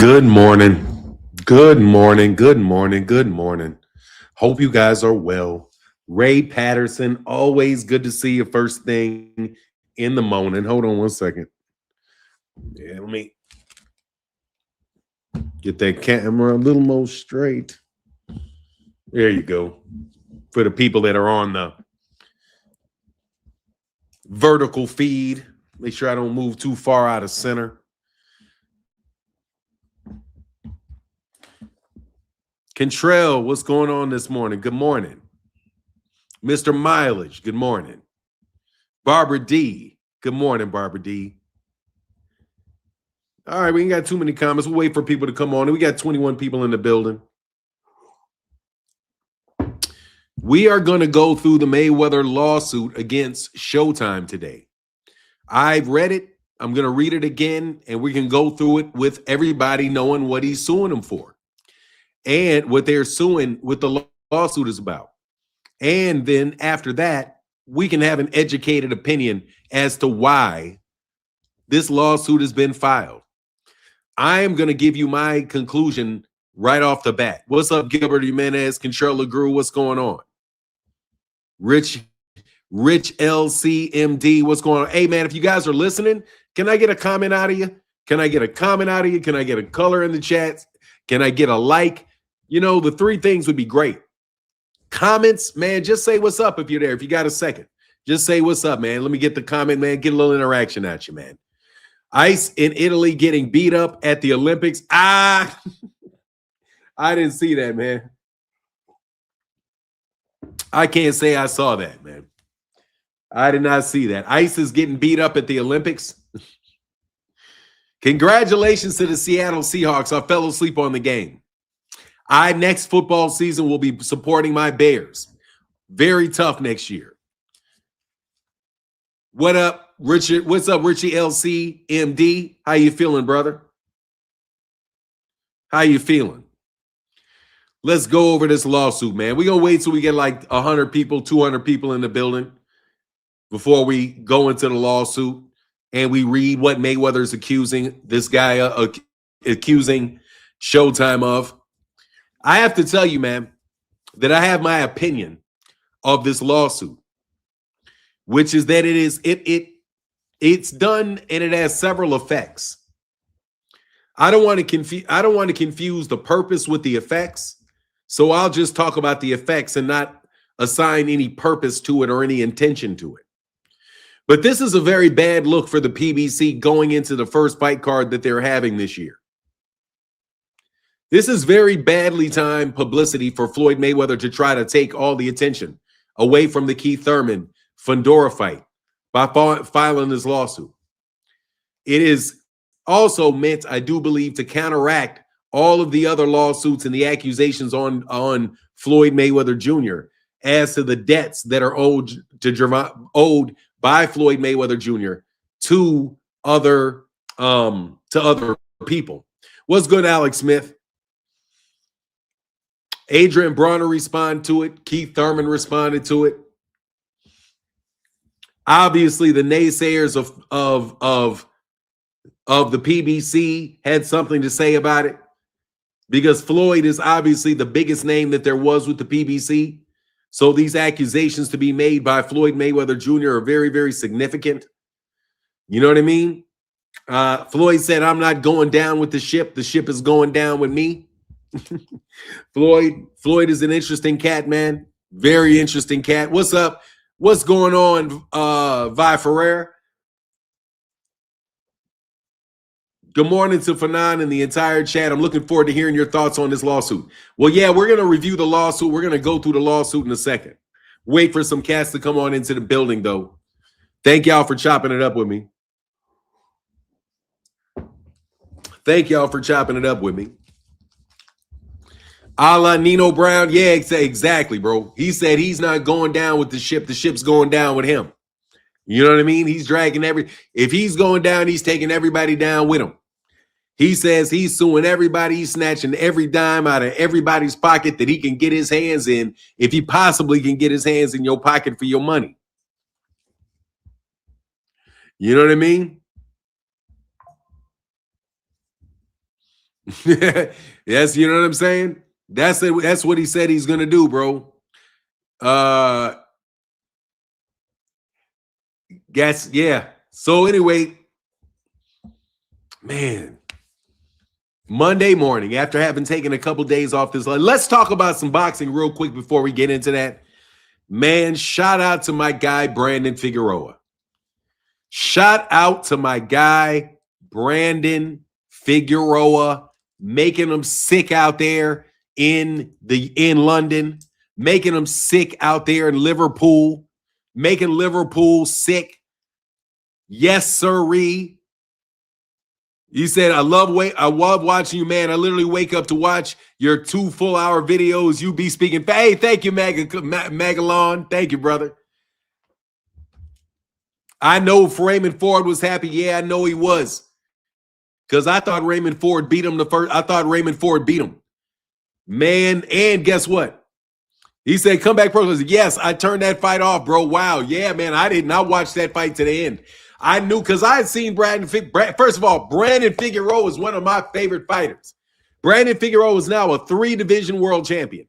Good morning. Good morning. Good morning. Good morning. Hope you guys are well. Ray Patterson, always good to see you first thing in the morning. Hold on one second. Yeah, let me get that camera a little more straight. There you go. For the people that are on the vertical feed, make sure I don't move too far out of center. Contrell, what's going on this morning? Good morning. Mr. Mileage, good morning. Barbara D, good morning, Barbara D. All right, we ain't got too many comments. We'll wait for people to come on. We got 21 people in the building. We are going to go through the Mayweather lawsuit against Showtime today. I've read it. I'm going to read it again, and we can go through it with everybody knowing what he's suing them for and what they're suing, what the lawsuit is about. And then after that, we can have an educated opinion as to why this lawsuit has been filed. I am going to give you my conclusion right off the bat. What's up, Gilbert Jimenez, Control LeGrew? What's going on? Rich LCMD, what's going on? Hey, man, if you guys are listening, can I get a comment out of you? Can I get a comment out of you? Can I get a color in the chat? Can I get a like? You know, the three things would be great. Comments, man, just say what's up if you're there. If you got a second, just say what's up, man. Let me get the comment, man. Get a little interaction at you, man. Ice in Italy getting beat up at the Olympics. I didn't see that, man. I can't say I saw that, man. I did not see that. Ice is getting beat up at the Olympics. Congratulations to the Seattle Seahawks. I fell asleep on the game. Next football season will be supporting my Bears. Very tough next year. What up, Richard? What's up, Richie LC MD? How you feeling, brother? How you feeling? Let's go over this lawsuit, man. We're going to wait till we get like 100 people, 200 people in the building before we go into the lawsuit and we read what Mayweather's accusing this guy accusing Showtime of. I have to tell you, man, that I have my opinion of this lawsuit, which is that it's done and it has several effects. I don't want to confuse the purpose with the effects. So I'll just talk about the effects and not assign any purpose to it or any intention to it. But this is a very bad look for the PBC going into the first fight card that they're having this year. This is very badly timed publicity for Floyd Mayweather to try to take all the attention away from the Keith Thurman Fundora fight by filing this lawsuit. It is also meant, I do believe, to counteract all of the other lawsuits and the accusations on Floyd Mayweather Jr. as to the debts that are owed by Floyd Mayweather Jr. to other people. What's good, Alex Smith? Adrian Bronner responded to it. Keith Thurman responded to it. Obviously, the naysayers of the PBC had something to say about it because Floyd is obviously the biggest name that there was with the PBC. So these accusations to be made by Floyd Mayweather Jr. are very, very significant. You know what I mean? Floyd said, I'm not going down with the ship. The ship is going down with me. Floyd is an interesting cat, man. Very interesting cat. What's up? What's going on, Vi Ferrer? Good morning to Fanan and the entire chat. I'm looking forward to hearing your thoughts on this lawsuit. Well, yeah, we're going to review the lawsuit. We're going to go through the lawsuit in a second. Wait for some cats to come on into the building, though. Thank y'all for chopping it up with me. Thank y'all for chopping it up with me. A la Nino Brown. Yeah, exactly, bro. He said he's not going down with the ship. The ship's going down with him. You know what I mean? He's dragging if he's going down, he's taking everybody down with him. He says he's suing everybody. He's snatching every dime out of everybody's pocket that he can get his hands in, if he possibly can get his hands in your pocket for your money. You know what I mean? Yes, you know what I'm saying? That's it. That's what he said he's gonna do, bro. Guess, yeah. So anyway, man, Monday morning, after having taken a couple days off this, let's talk about some boxing real quick before we get into that. Man, shout out to my guy, Brandon Figueroa. Shout out to my guy, Brandon Figueroa, making them sick out there in London, making them sick out there in Liverpool, making Liverpool sick. Yes, sirree. You said, I love watching you, man. I literally wake up to watch your 2 full-hour videos. You be speaking. Hey, thank you, Magalon. Thank you, brother. I know Raymond Ford was happy. Yeah, I know he was. Because I thought Raymond Ford beat him I thought Raymond Ford beat him. Man, and guess what? He said, comeback pro. Yes, I turned that fight off, bro. Wow. Yeah, man, I did not watch that fight to the end. I knew because I had seen first of all, Brandon Figueroa is one of my favorite fighters. Brandon Figueroa is now a 3-division world champion.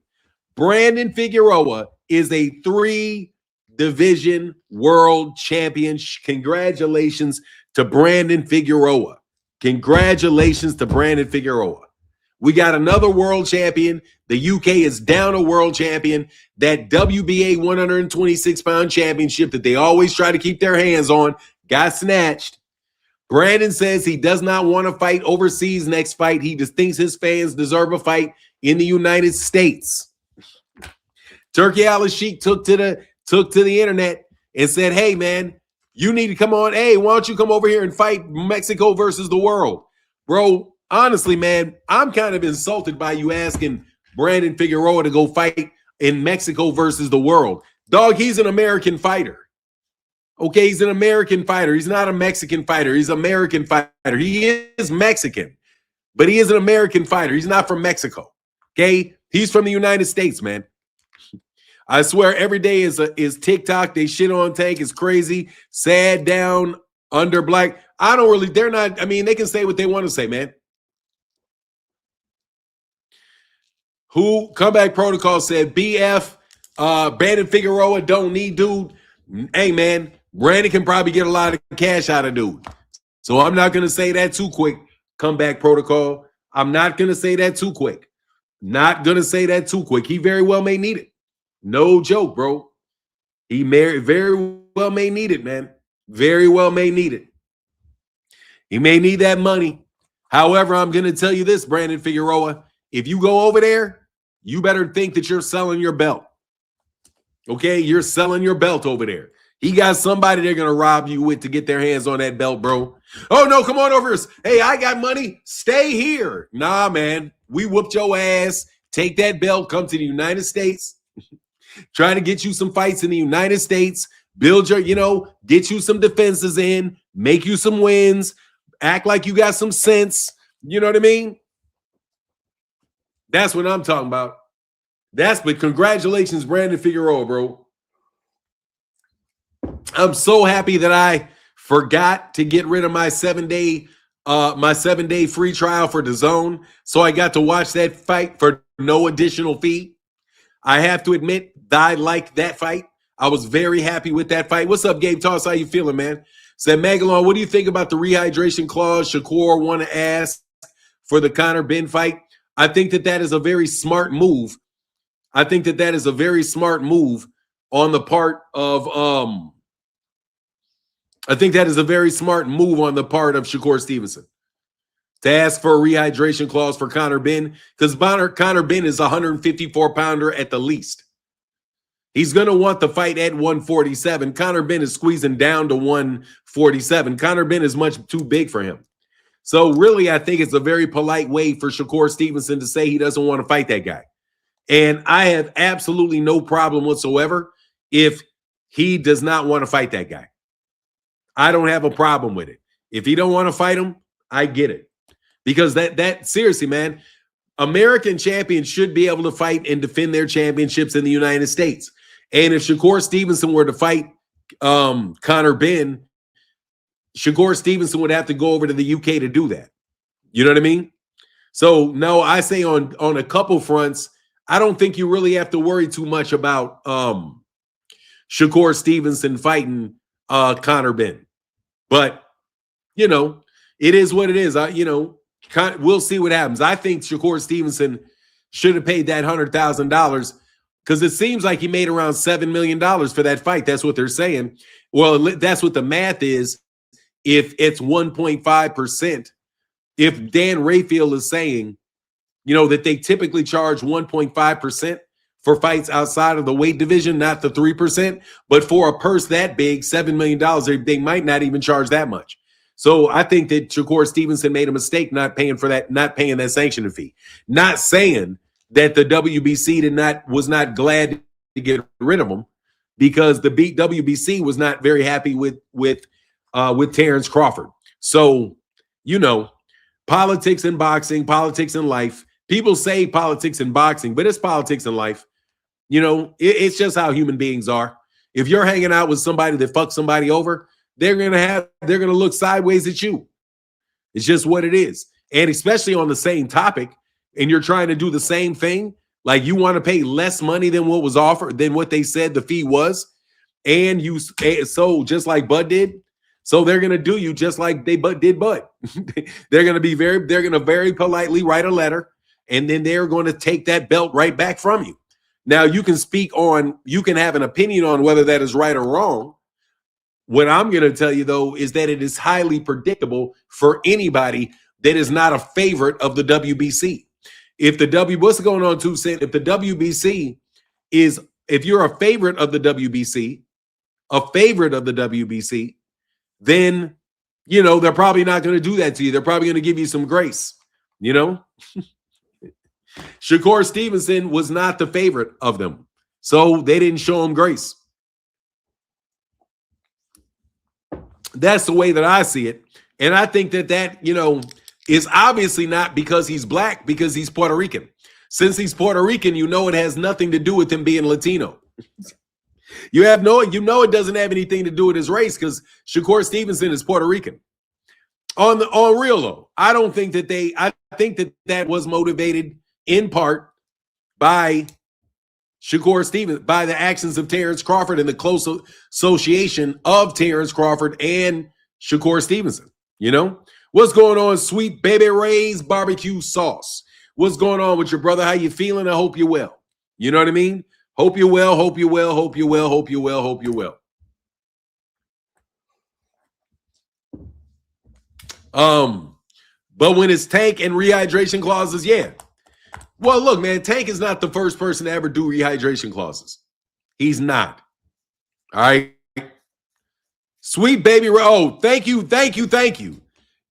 Brandon Figueroa is a 3-division world champion. Congratulations to Brandon Figueroa. Congratulations to Brandon Figueroa. We got another world champion. The UK is down a world champion. That WBA 126-pound championship that they always try to keep their hands on got snatched. Brandon says he does not want to fight overseas next fight. He just thinks his fans deserve a fight in the United States. Turkey Al-Sheikh took to the internet and said, hey, man, you need to come on. Hey, why don't you come over here and fight Mexico versus the world? Bro, honestly, man, I'm kind of insulted by you asking Brandon Figueroa to go fight in Mexico versus the world. Dog, he's an American fighter. Okay, he's an American fighter. He's not a Mexican fighter. He's an American fighter. He is Mexican, but he is an American fighter. He's not from Mexico. Okay, he's from the United States, man. I swear every day is TikTok. They shit on Tank. It's crazy. Sad, down, under, black. They're not, I mean, they can say what they want to say, man. Comeback Protocol said, BF, Brandon Figueroa don't need dude. Hey, man, Brandon can probably get a lot of cash out of dude. So I'm not going to say that too quick, Comeback Protocol. I'm not going to say that too quick. Not going to say that too quick. He very well may need it. No joke, bro. He very well may need it, man. Very well may need it. He may need that money. However, I'm going to tell you this, Brandon Figueroa. If you go over there, you better think that you're selling your belt. Okay? You're selling your belt over there. He got somebody they're going to rob you with to get their hands on that belt, bro. Oh, no, come on over here. Hey, I got money. Stay here. Nah, man. We whooped your ass. Take that belt. Come to the United States. Try to get you some fights in the United States. Build your, get you some defenses in. Make you some wins. Act like you got some sense. You know what I mean? That's what I'm talking about. But congratulations, Brandon Figueroa, bro. I'm so happy that I forgot to get rid of my 7-day free trial for DAZN. So I got to watch that fight for no additional fee. I have to admit that I liked that fight. I was very happy with that fight. What's up, Gabe Toss? How you feeling, man? Said Magalon, what do you think about the rehydration clause Shakur want to ask for the Conor Ben fight? I think that is a very smart move. I think that is a very smart move on the part of Shakur Stevenson to ask for a rehydration clause for Conor Ben, because Conor Ben is a 154-pounder at the least. He's going to want the fight at 147. Conor Ben is squeezing down to 147. Conor Ben is much too big for him. So really, I think it's a very polite way for Shakur Stevenson to say he doesn't want to fight that guy. And I have absolutely no problem whatsoever if he does not want to fight that guy. I don't have a problem with it. If he don't want to fight him, I get it. Because that seriously, man, American champions should be able to fight and defend their championships in the United States. And if Shakur Stevenson were to fight Conor Ben, Shakur Stevenson would have to go over to the UK to do that. You know what I mean? So no, I say on a couple fronts, I don't think you really have to worry too much about Shakur Stevenson fighting Conor Benn. But you know, it is what it is. We'll see what happens. I think Shakur Stevenson should have paid that $100,000 because it seems like he made around $7 million for that fight. That's what they're saying. Well, that's what the math is. If it's 1.5%, if Dan Rayfield is saying, that they typically charge 1.5% for fights outside of the weight division, not the 3%, but for a purse that big, $7 million, they might not even charge that much. So I think that Shakur Stevenson made a mistake not paying that sanctioning fee. Not saying that the WBC was not glad to get rid of him, because the WBC was not very happy with Terrence Crawford. So, politics in boxing, politics in life. People say politics in boxing, but it's politics in life. It's just how human beings are. If you're hanging out with somebody that fucks somebody over, they're gonna look sideways at you. It's just what it is. And especially on the same topic, and you're trying to do the same thing, like you want to pay less money than what was offered, than what they said the fee was, and so just like Bud did, so they're gonna do you just like they did Bud. They're gonna very politely write a letter, and then they're going to take that belt right back from you. Now you can have an opinion on whether that is right or wrong. What I'm going to tell you, though, is that it is highly predictable for anybody that is not a favorite of the WBC. What's going on, too, Sid? If the WBC if you're a favorite of the WBC, then, they're probably not going to do that to you. They're probably going to give you some grace, Shakur Stevenson was not the favorite of them, so they didn't show him grace. That's the way that I see it. And I think that is obviously not because he's black, because he's Puerto Rican. Since he's Puerto Rican, it has nothing to do with him being Latino. It doesn't have anything to do with his race, because Shakur Stevenson is Puerto Rican. On real though, I don't think that I think that was motivated in part by Shakur Stevenson, by the actions of Terrence Crawford and the close association of Terrence Crawford and Shakur Stevenson. What's going on, Sweet Baby Ray's barbecue sauce? What's going on with your brother? How you feeling? I hope you're well. You know what I mean? Hope you're well, hope you're well, hope you're well, hope you're well, hope you're well. But when it's tank and rehydration clauses, yeah. Well, look, man, Tank is not the first person to ever do rehydration clauses. He's not. All right. Sweet Baby Ray. Oh, thank you.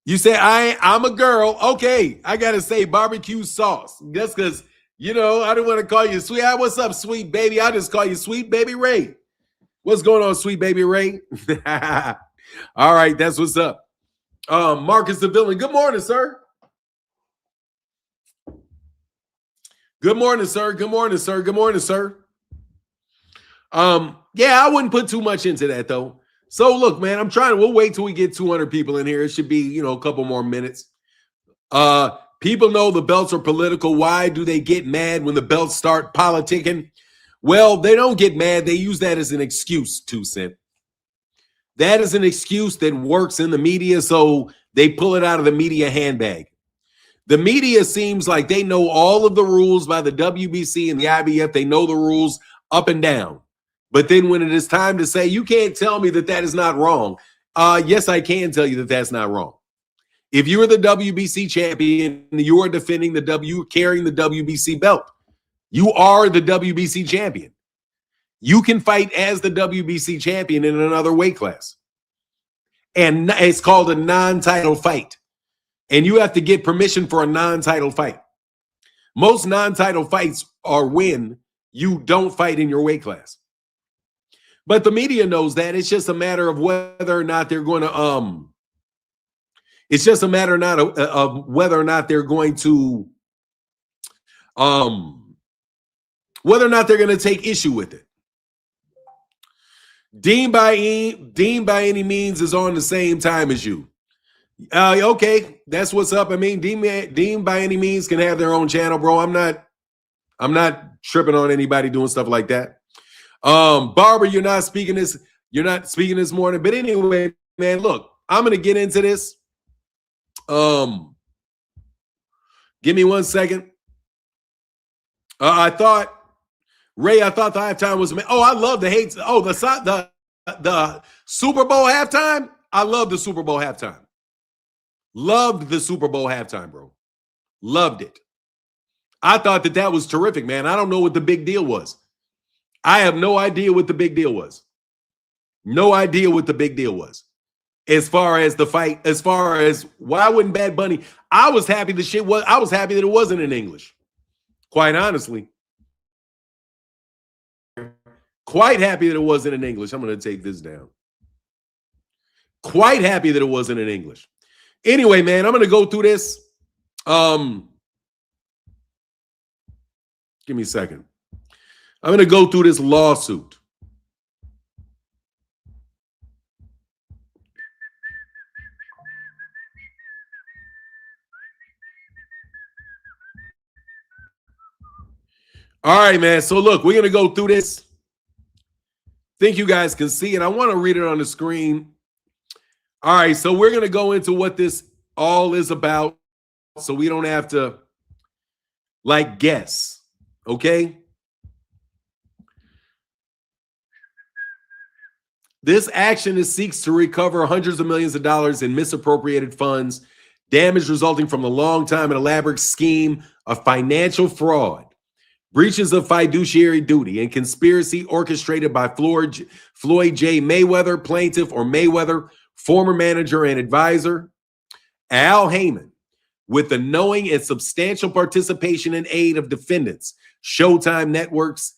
You say I'm a girl. Okay, I gotta say barbecue sauce. That's because I didn't want to call you Sweet. What's up, Sweet Baby? I just call you Sweet Baby Ray. What's going on, Sweet Baby Ray? All right, that's what's up. Marcus the Villain. Good morning, sir. Good morning, sir. Good morning, sir. Good morning, sir. Yeah, I wouldn't put too much into that, though. So, look, man, we'll wait till we get 200 people in here. It should be, a couple more minutes. People know the belts are political. Why do they get mad when the belts start politicking? Well, they don't get mad. They use that as an excuse, 2 Cent. That is an excuse that works in the media, so they pull it out of the media handbag. The media seems like they know all of the rules by the WBC and the IBF. They know the rules up and down. But then when it is time to say, you can't tell me that is not wrong. Yes, I can tell you that that's not wrong. If you're the WBC champion, you are defending carrying the WBC belt. You are the WBC champion. You can fight as the WBC champion in another weight class. And it's called a non-title fight. And you have to get permission for a non-title fight. Most non-title fights are when you don't fight in your weight class. But the media knows that. It's just a matter of whether or not they're going to it's just a matter of whether or not they're going to whether or not they're going to take issue with it. Dean by any means is on the same time as you. Okay, That's what's up. I mean, Dean by any means can have their own channel, bro. I'm not tripping on anybody doing stuff like that. Barbara, you're not speaking this morning. But anyway, man, look, I'm gonna get into this. Give me 1 second. I thought the halftime was. Oh, I love the hate. Oh, the Super Bowl halftime. I love the Super Bowl halftime. Loved the Super Bowl halftime, bro. Loved it. I thought that was terrific, man. I don't know what the big deal was. I have no idea what the big deal was. No idea what the big deal was. As far as the fight, as far as why wouldn't Bad Bunny? I was happy I was happy that it wasn't in English. Quite honestly. Quite happy that it wasn't in English. I'm going to take this down. Quite happy that it wasn't in English. Anyway, man, I'm going to go through this. Give me a second. I'm going to go through this lawsuit. All right, man. So look, we're going to go through this. Think you guys can see it. I want to read it on the screen. All right, so we're going to go into what this all is about so we don't have to guess, okay? This action seeks to recover hundreds of millions of dollars in misappropriated funds, damage resulting from a long time and elaborate scheme of financial fraud, breaches of fiduciary duty, and conspiracy orchestrated by Floyd J. Mayweather, plaintiff, or Mayweather, former manager and advisor, Al Heyman, with the knowing and substantial participation and aid of defendants, Showtime Networks,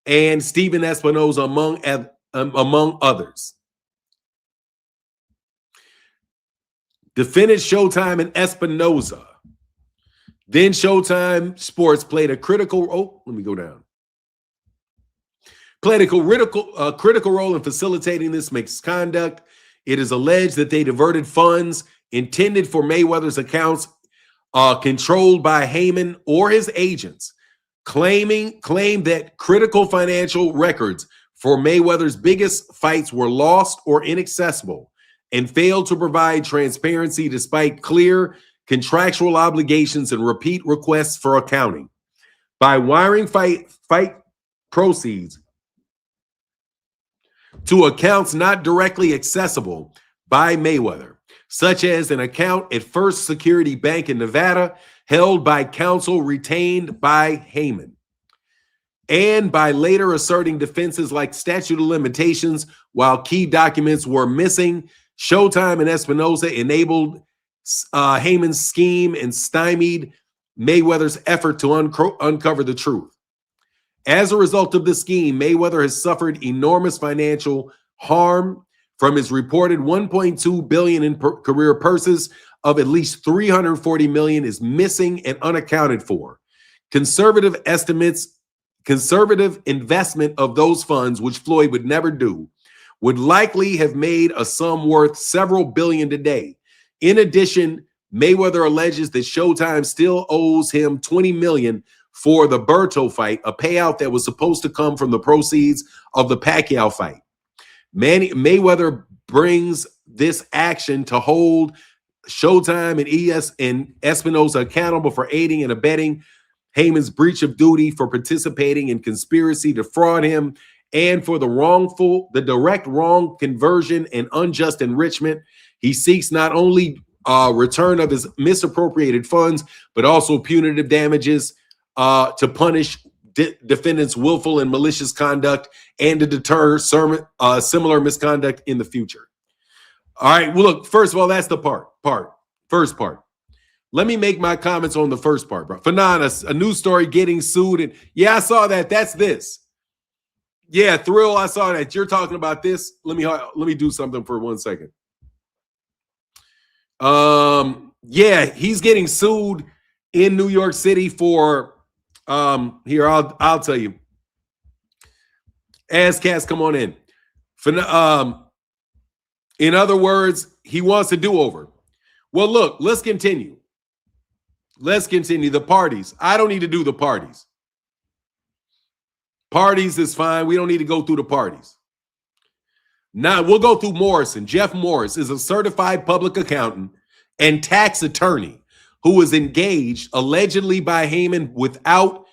and Stephen Espinosa, among others. Defendants Showtime and Espinosa. Then Showtime Sports played a critical role in facilitating this misconduct. It is alleged that they diverted funds intended for Mayweather's accounts controlled by Heyman or his agents, claimed that critical financial records for Mayweather's biggest fights were lost or inaccessible, and failed to provide transparency despite clear contractual obligations and repeat requests for accounting. By wiring fight proceeds to accounts not directly accessible by Mayweather, such as an account at First Security Bank in Nevada held by counsel retained by Heyman, and by later asserting defenses like statute of limitations while key documents were missing, Showtime and Espinosa enabled Heyman's scheme and stymied Mayweather's effort to uncover the truth. As a result of the scheme, Mayweather has suffered enormous financial harm. From his reported $1.2 billion in career purses, of at least $340 million is missing and unaccounted for. Conservative investment of those funds, which Floyd would never do, would likely have made a sum worth several billion today. In addition, Mayweather alleges that Showtime still owes him $20 million for the Berto fight, a payout that was supposed to come from the proceeds of the Pacquiao fight. Mayweather brings this action to hold Showtime and Espinosa accountable for aiding and abetting Heyman's breach of duty, for participating in conspiracy to fraud him, and for the direct wrong conversion and unjust enrichment. He seeks not only return of his misappropriated funds, but also punitive damages to punish defendants' willful and malicious conduct and to deter similar misconduct in the future. All right, well, look, first of all, that's the first part. Let me make my comments on the first part, bro. Fanan, a news story getting sued. And yeah, I saw that. That's this. Yeah, Thrill, I saw that. You're talking about this. Let me do something for 1 second. Yeah, he's getting sued in New York City for here, I'll tell you. ASCAS, come on in. In other words, he wants a do-over. Well, look, let's continue. Let's continue. The parties. I don't need to do the parties. Parties is fine. We don't need to go through the parties. Now, we'll go through Morrison. Jeff Morris is a certified public accountant and tax attorney who was engaged allegedly by Heyman without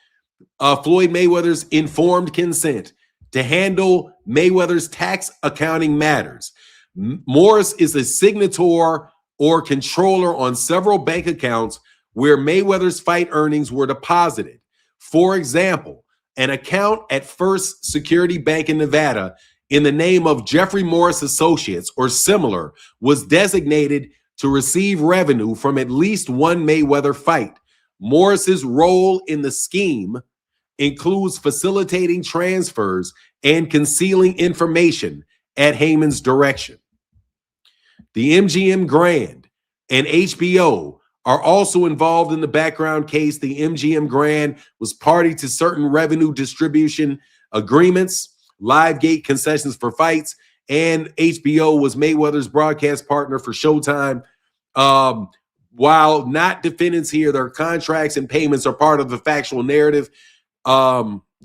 Floyd Mayweather's informed consent to handle Mayweather's tax accounting matters. Morris is a signator or controller on several bank accounts where Mayweather's fight earnings were deposited. For example, an account at First Security Bank in Nevada in the name of Jeffrey Morris Associates or similar was designated to receive revenue from at least one Mayweather fight. Morris's role in the scheme includes facilitating transfers and concealing information at Heyman's direction. The MGM Grand and HBO are also involved in the background case. The MGM Grand was party to certain revenue distribution agreements, live gate concessions for fights, and HBO was Mayweather's broadcast partner for Showtime. While not defendants here, their contracts and payments are part of the factual narrative.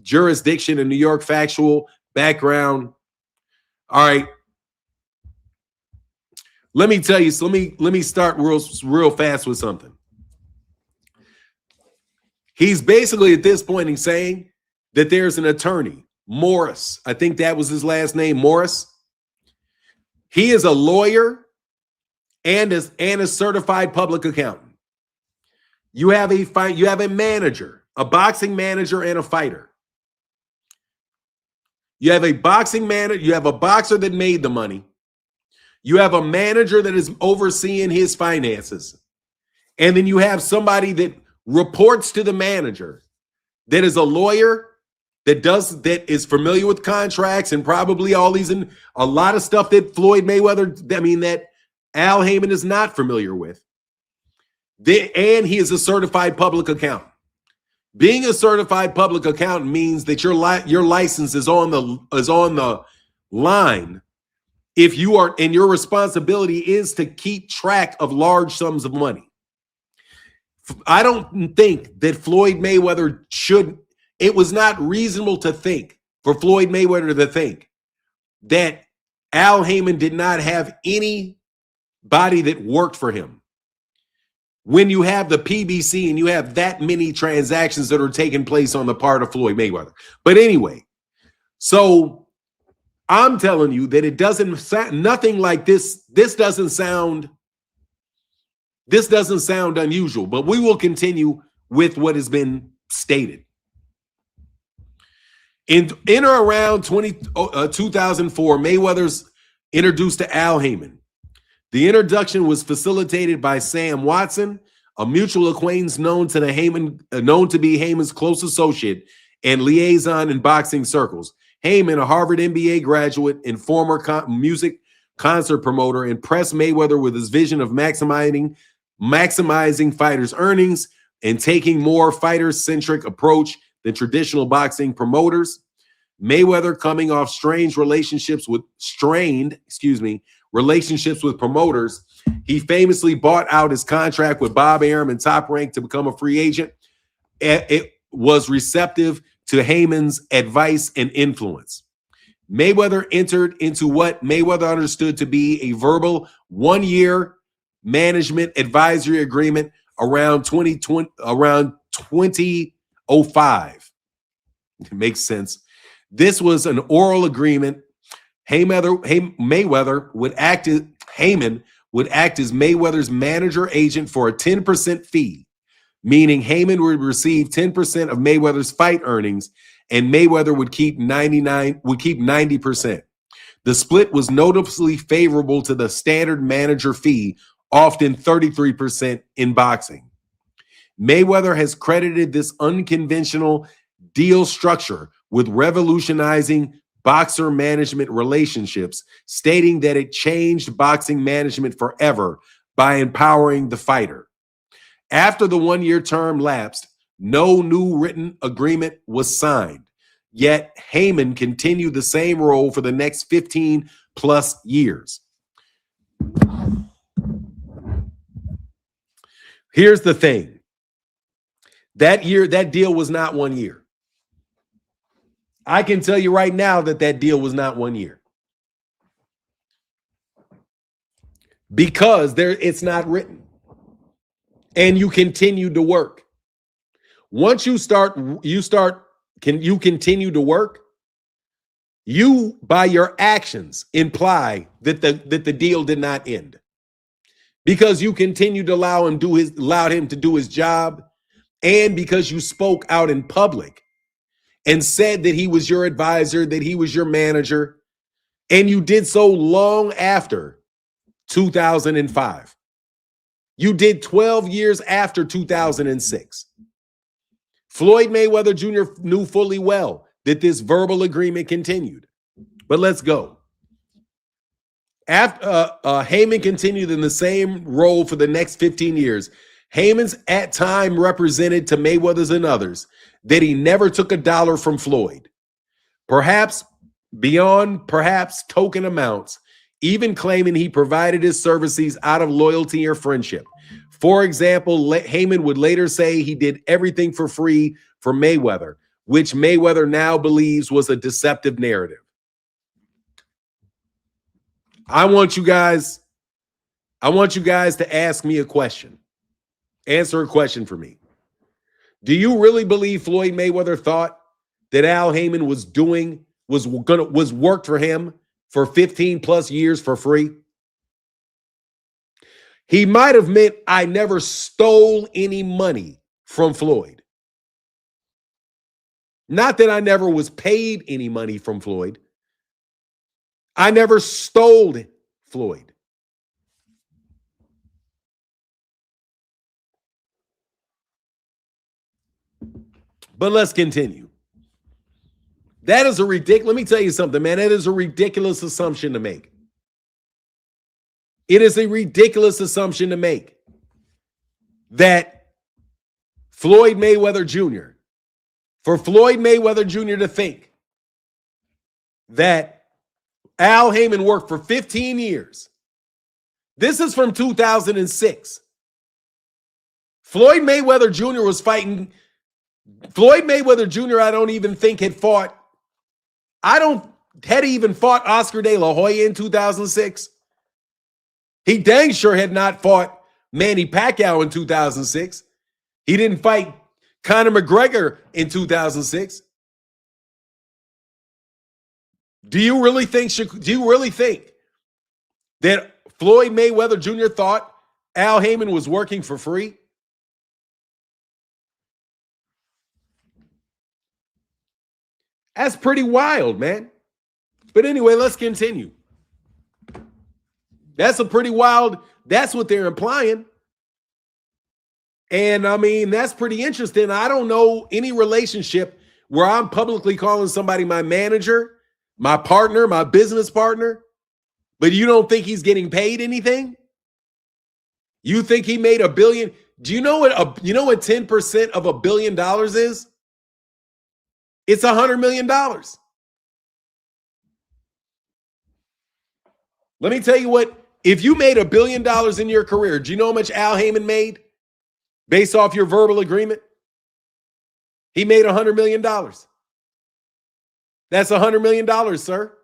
Jurisdiction in New York, factual background. All right. Let me tell you, so let me start real fast with something. He's basically at this point, he's saying that there's an attorney, Morris. I think that was his last name, Morris. He is a lawyer and a certified public accountant. You have a manager, a boxing manager and a fighter. You have a boxing manager, you have a boxer that made the money. You have a manager that is overseeing his finances. And then you have somebody that reports to the manager that is a lawyer that is familiar with contracts and probably all these and a lot of stuff that Floyd Mayweather, that Al Heyman is not familiar with. And he is a certified public accountant. Being a certified public accountant means that your license is on the line. If you are, and your responsibility is to keep track of large sums of money. I don't think that Floyd Mayweather it was not reasonable to think for Floyd Mayweather to think that Al Heyman did not have anybody that worked for him. When you have the PBC and you have that many transactions that are taking place on the part of Floyd Mayweather. But anyway, so I'm telling you that it doesn't sound nothing like this. This doesn't sound unusual, but we will continue with what has been stated. In or around 2004, Mayweather's introduced to Al Heyman. The introduction was facilitated by Sam Watson, a mutual acquaintance known to be Heyman's close associate and liaison in boxing circles. Heyman, a Harvard MBA graduate and former music concert promoter, impressed Mayweather with his vision of maximizing fighters' earnings and taking more fighter-centric approach than traditional boxing promoters. Mayweather, coming off strained relationships with promoters, he famously bought out his contract with Bob Arum and Top Rank to become a free agent. It was receptive to Heyman's advice and influence. Mayweather entered into what Mayweather understood to be a verbal one-year management advisory agreement around 2005. It makes sense. This was an oral agreement. Heyman would act as Mayweather's manager agent for a 10% fee, meaning Heyman would receive 10% of Mayweather's fight earnings and Mayweather would keep 90%. The split was noticeably favorable to the standard manager fee, often 33% in boxing. Mayweather has credited this unconventional deal structure with revolutionizing boxer management relationships, stating that it changed boxing management forever by empowering the fighter. After the one-year term lapsed, no new written agreement was signed, yet Heyman continued the same role for the next 15 plus years. Here's the thing. That deal was not 1 year. I can tell you right now that deal was not 1 year. Because it's not written. And you continue to work. Once you continue to work, you, by your actions, imply that the deal did not end. Because you continued to allowed him to do his job, and because you spoke out in public and said that he was your advisor, that he was your manager, and you did so long after 2005. You did 12 years after 2006. Floyd Mayweather Jr. knew fully well that this verbal agreement continued. But let's go. After Heyman continued in the same role for the next 15 years, Heyman's at time represented to Mayweather's and others that he never took a dollar from Floyd. Perhaps beyond token amounts, even claiming he provided his services out of loyalty or friendship. For example, Heyman would later say he did everything for free for Mayweather, which Mayweather now believes was a deceptive narrative. I want you guys to ask me a question. Answer a question for me. Do you really believe Floyd Mayweather thought that Al Heyman was worked for him for 15 plus years for free? He might have meant I never stole any money from Floyd. Not that I never was paid any money from Floyd. I never stole Floyd. But let's continue. That is a ridiculous, let me tell you something, man. That is a ridiculous assumption to make. It is a ridiculous assumption to make that Floyd Mayweather Jr., for Floyd Mayweather Jr. to think that Al Heyman worked for 15 years. This is from 2006. Floyd Mayweather Jr. was fighting. Floyd Mayweather Jr. I don't even think had even fought Oscar De La Hoya in 2006. He dang sure had not fought Manny Pacquiao in 2006. He didn't fight Conor McGregor in 2006. Do you really think that Floyd Mayweather Jr. thought Al Heyman was working for free? That's pretty wild, man. But anyway, let's continue. That's what they're implying. And I mean, that's pretty interesting. I don't know any relationship where I'm publicly calling somebody my manager, my partner, my business partner, but you don't think he's getting paid anything? You think he made $1 billion? Do you know what 10% of $1 billion is? It's $100 million. Let me tell you what, if you made $1 billion in your career, do you know how much Al Heyman made based off your verbal agreement? He made $100 million. That's $100 million, sir.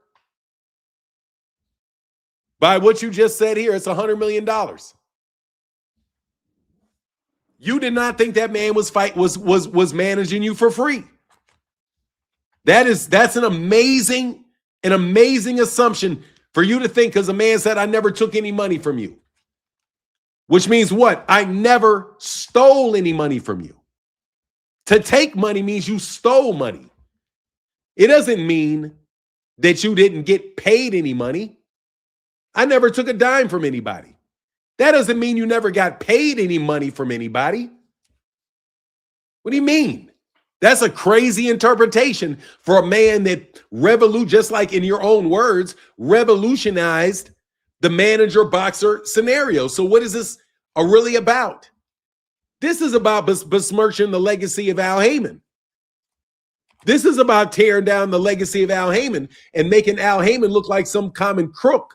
By what you just said here, it's $100 million. You did not think that man was managing you for free. That's an amazing assumption for you to think, because a man said, I never took any money from you. Which means what? I never stole any money from you. To take money means you stole money. It doesn't mean that you didn't get paid any money. I never took a dime from anybody. That doesn't mean you never got paid any money from anybody. What do you mean? That's a crazy interpretation for a man that just like in your own words, revolutionized the manager boxer scenario. So what is this really about? This is about besmirching the legacy of Al Heyman. This is about tearing down the legacy of Al Heyman and making Al Heyman look like some common crook.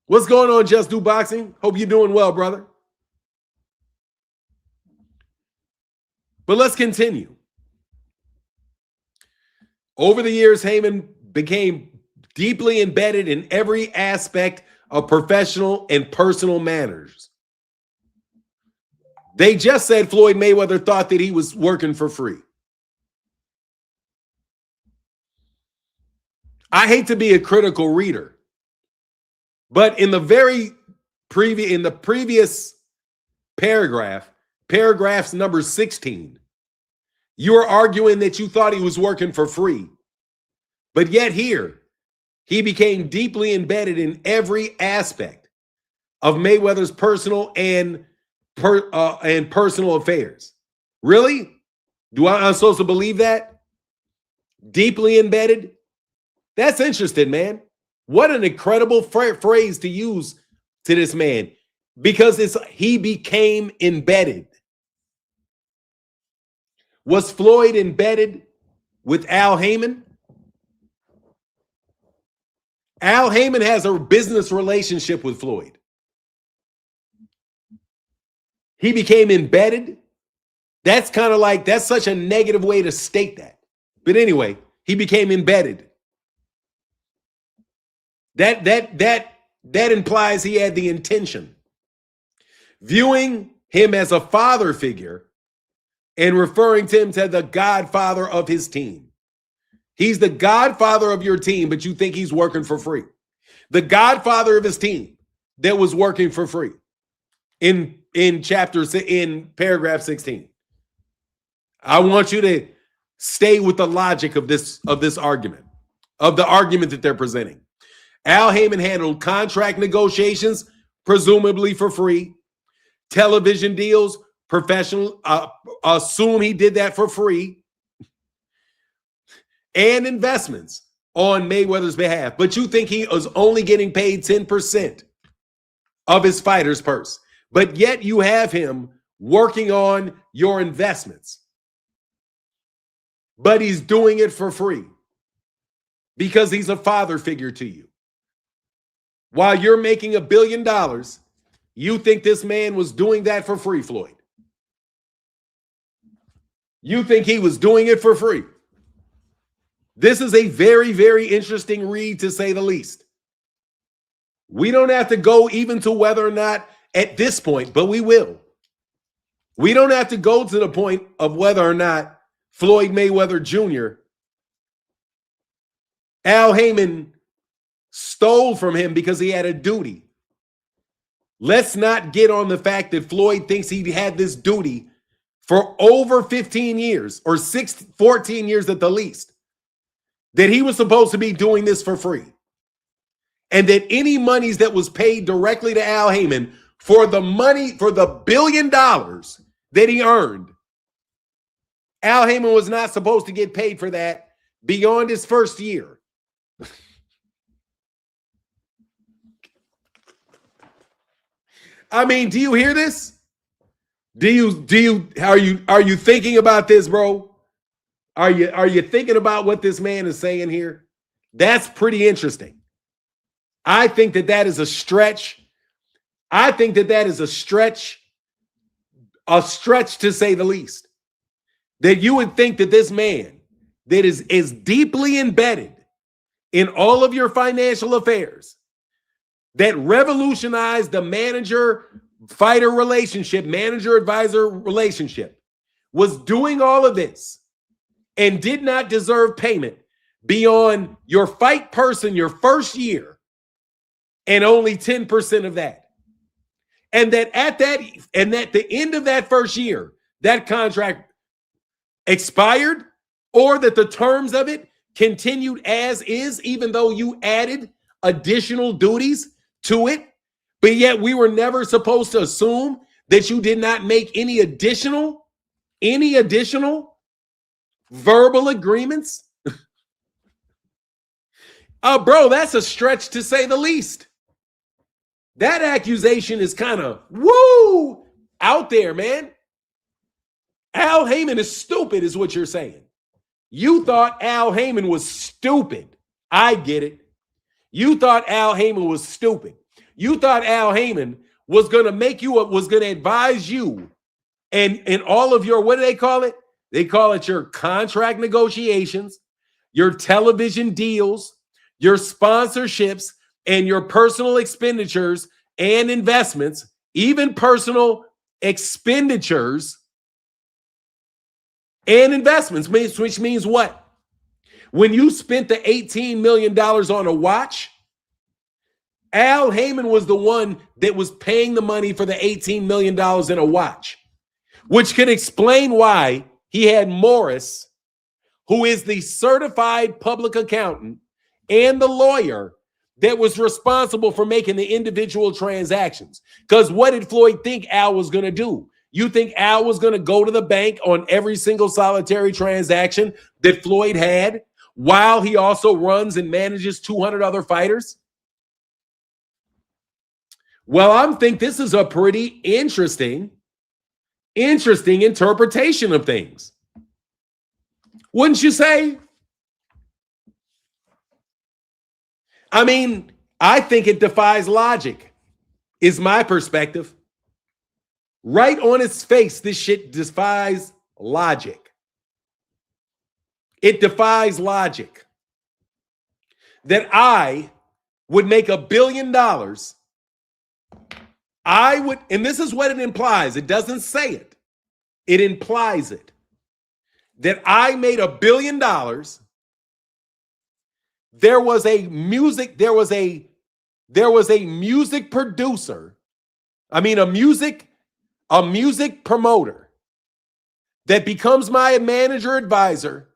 What's going on, Just Do Boxing? Hope you're doing well, brother. But let's continue. Over the years, Heyman became deeply embedded in every aspect of professional and personal matters. They just said Floyd Mayweather thought that he was working for free. I hate to be a critical reader, but in the previous paragraphs number 16, you are arguing that you thought he was working for free. But yet here, he became deeply embedded in every aspect of Mayweather's personal and personal affairs. Really? I'm supposed to believe that? Deeply embedded? That's interesting, man. What an incredible phrase to use to this man, because he became embedded. Was Floyd embedded with Al Heyman? Al Heyman has a business relationship with Floyd. He became embedded. That's kind of like, that's such a negative way to state that. But anyway, he became embedded. That implies he had the intention. Viewing him as a father figure and referring to him as the godfather of his team. He's the godfather of your team, but you think he's working for free. The godfather of his team that was working for free in paragraph 16. I want you to stay with the logic of this argument, of the argument that they're presenting. Al Heyman handled contract negotiations, presumably for free, television deals, professional, assume he did that for free, and investments on Mayweather's behalf. But you think he was only getting paid 10% of his fighter's purse. But yet you have him working on your investments. But he's doing it for free because he's a father figure to you. While you're making $1 billion, you think this man was doing that for free, Floyd. You think he was doing it for free. This is a very, very interesting read, to say the least. We don't have to go even to whether or not at this point, but we will. We don't have to go to the point of whether or not Floyd Mayweather Jr., Al Heyman stole from him because he had a duty. Let's not get on the fact that Floyd thinks he had this duty for over 15 years or 14 years at the least, that he was supposed to be doing this for free. And that any monies that was paid directly to Al Heyman for the money, for the $1 billion that he earned, Al Heyman was not supposed to get paid for that beyond his first year. I mean, do you hear this? Are you thinking about this, bro? Are you thinking about what this man is saying here? That's pretty interesting. I think that is a stretch. I think that is a stretch to say the least. That you would think that this man that is deeply embedded in all of your financial affairs, that revolutionized the manager-fighter relationship, manager-advisor relationship, was doing all of this and did not deserve payment beyond your fight person your first year, and only 10% of that. And that at the end of that first year, that contract expired, or that the terms of it continued as is, even though you added additional duties to it. But yet we were never supposed to assume that you did not make any additional verbal agreements. Bro, that's a stretch to say the least. That accusation is kind of out there, man. Al Heyman is stupid, is what you're saying. You thought Al Heyman was stupid. I get it. You thought Al Heyman was stupid. You thought Al Heyman was going to was going to advise you and all of your, what do they call it? They call it your contract negotiations, your television deals, your sponsorships, and your personal expenditures and investments, even personal expenditures and investments, which means what? When you spent the $18 million on a watch, Al Heyman was the one that was paying the money for the $18 million in a watch, which could explain why he had Morris, who is the certified public accountant and the lawyer that was responsible for making the individual transactions. Because what did Floyd think Al was going to do? You think Al was going to go to the bank on every single solitary transaction that Floyd had while he also runs and manages 200 other fighters? Well, I think this is a pretty interesting interpretation of things. Wouldn't you say? I mean, I think it defies logic, is my perspective. Right on its face, this shit defies logic. It defies logic that I would make $1 billion. I would, and this is what it implies. It doesn't say it. It implies it. That I made $1 billion. There was a music producer. I mean, a music promoter that becomes my manager advisor,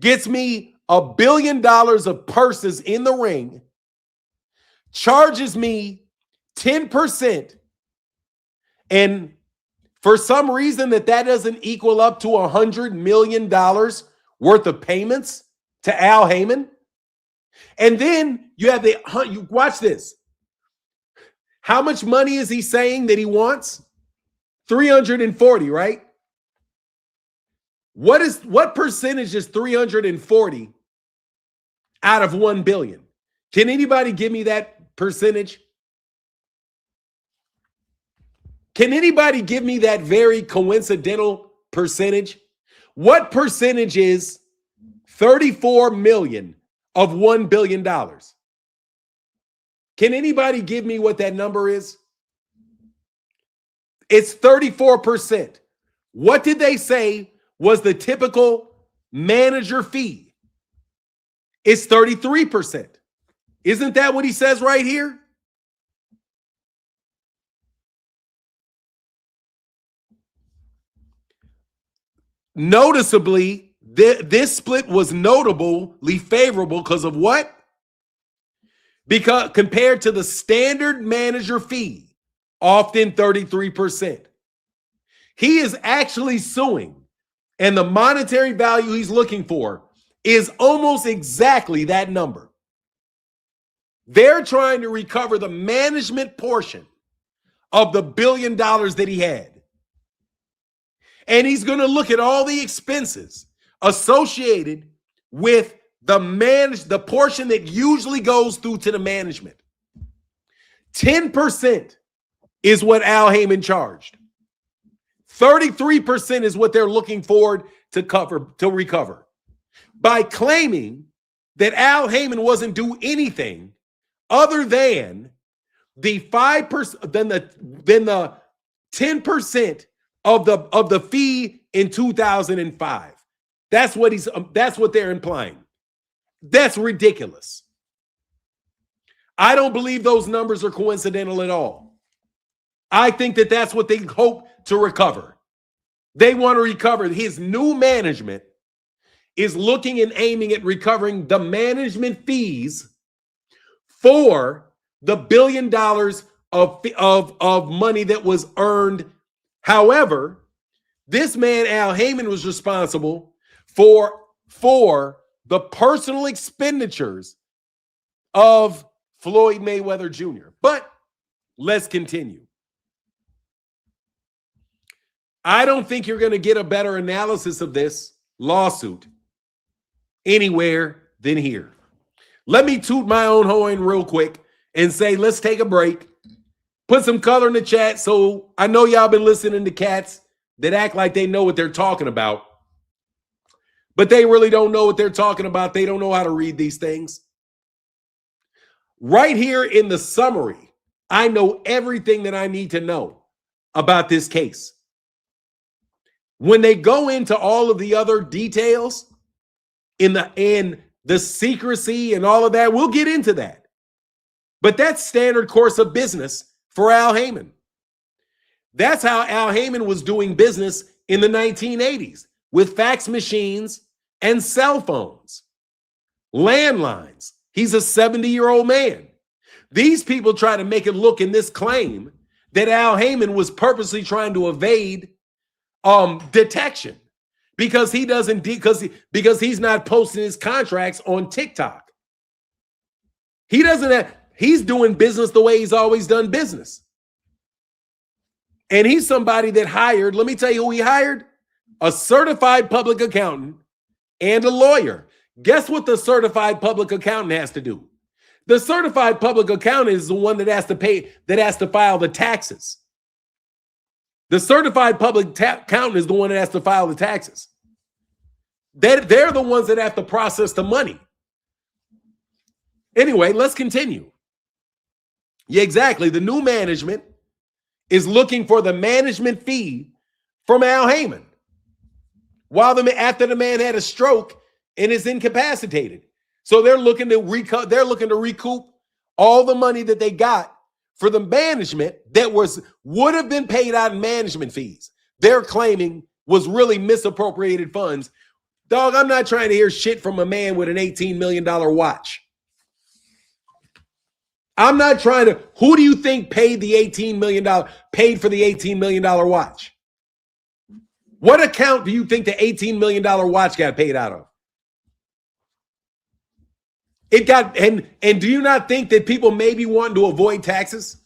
gets me $1 billion of purses in the ring, charges me 10%, and for some reason that doesn't equal up to $100 million worth of payments to Al Heyman. And then you have you watch this. How much money is he saying that he wants? 340, right? What percentage is 340 out of 1 billion? Can anybody give me that percentage? Can anybody give me that very coincidental percentage? What percentage is 34 million of $1 billion? Can anybody give me what that number is? It's 34%. What did they say was the typical manager fee? It's 33%. Isn't that what he says right here? Noticeably, this split was notably favorable because of what? Because compared to the standard manager fee, often 33%. He is actually suing, and the monetary value he's looking for is almost exactly that number. They're trying to recover the management portion of the $1 billion that he had. And he's going to look at all the expenses associated with the portion that usually goes through to the management. 10% is what Al Heyman charged. 33% is what they're looking forward to recover. By claiming that Al Heyman wasn't due anything other than the 5%, than the 10% of the fee in 2005. That's what they're implying. That's ridiculous. I don't believe those numbers are coincidental at all. I think that that's what they hope to recover. They want to recover. His new management is looking and aiming at recovering the management fees for the $1 billion of money that was earned. However, this man, Al Heyman, was responsible for the personal expenditures of Floyd Mayweather Jr. But let's continue. I don't think you're going to get a better analysis of this lawsuit anywhere than here. Let me toot my own horn real quick and say, let's take a break. Put some color in the chat. So I know y'all been listening to cats that act like they know what they're talking about, but they really don't know what they're talking about. They don't know how to read these things. Right here in the summary, I know everything that I need to know about this case. When they go into all of the other details in the secrecy and all of that, we'll get into that. But that's standard course of business for Al Haymon. That's how Al Haymon was doing business in the 1980s with fax machines and cell phones, landlines. He's a 70-year-old man. These people try to make it look in this claim that Al Haymon was purposely trying to evade detection because he doesn't because he's not posting his contracts on TikTok. He's doing business the way he's always done business. And he's somebody that hired, let me tell you who he hired, a certified public accountant and a lawyer. Guess what the certified public accountant has to do? The certified public accountant is the one that has to file the taxes. The certified public accountant is the one that has to file the taxes. They're the ones that have to process the money. Anyway, let's continue. Yeah, exactly. The new management is looking for the management fee from Al Haymon after the man had a stroke and is incapacitated. So they're looking to recoup all the money that they got for the management that would have been paid out in management fees. They're claiming was really misappropriated funds. Dog, I'm not trying to hear shit from a man with an $18 million watch. I'm not trying to. Who do you think paid the $18 million, paid for the $18 million watch? What account do you think the $18 million watch got paid out of? It got, and do you not think that people may be wanting to avoid taxes?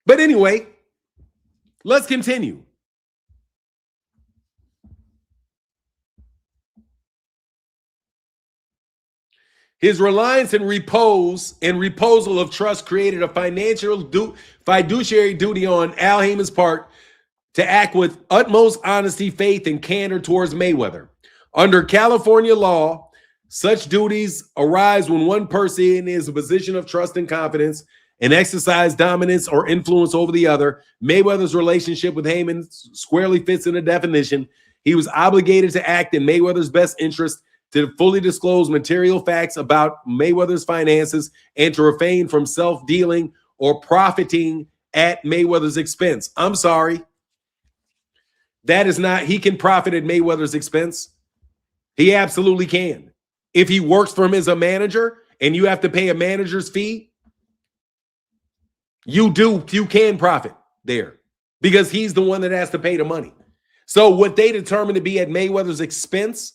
But anyway, let's continue. His reliance and reposal of trust created a fiduciary duty on Al Haymon's part to act with utmost honesty, faith, and candor towards Mayweather. Under California law, such duties arise when one person is in a position of trust and confidence and exercise dominance or influence over the other. Mayweather's relationship with Haymon squarely fits in the definition. He was obligated to act in Mayweather's best interest, to fully disclose material facts about Mayweather's finances, and to refrain from self-dealing or profiting at Mayweather's expense. I'm sorry. That is not, he can profit at Mayweather's expense. He absolutely can. If he works for him as a manager and you have to pay a manager's fee, you can profit there because he's the one that has to pay the money. So what they determine to be at Mayweather's expense,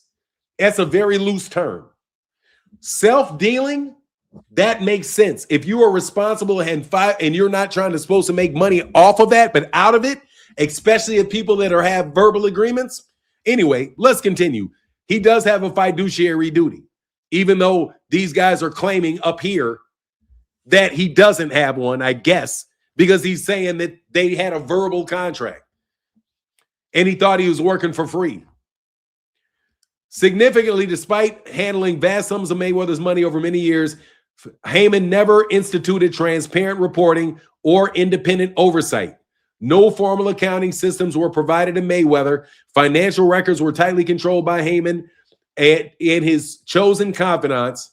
that's a very loose term. Self-dealing, that makes sense. If you are responsible and you're not supposed to make money off of that, but out of it, especially if people that have verbal agreements. Anyway, let's continue. He does have a fiduciary duty, even though these guys are claiming up here that he doesn't have one, I guess, because he's saying that they had a verbal contract and he thought he was working for free. Significantly, despite handling vast sums of Mayweather's money over many years, Haymon never instituted transparent reporting or independent oversight. No formal accounting systems were provided to Mayweather. Financial records were tightly controlled by Haymon and his chosen confidants.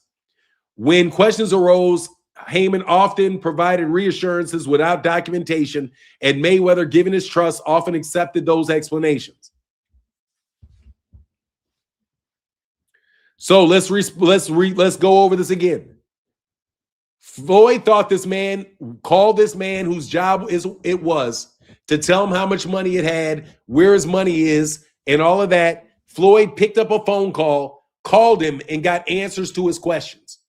When questions arose, Haymon often provided reassurances without documentation, and Mayweather, given his trust, often accepted those explanations. So let's go over this again. Floyd thought called this man whose job it was to tell him how much money it had, where his money is, and all of that. Floyd picked up a phone call, called him, and got answers to his questions.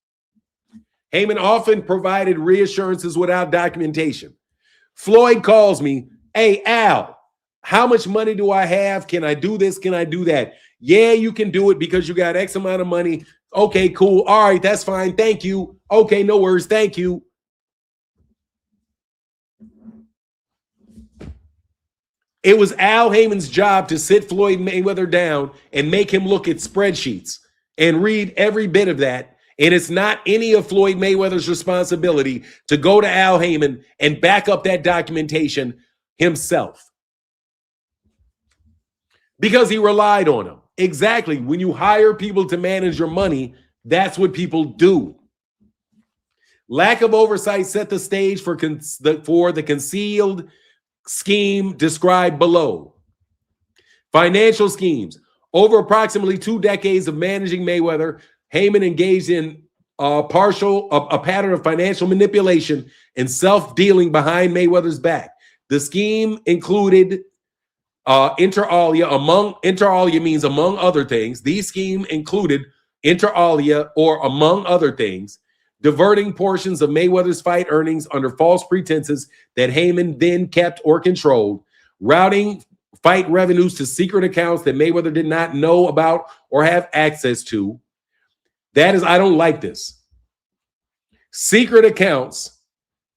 Haymon often provided reassurances without documentation. Floyd calls me, "Hey, Al, how much money do I have? Can I do this? Can I do that?" "Yeah, you can do it because you got X amount of money Okay, cool. All right, that's fine. Thank you. Okay, no worries. Thank you. It was Al Heyman's job to sit Floyd Mayweather down and make him look at spreadsheets and read every bit of that. And it's not any of Floyd Mayweather's responsibility to go to Al Heyman and back up that documentation himself because he relied on him. Exactly. When you hire people to manage your money, that's what people do. Lack of oversight set the stage for the concealed scheme described below. Financial schemes. Over approximately 2 decades of managing Mayweather, Heyman engaged in a pattern of financial manipulation and self-dealing behind Mayweather's back. The scheme included inter alia means among other things. The scheme included inter alia, or among other things, diverting portions of Mayweather's fight earnings under false pretenses that Heyman then kept or controlled, routing fight revenues to secret accounts that Mayweather did not know about or have access to. That is, I don't like this. Secret accounts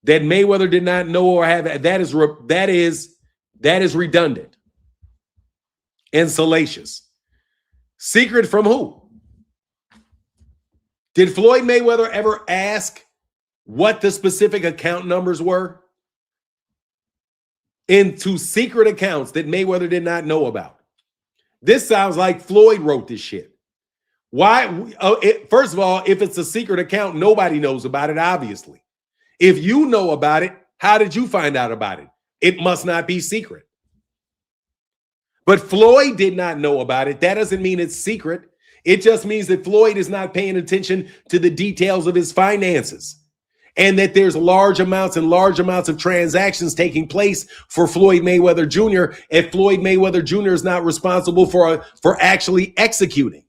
that Mayweather did not know or have, that is redundant and salacious. Secret from who? Did Floyd Mayweather ever ask what the specific account numbers were? Into secret accounts that Mayweather did not know about. This sounds like Floyd wrote this shit. Why? First of all, if it's a secret account, nobody knows about it, obviously. If you know about it, how did you find out about it? It must not be secret. But Floyd did not know about it. That doesn't mean it's secret. It just means that Floyd is not paying attention to the details of his finances, and that there's large amounts of transactions taking place for Floyd Mayweather Jr. and Floyd Mayweather Jr. is not responsible for actually executing.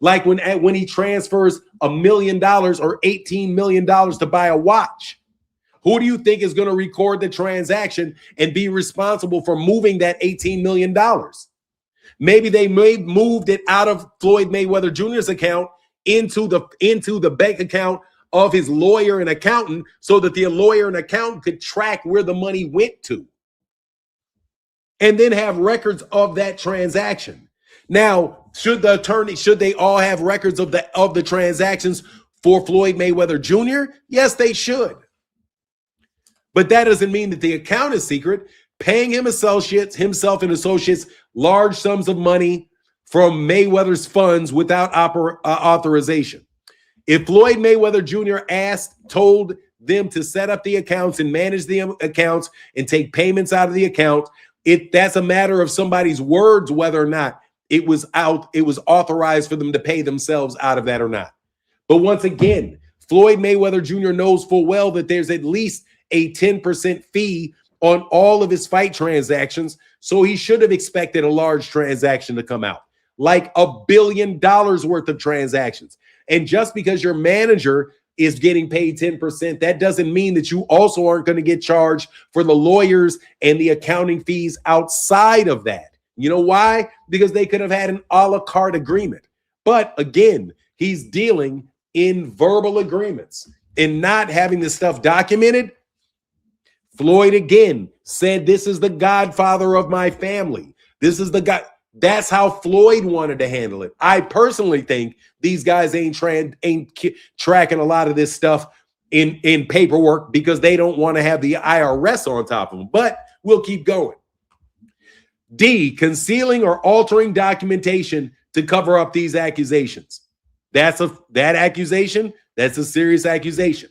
Like when he transfers $1 million or $18 million to buy a watch. Who do you think is going to record the transaction and be responsible for moving that $18 million? Maybe they moved it out of Floyd Mayweather Jr.'s account into the bank account of his lawyer and accountant, so that the lawyer and accountant could track where the money went to and then have records of that transaction. Now, should they all have records of the transactions for Floyd Mayweather Jr.? Yes, they should. But that doesn't mean that the account is secret. Paying himself and associates large sums of money from Mayweather's funds without authorization. If Floyd Mayweather Jr. told them to set up the accounts and manage the accounts and take payments out of the account, that's a matter of somebody's words whether or not it was authorized for them to pay themselves out of that or not. But once again, Floyd Mayweather Jr. knows full well that there's at least a 10% fee on all of his fight transactions, so he should have expected a large transaction to come out, like $1 billion worth of transactions. And just because your manager is getting paid 10%, that doesn't mean that you also aren't going to get charged for the lawyers and the accounting fees outside of that. You know why? Because they could have had an a la carte agreement. But again, he's dealing in verbal agreements and not having this stuff documented. Floyd again said, "This is the godfather of my family. This is the guy." That's how Floyd wanted to handle it. I personally think these guys ain't tracking a lot of this stuff in paperwork because they don't want to have the IRS on top of them. But we'll keep going. D, concealing or altering documentation to cover up these accusations. That's a serious accusation.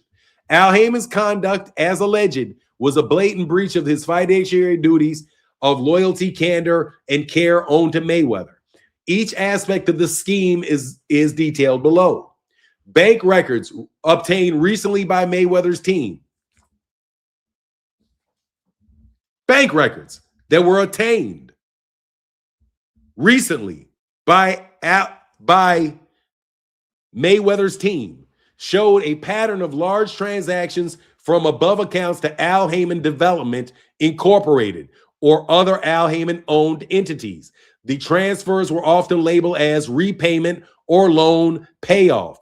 Al Heyman's conduct, as alleged, was a blatant breach of his fiduciary duties of loyalty, candor, and care owed to Mayweather. Each aspect of the scheme is detailed below. Bank records obtained recently by Mayweather's team. Bank records that were obtained recently by Mayweather's team showed a pattern of large transactions from above accounts to Al Heyman Development Incorporated or other Al Heyman-owned entities. The transfers were often labeled as repayment or loan payoff,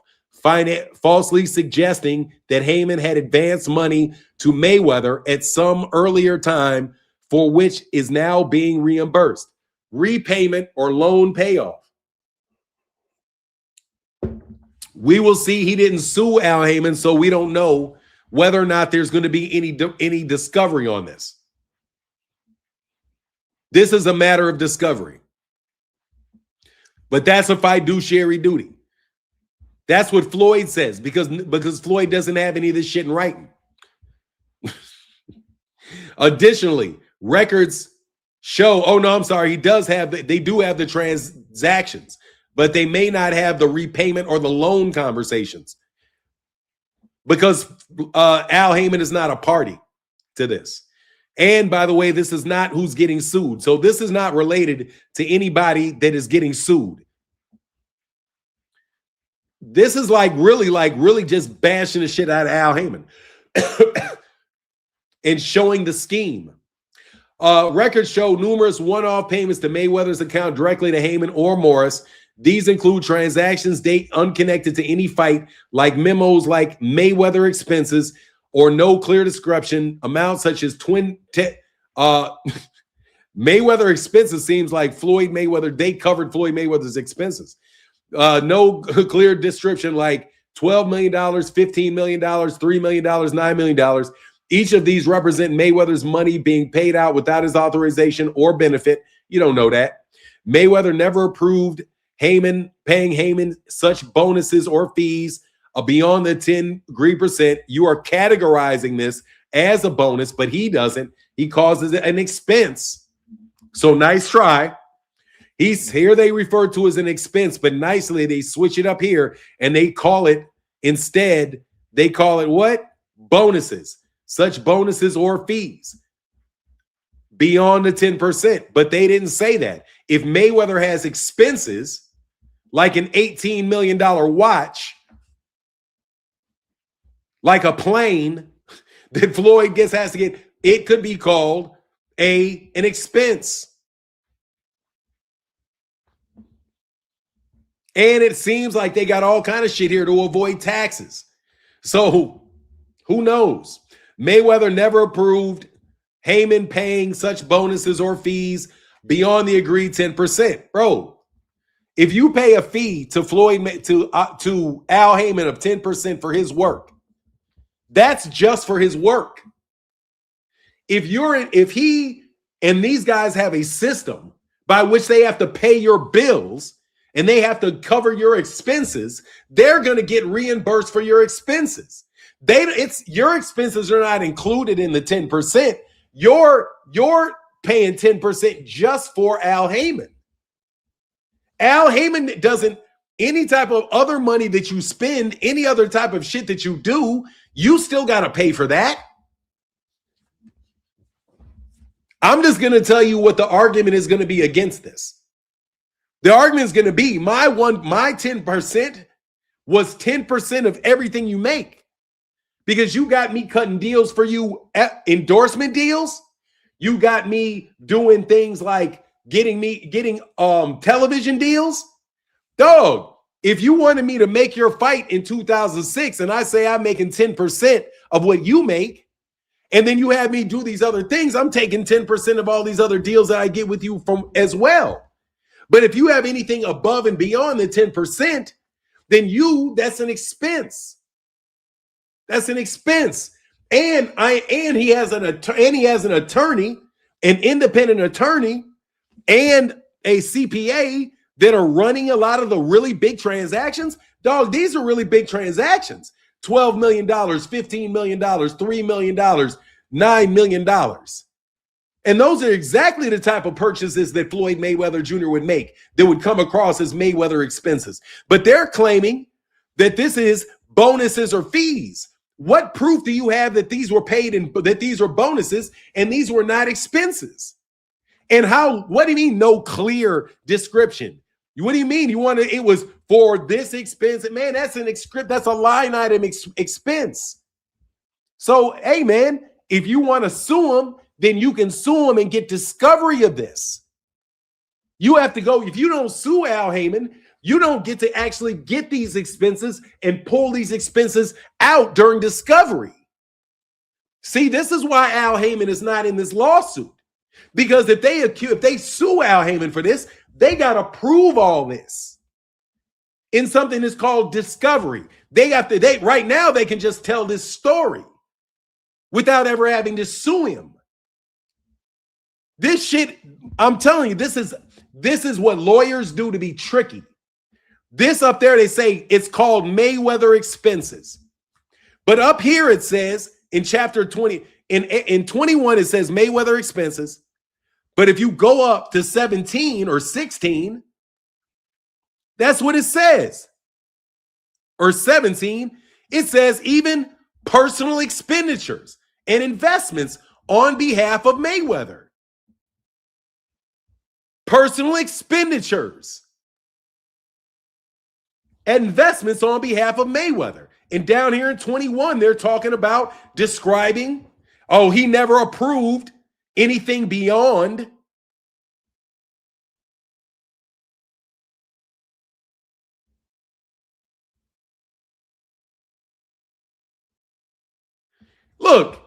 falsely suggesting that Heyman had advanced money to Mayweather at some earlier time for which is now being reimbursed. Repayment or loan payoff. We will see. He didn't sue Al Heyman, so we don't know whether or not there's going to be any discovery on this. This is a matter of discovery. But that's a fiduciary duty. That's what Floyd says, because Floyd doesn't have any of this shit in writing. Additionally, records show, oh no, I'm sorry, they do have the transactions, but they may not have the repayment or the loan conversations because Al Heyman is not a party to this. And by the way, this is not who's getting sued. So this is not related to anybody that is getting sued. This is really just bashing the shit out of Al Heyman and showing the scheme. Records show numerous one-off payments to Mayweather's account directly to Heyman or Morris. These include transactions date unconnected to any fight, like memos like Mayweather expenses or no clear description amounts such as Mayweather expenses. Seems like Floyd Mayweather, they covered Floyd Mayweather's expenses. No clear description like $12 million, $15 million, $3 million, $9 million. Each of these represent Mayweather's money being paid out without his authorization or benefit. You don't know that. Mayweather never approved paying Heyman such bonuses or fees beyond the 10%. You are categorizing this as a bonus, but he doesn't. He causes it an expense. So nice try. Here they refer to as an expense, but nicely they switch it up here and they call it instead, they call it what? Bonuses. Such bonuses or fees beyond the 10%. But they didn't say that. If Mayweather has expenses like an $18 million watch, like a plane that Floyd has to get, it could be called an expense. And it seems like they got all kind of shit here to avoid taxes. So who knows? Mayweather never approved Heyman paying such bonuses or fees beyond the agreed 10%. Bro, if you pay a fee to to Al Heyman of 10% for his work, that's just for his work. If he and these guys have a system by which they have to pay your bills and they have to cover your expenses, they're going to get reimbursed for your expenses. Your expenses are not included in the 10%. You're paying 10% just for Al Heyman. Al Heyman doesn't, any type of other money that you spend, any other type of shit that you do, you still got to pay for that. I'm just going to tell you what the argument is going to be against this. The argument is going to be my 10% was 10% of everything you make. Because you got me cutting deals for you, endorsement deals. You got me doing things like getting television deals. Dog, if you wanted me to make your fight in 2006 and I say I'm making 10% of what you make, and then you have me do these other things, I'm taking 10% of all these other deals that I get with you from as well. But if you have anything above and beyond the 10%, then that's an expense. That's an expense. And he has an attorney, an independent attorney, and a CPA that are running a lot of the really big transactions. Dog, these are really big transactions. $12 million, $15 million, $3 million, $9 million. And those are exactly the type of purchases that Floyd Mayweather Jr. would make that would come across as Mayweather expenses. But they're claiming that this is bonuses or fees. What proof do you have that these were paid and that these were bonuses and these were not expenses? And what do you mean no clear description? What do you mean? It was for this expense? Man, that's a line item expense. So, hey, man, if you want to sue them, then you can sue them and get discovery of this. You have to go. If you don't sue Al Haymon, you don't get to actually get these expenses and pull these expenses out during discovery. See, this is why Al Haymon is not in this lawsuit. Because if they sue Al Haymon for this, they got to prove all this in something that's called discovery. Right now they can just tell this story without ever having to sue him. This shit, I'm telling you, this is what lawyers do to be tricky. This up there, they say it's called Mayweather expenses. But up here it says in chapter 20, in 21, it says Mayweather expenses. But if you go up to 17 or 16, that's what it says. Or 17, it says even personal expenditures and investments on behalf of Mayweather. Personal expenditures and investments on behalf of Mayweather. And down here in 21, they're talking about describing, oh, he never approved anything beyond look.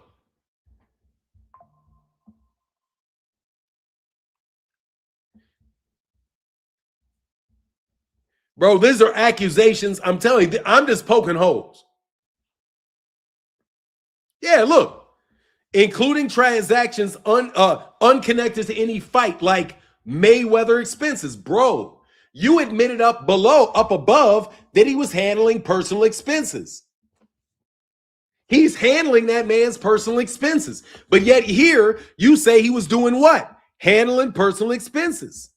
Bro, these are accusations. I'm telling you, I'm just poking holes. Yeah, look. Including transactions unconnected to any fight, like Mayweather expenses. Bro, you admitted up above, that he was handling personal expenses. He's handling that man's personal expenses. But yet here, you say he was doing what? Handling personal expenses.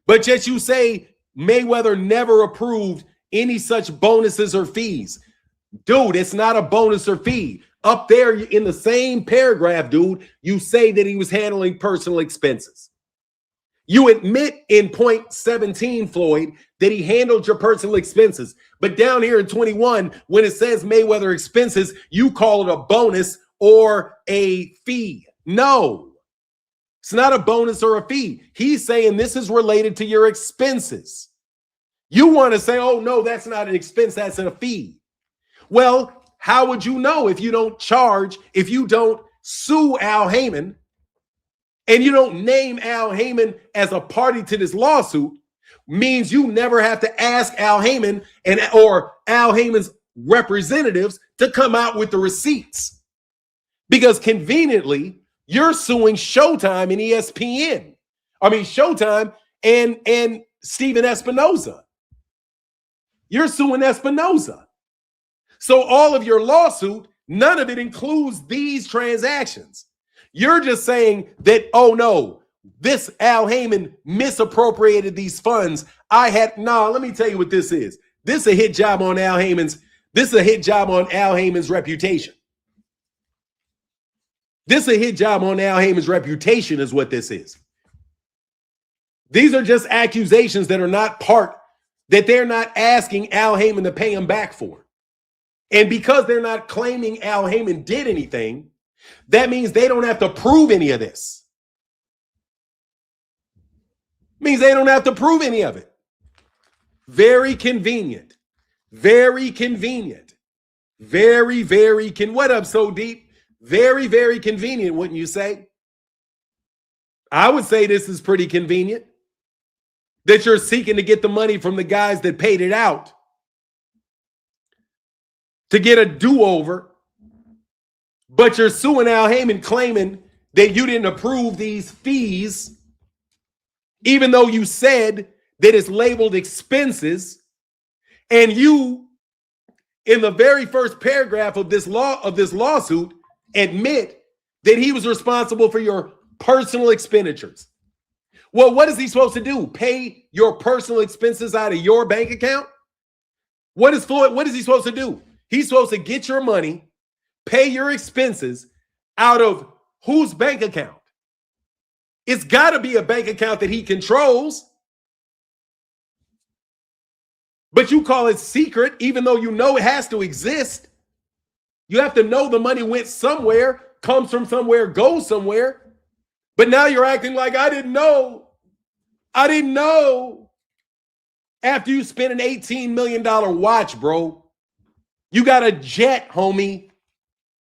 But yet you say Mayweather never approved any such bonuses or fees. Dude, it's not a bonus or fee. Up there in the same paragraph, dude, you say that he was handling personal expenses. You admit in point 17, Floyd, that he handled your personal expenses. But down here in 21, when it says Mayweather expenses, you call it a bonus or a fee. No. It's not a bonus or a fee. He's saying this is related to your expenses. You want to say, oh, no, that's not an expense, that's a fee. Well, how would you know if you don't sue Al Haymon and you don't name Al Haymon as a party to this lawsuit? Means you never have to ask Al Haymon or Al Haymon's representatives to come out with the receipts. Because conveniently, you're suing Showtime and ESPN. I mean, Showtime and Steven Espinoza. You're suing Espinoza. So all of your lawsuit, none of it includes these transactions. You're just saying that, oh no, this Al Haymon misappropriated these funds. Let me tell you what this is. This is a hit job on Al Haymon's reputation. This is a hit job on Al Haymon's reputation is what this is. These are just accusations that they're not asking Al Haymon to pay him back for. And because they're not claiming Al Haymon did anything, that means they don't have to prove any of this. Means they don't have to prove any of it. Very convenient. Very convenient. Very, very what up, So Deep? Very, very convenient, wouldn't you say? I would say this is pretty convenient. That you're seeking to get the money from the guys that paid it out to get a do-over, but you're suing Al Haymon claiming that you didn't approve these fees, even though you said that it's labeled expenses, and you, in the very first paragraph of this lawsuit, admit that he was responsible for your personal expenditures. Well, what is he supposed to do? Pay your personal expenses out of your bank account? What is he supposed to do? He's supposed to get your money, pay your expenses out of whose bank account? It's got to be a bank account that he controls. But you call it secret, even though you know it has to exist. You have to know the money went somewhere, comes from somewhere, goes somewhere. But now you're acting like I didn't know. I didn't know. After you spent an $18 million watch, bro. You got a jet, homie.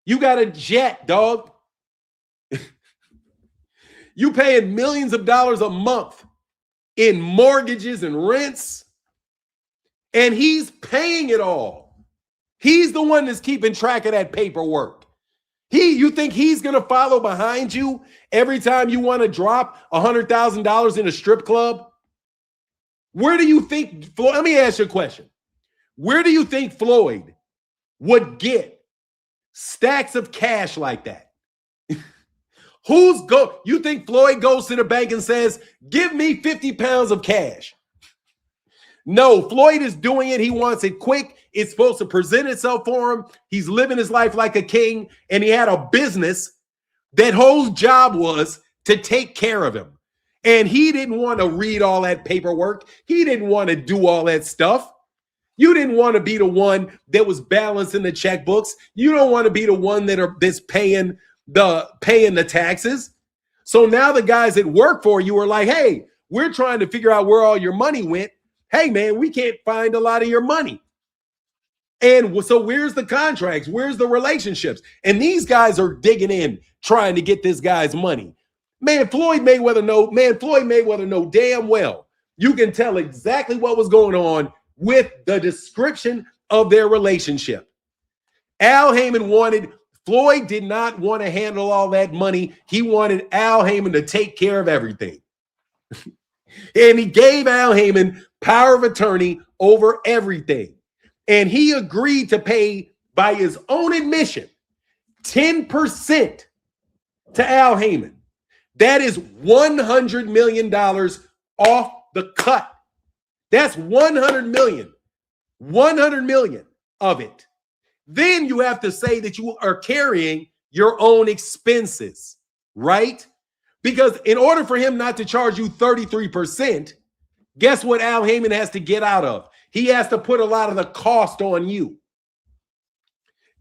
You got a jet, dog. You paying millions of dollars a month in mortgages and rents. And he's paying it all. He's the one that's keeping track of that paperwork. You think he's going to follow behind you every time you want to drop $100,000 in a strip club? Where do you think, let me ask you a question. Where do you think Floyd would get stacks of cash like that? You think Floyd goes to the bank and says, give me 50 pounds of cash? No, Floyd is doing it. He wants it quick. It's supposed to present itself for him. He's living his life like a king, and he had a business that whole job was to take care of him. And he didn't want to read all that paperwork. He didn't want to do all that stuff. You didn't want to be the one that was balancing the checkbooks. You don't want to be the one that's paying the taxes. So now the guys that work for you are like, hey, we're trying to figure out where all your money went. Hey, man, we can't find a lot of your money. And so where's the contracts? Where's the relationships? And these guys are digging in, trying to get this guy's money. Man, Floyd Mayweather know damn well. You can tell exactly what was going on with the description of their relationship. Floyd did not want to handle all that money. He wanted Al Haymon to take care of everything. And he gave Al Haymon power of attorney over everything. And he agreed to pay, by his own admission, 10% to Al Haymon. That is $100 million off the cut. That's $100 million. $100 million of it. Then you have to say that you are carrying your own expenses, right? Because in order for him not to charge you 33%, guess what Al Haymon has to get out of? He has to put a lot of the cost on you.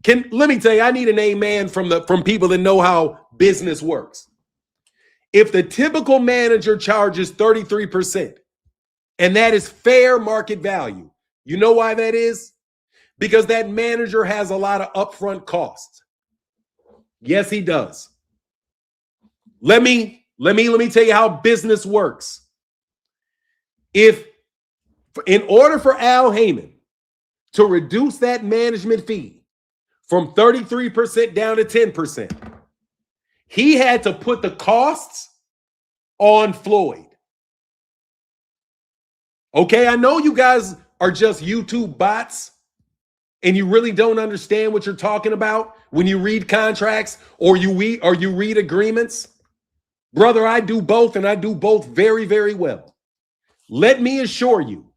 Let me tell you, I need an amen from people that know how business works. If the typical manager charges 33%, and that is fair market value, you know why that is? Because that manager has a lot of upfront costs. Yes, he does. Let me tell you how business works. In order for Al Haymon to reduce that management fee from 33% down to 10%, he had to put the costs on Floyd. Okay, I know you guys are just YouTube bots and you really don't understand what you're talking about when you read contracts or you read agreements. Brother, I do both, and I do both very, very well. Let me assure you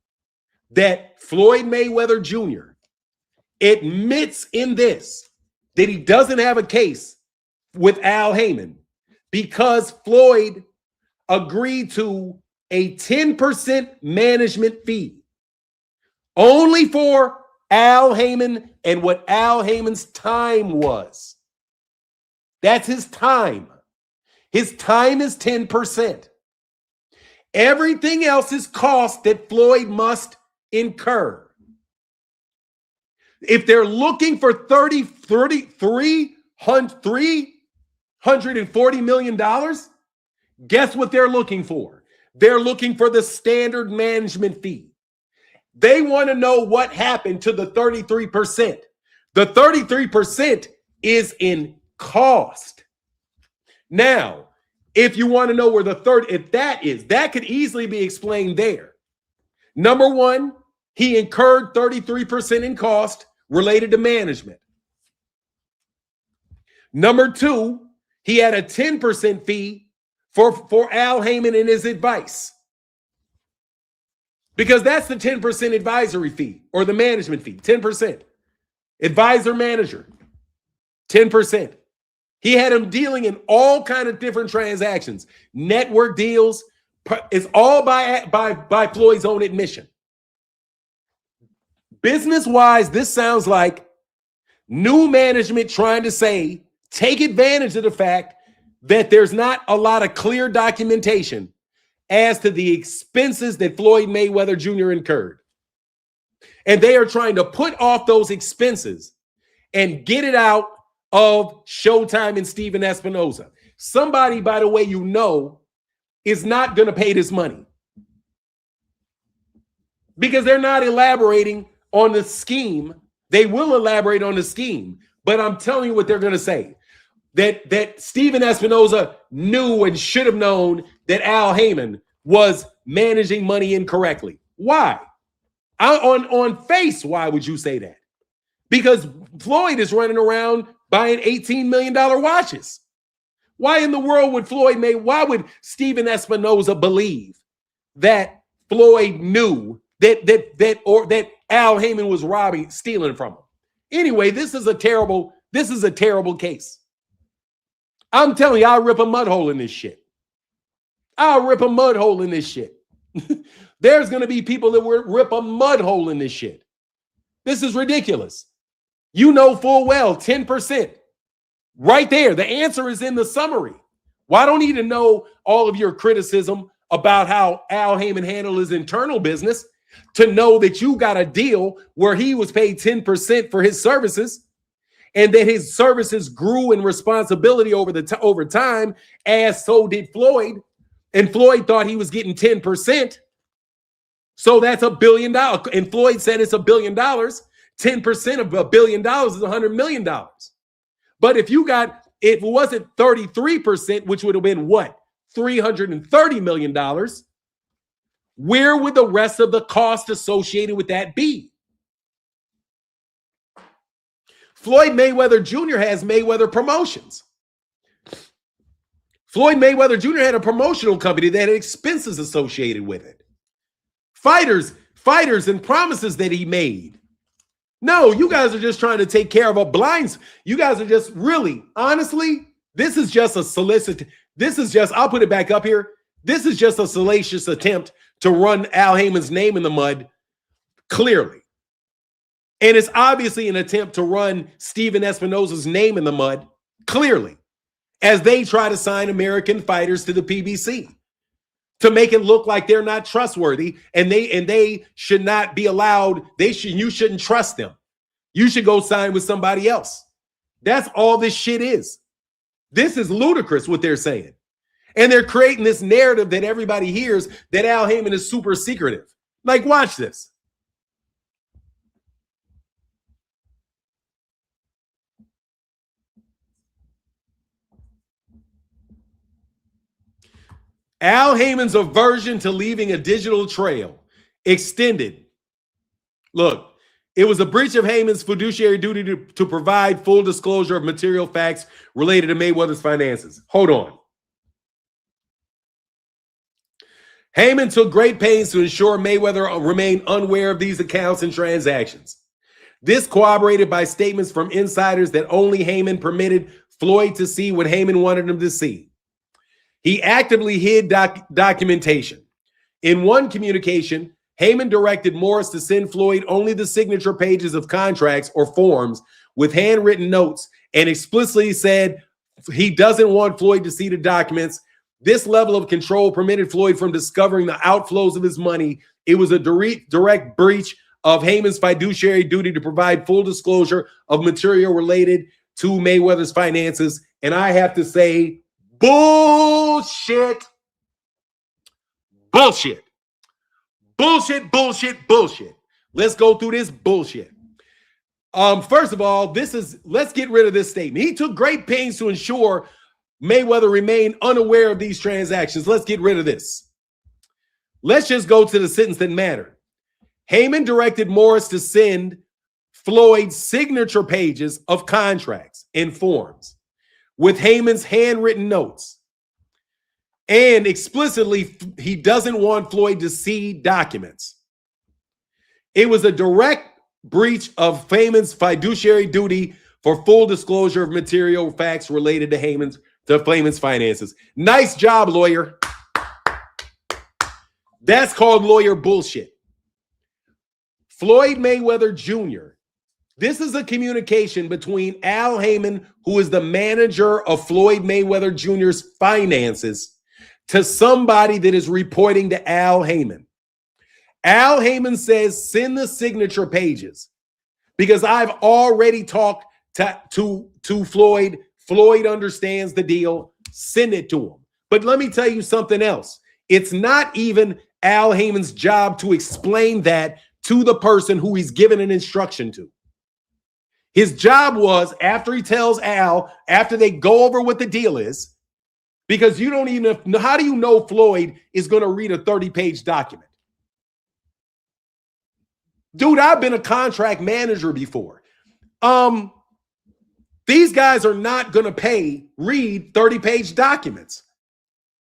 that Floyd Mayweather Jr. admits in this that he doesn't have a case with Al Haymon because Floyd agreed to a 10% management fee only for Al Haymon and what Al Haymon's time was. That's his time. His time is 10%. Everything else is cost that Floyd must incur. If they're looking for $340 million, guess what they're looking for? They're looking for the standard management fee. They want to know what happened to the 33%. The 33% is in cost. Now, if you want to know where that could easily be explained there. Number one, he incurred 33% in cost related to management. Number two, he had a 10% fee for Al Haymon and his advice. Because that's the 10% advisory fee or the management fee, 10%. Advisor manager, 10%. He had him dealing in all kinds of different transactions, network deals. It's all by Floyd's own admission. Business-wise, this sounds like new management trying to say, take advantage of the fact that there's not a lot of clear documentation as to the expenses that Floyd Mayweather Jr. incurred. And they are trying to put off those expenses and get it out of Showtime and Steven Espinoza. Somebody, by the way, you know, is not going to pay this money because they're not elaborating on the scheme. They will elaborate on the scheme, but I'm telling you what they're going to say. That Steven Espinoza knew and should have known that Al Heyman was managing money incorrectly. Why? On face, why would you say that? Because Floyd is running around buying $18 million watches. Why in the world would why would Steven Espinoza believe that Floyd knew that Al Heyman was stealing from him? Anyway, this is a terrible case. I'm telling you, I'll rip a mud hole in this shit. There's going to be people that will rip a mud hole in this shit. This is ridiculous. You know full well, 10%. Right there. The answer is in the summary. Well, I don't need to know all of your criticism about how Al Heyman handled his internal business to know that you got a deal where he was paid 10% for his services and that his services grew in responsibility over time, as so did Floyd. And Floyd thought he was getting 10%. So that's $1 billion. And Floyd said it's $1 billion. 10% of $1 billion is $100 million. But if it wasn't 33%, which would have been what? $330 million. Where would the rest of the cost associated with that be? Floyd Mayweather Jr. has Mayweather Promotions. Floyd Mayweather Jr. had a promotional company that had expenses associated with it. Fighters and promises that he made. No, you guys are just trying to take care of a blinds. You guys are just really, honestly, this is just a I'll put it back up here. This is just a salacious attempt to run Al Heyman's name in the mud, clearly. And it's obviously an attempt to run Steven Espinoza's name in the mud, clearly, as they try to sign American fighters to the PBC to make it look like they're not trustworthy and they should not be allowed. You shouldn't trust them. You should go sign with somebody else. That's all this shit is. This is ludicrous what they're saying. And they're creating this narrative that everybody hears that Al Heyman is super secretive. Like, watch this. Al Heyman's aversion to leaving a digital trail extended. Look, it was a breach of Heyman's fiduciary duty to provide full disclosure of material facts related to Mayweather's finances. Hold on. Heyman took great pains to ensure Mayweather remained unaware of these accounts and transactions. This corroborated by statements from insiders that only Heyman permitted Floyd to see what Heyman wanted him to see. He actively hid documentation. In one communication, Heyman directed Morris to send Floyd only the signature pages of contracts or forms with handwritten notes and explicitly said he doesn't want Floyd to see the documents. This level of control permitted Floyd from discovering the outflows of his money. It was a direct breach of Heyman's fiduciary duty to provide full disclosure of material related to Mayweather's finances. And I have to say, bullshit. Bullshit. Bullshit, bullshit, bullshit. Let's go through this bullshit. First of all, let's get rid of this statement. He took great pains to ensure Mayweather remained unaware of these transactions. Let's get rid of this. Let's just go to the sentence that mattered. Heyman directed Morris to send Floyd signature pages of contracts and forms with Heyman's handwritten notes. And explicitly, he doesn't want Floyd to see documents. It was a direct breach of Heyman's fiduciary duty for full disclosure of material facts related to Heyman's finances. Nice job, lawyer. That's called lawyer bullshit. Floyd Mayweather Jr. This is a communication between Al Heyman, who is the manager of Floyd Mayweather Jr.'s finances, to somebody that is reporting to Al Heyman. Al Heyman says, send the signature pages because I've already talked to Floyd. Floyd understands the deal. Send it to him. But let me tell you something else. It's not even Al Heyman's job to explain that to the person who he's given an instruction to. His job was, after he tells Al, after they go over what the deal is, because you don't even know, how do you know Floyd is going to read a 30-page document? Dude, I've been a contract manager before. These guys are not going to read 30-page documents.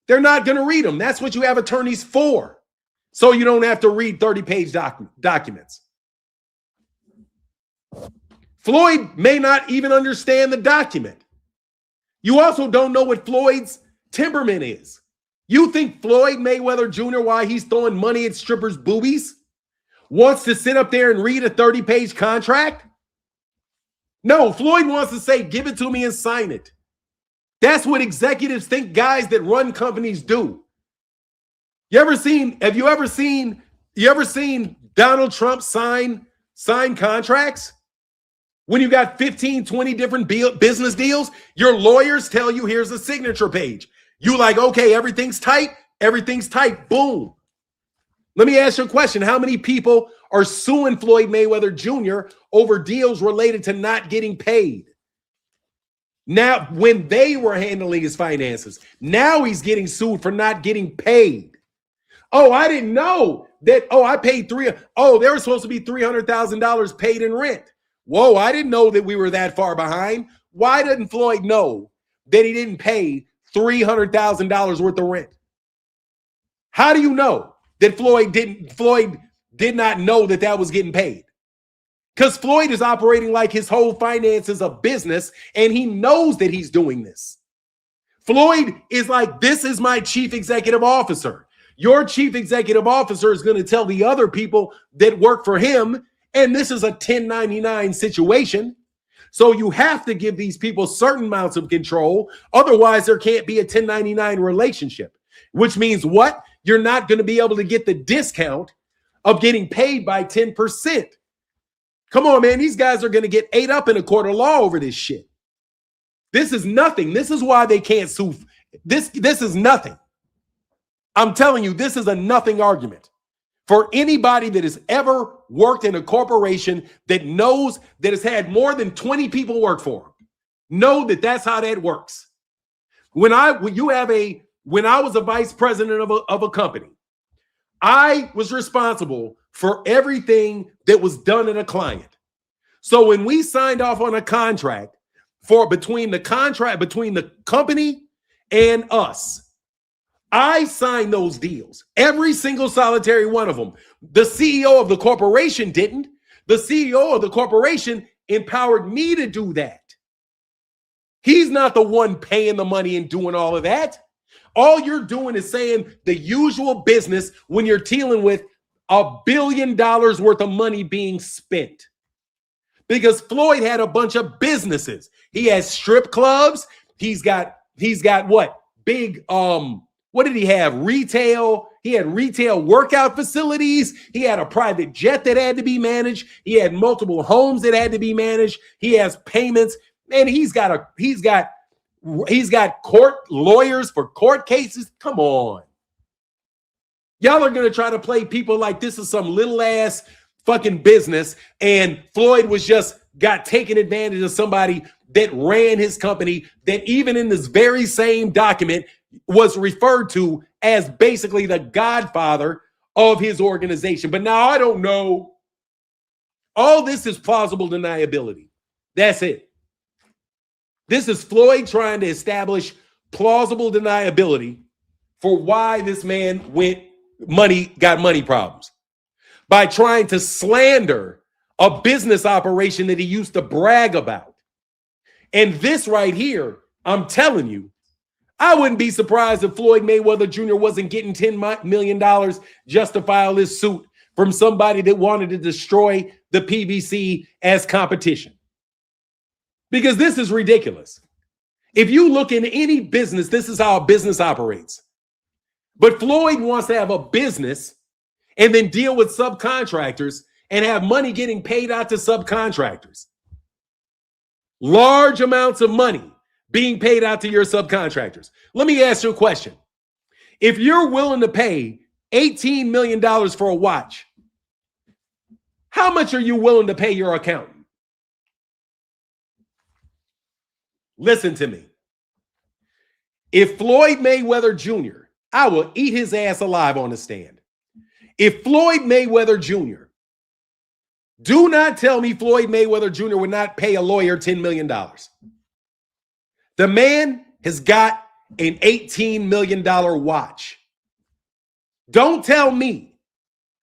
They're not going to read them. That's what you have attorneys for. So you don't have to read 30-page documents. Floyd may not even understand the document. You also don't know what Floyd's temperament is. You think Floyd Mayweather Jr., while he's throwing money at strippers' boobies, wants to sit up there and read a 30-page contract? No, Floyd wants to say, give it to me and sign it. That's what executives think guys that run companies do. Have you ever seen Donald Trump sign contracts? When you got 15, 20 different business deals, your lawyers tell you, here's a signature page. You like, okay, everything's tight. Boom. Let me ask you a question. How many people are suing Floyd Mayweather Jr. over deals related to not getting paid? Now, when they were handling his finances, now he's getting sued for not getting paid. Oh, I didn't know that. Oh, I paid there was supposed to be $300,000 paid in rent. Whoa, I didn't know that we were that far behind. Why didn't Floyd know that he didn't pay $300,000 worth of rent? How do you know that Floyd did not know that was getting paid? Because Floyd is operating like his whole finance is a business, and he knows that he's doing this. Floyd is like, this is my chief executive officer. Your chief executive officer is going to tell the other people that work for him, and this is a 1099 situation. So you have to give these people certain amounts of control. Otherwise, there can't be a 1099 relationship, which means what? You're not going to be able to get the discount of getting paid by 10%. Come on, man. These guys are going to get ate up in a court of law over this shit. This is nothing. This is why they can't sue. This is nothing. I'm telling you, this is a nothing argument. For anybody that has ever worked in a corporation that knows that has had more than 20 people work for them, know that that's how that works. When I was a vice president of a company, I was responsible for everything that was done in a client. So when we signed off on a contract between the company and us, I signed those deals, every single solitary one of them. The CEO of the corporation didn't. The CEO of the corporation empowered me to do that. He's not the one paying the money and doing all of that. All you're doing is saying the usual business when you're dealing with $1 billion worth of money being spent. Because Floyd had a bunch of businesses. He has strip clubs. He's got what? Big what did he have? Retail. He had retail workout facilities. He had a private jet that had to be managed. He had multiple homes that had to be managed. He has payments, and he's got court lawyers for court cases. Come on. Y'all are going to try to play people like this is some little ass fucking business, and Floyd got taken advantage of somebody that ran his company, that even in this very same document was referred to as basically the godfather of his organization. But now I don't know. All this is plausible deniability. That's it. This is Floyd trying to establish plausible deniability for why this man got money problems, by trying to slander a business operation that he used to brag about. And this right here, I'm telling you, I wouldn't be surprised if Floyd Mayweather Jr. wasn't getting $10 million just to file this suit from somebody that wanted to destroy the PBC as competition. Because this is ridiculous. If you look in any business, this is how a business operates. But Floyd wants to have a business and then deal with subcontractors and have money getting paid out to subcontractors. Large amounts of money being paid out to your subcontractors. Let me ask you a question. If you're willing to pay $18 million for a watch, how much are you willing to pay your accountant? Listen to me. If Floyd Mayweather Jr., I will eat his ass alive on the stand. If Floyd Mayweather Jr., do not tell me Floyd Mayweather Jr. would not pay a lawyer $10 million. The man has got an $18 million watch. Don't tell me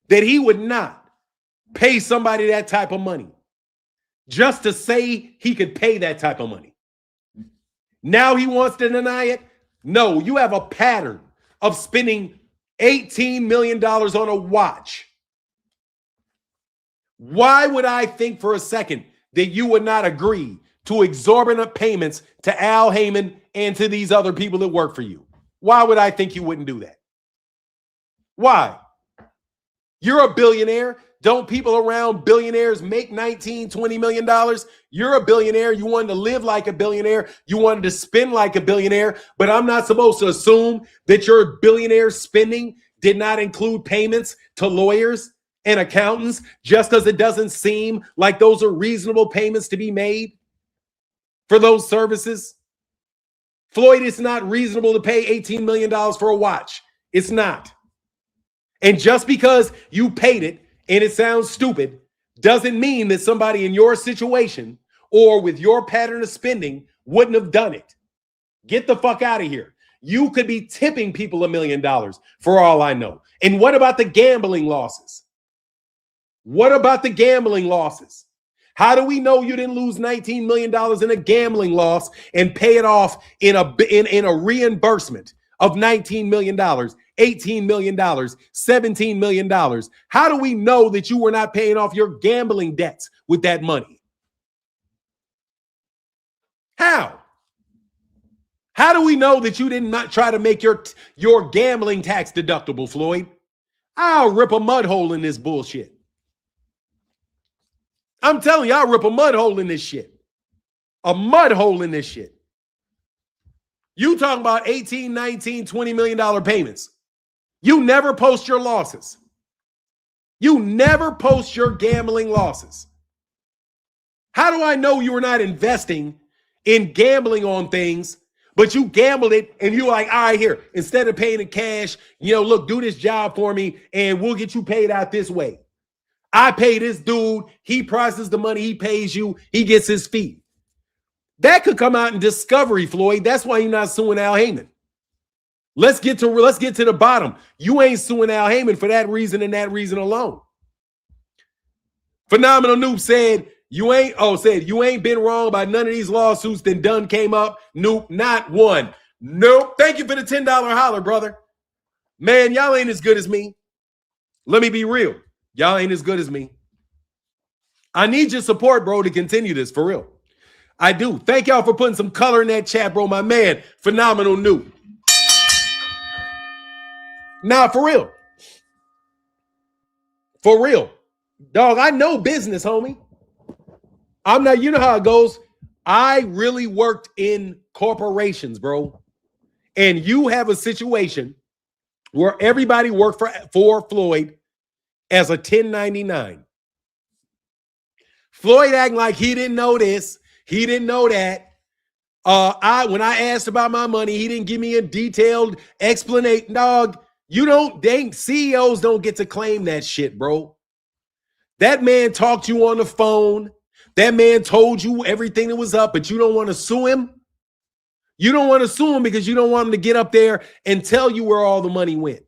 that he would not pay somebody that type of money just to say he could pay that type of money. Now he wants to deny it? No, you have a pattern of spending $18 million on a watch. Why would I think for a second that you would not agree to exorbitant payments to Al Heyman and to these other people that work for you? Why would I think you wouldn't do that? Why? You're a billionaire. Don't people around billionaires make $19, $20 million? You're a billionaire. You wanted to live like a billionaire. You wanted to spend like a billionaire. But I'm not supposed to assume that your billionaire spending did not include payments to lawyers and accountants just because it doesn't seem like those are reasonable payments to be made for those services. Floyd, it's not reasonable to pay $18 million for a watch. It's not. And just because you paid it and it sounds stupid doesn't mean that somebody in your situation or with your pattern of spending wouldn't have done it. Get the fuck out of here. You could be tipping people $1 million for all I know. And what about the gambling losses? What about the gambling losses? How do we know you didn't lose $19 million in a gambling loss and pay it off in a reimbursement of $19 million, $18 million, $17 million? How do we know that you were not paying off your gambling debts with that money? How? How do we know that you did not try to make your gambling tax deductible, Floyd? I'll rip a mud hole in this bullshit. I'm telling you, I'll rip a mud hole in this shit. A mud hole in this shit. You talking about 18, 19, $20 million payments. You never post your losses. You never post your gambling losses. How do I know you were not investing in gambling on things, but you gambled it and you were like, all right, here, instead of paying in cash, look, do this job for me and we'll get you paid out this way. I pay this dude, he processes the money, he pays you, he gets his fee. That could come out in discovery, Floyd. That's why you're not suing Al Heyman. Let's get to the bottom. You ain't suing Al Heyman for that reason and that reason alone. Phenomenal Noob said, you ain't been wrong by none of these lawsuits that done came up. Nope, not one. Nope. Thank you for the $10 holler, brother. Man, y'all ain't as good as me. Let me be real. Y'all ain't as good as me. I need your support, bro, to continue this, for real. I do. Thank y'all for putting some color in that chat, bro. My man, Phenomenal Noob. Nah, for real. For real. Dog, I know business, homie. I'm not, you know how it goes. I really worked in corporations, bro. And you have a situation where everybody worked for Floyd as a 1099. Floyd acting like he didn't know this. He didn't know that. When I asked about my money, he didn't give me a detailed explanation. Dog, CEOs don't get to claim that shit, bro. That man talked to you on the phone. That man told you everything that was up, but you don't want to sue him. You don't want to sue him because you don't want him to get up there and tell you where all the money went.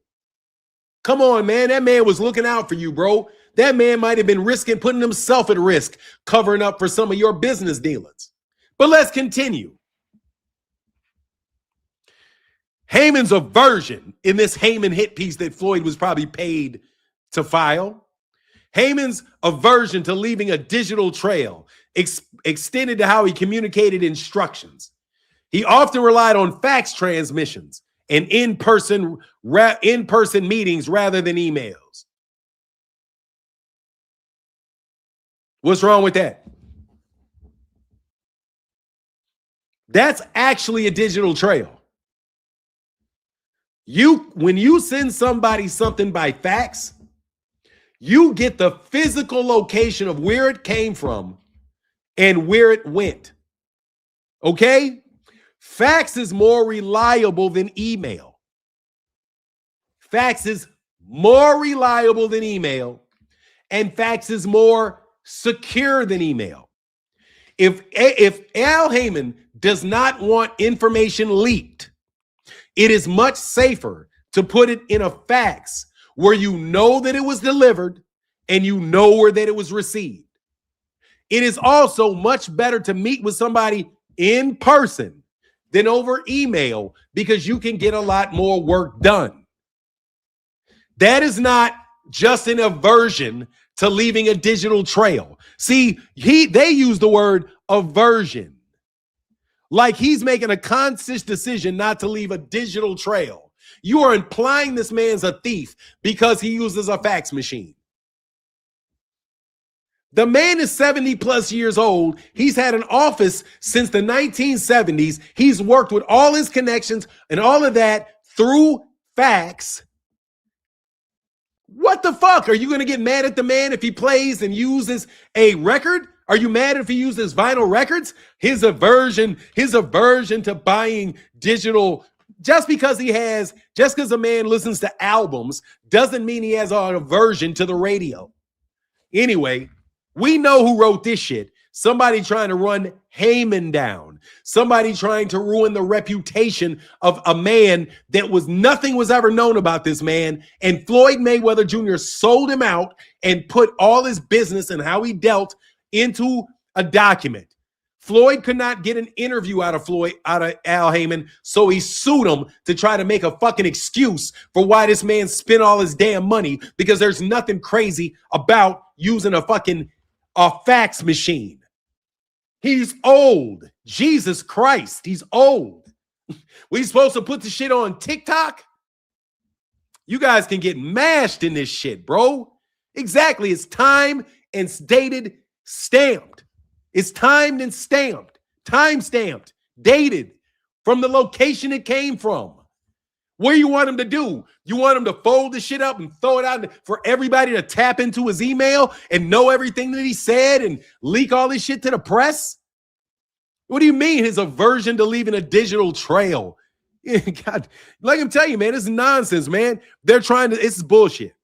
Come on, man. That man was looking out for you, bro. That man might have been putting himself at risk, covering up for some of your business dealings. But let's continue. Heyman's a version in this Heyman hit piece that Floyd was probably paid to file. Heyman's aversion to leaving a digital trail extended to how he communicated instructions. He often relied on fax transmissions and in-person meetings rather than emails. What's wrong with that? That's actually a digital trail. When you send somebody something by fax, you get the physical location of where it came from and where it went. Okay? Fax is more reliable than email. Fax is more reliable than email, and fax is more secure than email. If Al Heyman does not want information leaked, it is much safer to put it in a fax where you know that it was delivered and you know where that it was received. It is also much better to meet with somebody in person than over email because you can get a lot more work done. That is not just an aversion to leaving a digital trail. See, they use the word aversion. Like he's making a conscious decision not to leave a digital trail. You are implying this man's a thief because he uses a fax machine. The man is 70 plus years old. He's had an office since the 1970s. He's worked with all his connections and all of that through fax. What the fuck? Are you going to get mad at the man if he plays and uses a record? Are you mad if he uses vinyl records? His aversion to buying digital, just because a man listens to albums doesn't mean he has an aversion to the radio. Anyway, we know who wrote this shit. Somebody trying to run Heyman down. Somebody trying to ruin the reputation of a man that nothing was ever known about this man. And Floyd Mayweather Jr. sold him out and put all his business and how he dealt into a document. Floyd could not get an interview out of Al Heyman, so he sued him to try to make a fucking excuse for why this man spent all his damn money, because there's nothing crazy about using a fax machine. He's old. Jesus Christ, he's old. We supposed to put the shit on TikTok? You guys can get mashed in this shit, bro. Exactly. It's time and dated, stamped. It's timed and stamped, time-stamped, dated from the location it came from. What do you want him to do? You want him to fold the shit up and throw it out for everybody to tap into his email and know everything that he said and leak all this shit to the press? What do you mean his aversion to leaving a digital trail? God, like I'm telling you, man, this is nonsense, man. It's bullshit.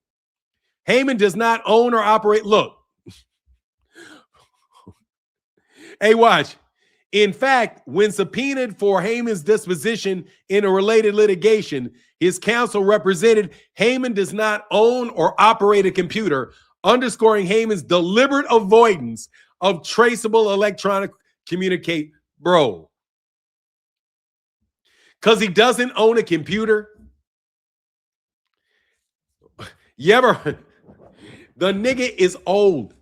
Heyman does not own or operate. Look. Hey, watch. In fact, when subpoenaed for Heyman's disposition in a related litigation, his counsel represented Heyman does not own or operate a computer, underscoring Heyman's deliberate avoidance of traceable electronic communicate. Bro, because he doesn't own a computer. The nigga is old.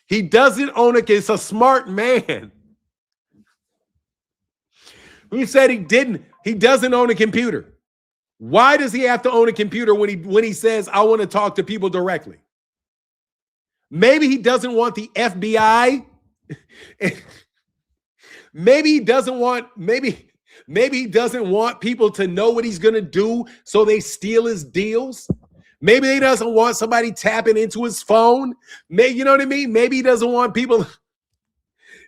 He doesn't own it. It's a smart man. Who said he didn't? He doesn't own a computer. Why does he have to own a computer when he says, I want to talk to people directly? Maybe he doesn't want the FBI. Maybe he doesn't want people to know what he's going to do so they steal his deals. Maybe he doesn't want somebody tapping into his phone. You know what I mean? Maybe he doesn't want people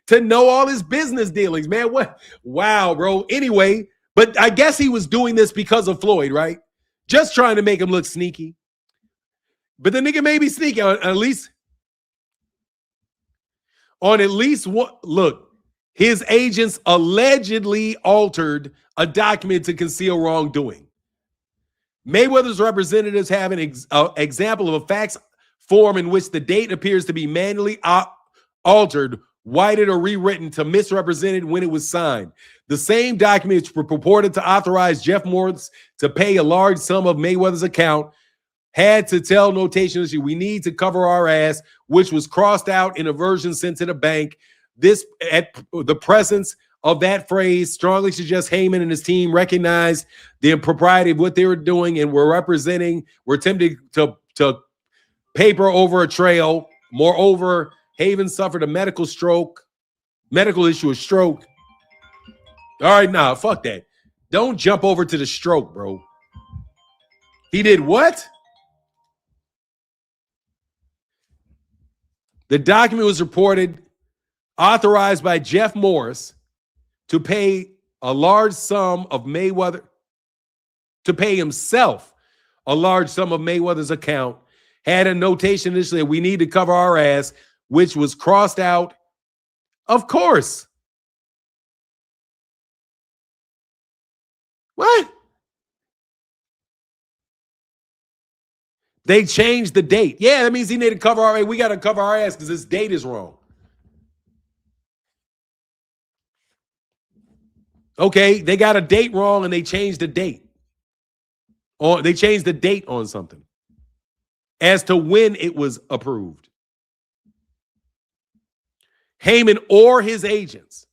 to know all his business dealings, man. What? Wow, bro. Anyway, but I guess he was doing this because of Floyd, right? Just trying to make him look sneaky. But the nigga may be sneaky on at least one. Look, his agents allegedly altered a document to conceal wrongdoing. Mayweather's representatives have an example of a fax form in which the date appears to be manually altered, whited, or rewritten to misrepresented when it was signed. The same documents were purported to authorize Jeff Morris to pay a large sum of Mayweather's account had to tell notation issue, we need to cover our ass, which was crossed out in a version sent to the bank. This, at the presence of that phrase, strongly suggests Heyman and his team recognized the impropriety of what they were doing and were attempting to paper over a trail. Moreover, Heyman suffered a medical issue, a stroke. All right, nah, fuck that. Don't jump over to the stroke, bro. He did what? The document was reported authorized by Jeff Morris to pay a large sum of Mayweather, to pay himself a large sum of Mayweather's account, had a notation initially that we need to cover our ass, which was crossed out. Of course. What? They changed the date. Yeah, that means he needed to cover our ass. We got to cover our ass because this date is wrong. Okay, they got a date wrong and they changed the date. Or they changed the date on something as to when it was approved. Heyman or his agents.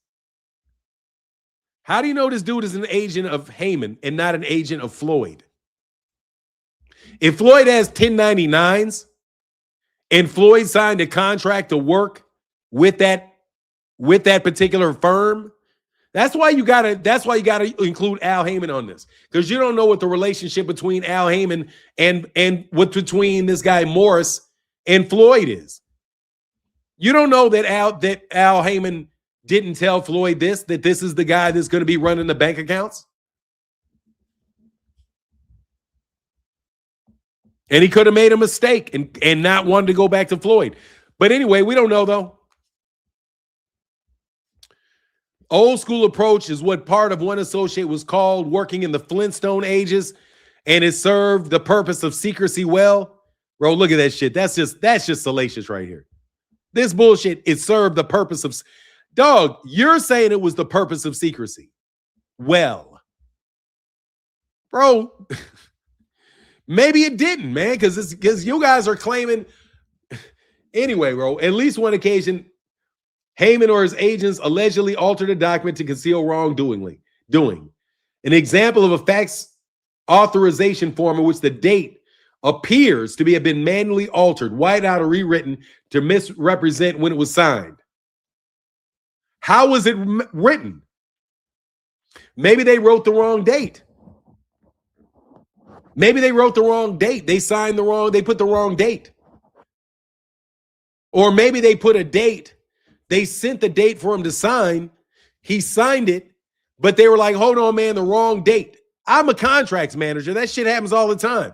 How do you know this dude is an agent of Heyman and not an agent of Floyd? If Floyd has 1099s and Floyd signed a contract to work with that particular firm, that's why you gotta include Al Heyman on this, because you don't know what the relationship between Al Heyman and what between this guy Morris and Floyd is. You don't know that Al Heyman didn't tell Floyd that this is the guy that's going to be running the bank accounts. And he could have made a mistake and not wanted to go back to Floyd. But anyway, we don't know, though. Old school approach is what part of one associate was called working in the Flintstone ages, and it served the purpose of secrecy well. Bro, look at that shit. That's just salacious right here. This bullshit, it served the purpose of... Dog, you're saying it was the purpose of secrecy. Well. Bro... Maybe it didn't, man, because you guys are claiming. Anyway, bro, at least one occasion, Heyman or his agents allegedly altered a document to conceal wrongdoing. An example of a fax authorization form in which the date appears to have been manually altered, white out or rewritten to misrepresent when it was signed. How was it written? Maybe they wrote the wrong date. Maybe they wrote the wrong date. They put the wrong date. Or maybe they put a date. They sent the date for him to sign. He signed it, but they were like, hold on, man, the wrong date. I'm a contracts manager. That shit happens all the time.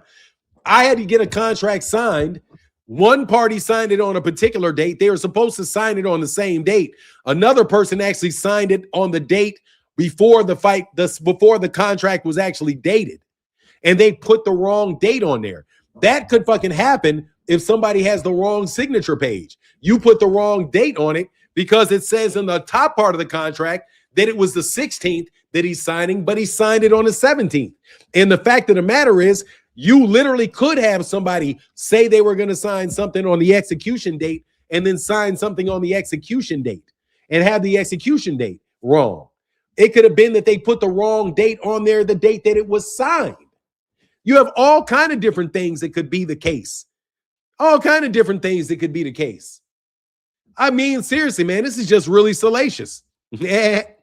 I had to get a contract signed. One party signed it on a particular date. They were supposed to sign it on the same date. Another person actually signed it on the date before the contract was actually dated. And they put the wrong date on there. That could fucking happen if somebody has the wrong signature page. You put the wrong date on it because it says in the top part of the contract that it was the 16th that he's signing, but he signed it on the 17th. And the fact of the matter is, you literally could have somebody say they were going to sign something on the execution date and then sign something on the execution date and have the execution date wrong. It could have been that they put the wrong date on there, the date that it was signed. You have all kind of different things that could be the case. All kind of different things that could be the case. I mean, seriously, man, this is just really salacious. It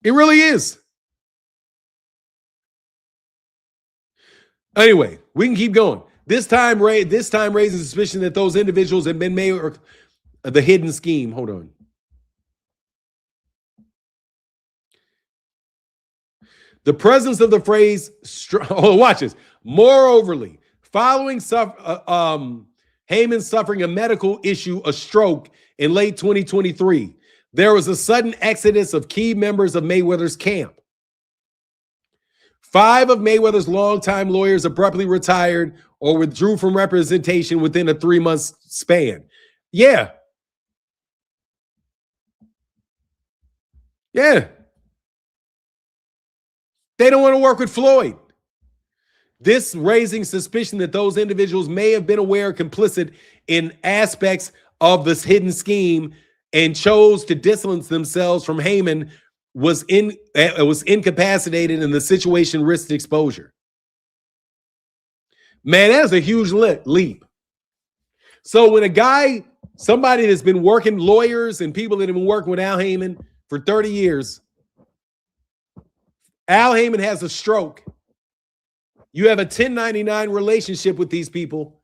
really is. Anyway, we can keep going. This time raising suspicion that those individuals have been made or the hidden scheme. Hold on. The presence of the phrase, watch this. Moreoverly, following Heyman suffering a medical issue, a stroke, in late 2023, there was a sudden exodus of key members of Mayweather's camp. 5 of Mayweather's longtime lawyers abruptly retired or withdrew from representation within a 3-month span. Yeah. Yeah. They don't want to work with Floyd. This raising suspicion that those individuals may have been aware or complicit in aspects of this hidden scheme and chose to distance themselves from Heyman was incapacitated and the situation risked exposure. Man, that's a huge leap. So when somebody that's been working, lawyers and people that have been working with Al Heyman for 30 years, Al Heyman has a stroke. You have a 1099 relationship with these people.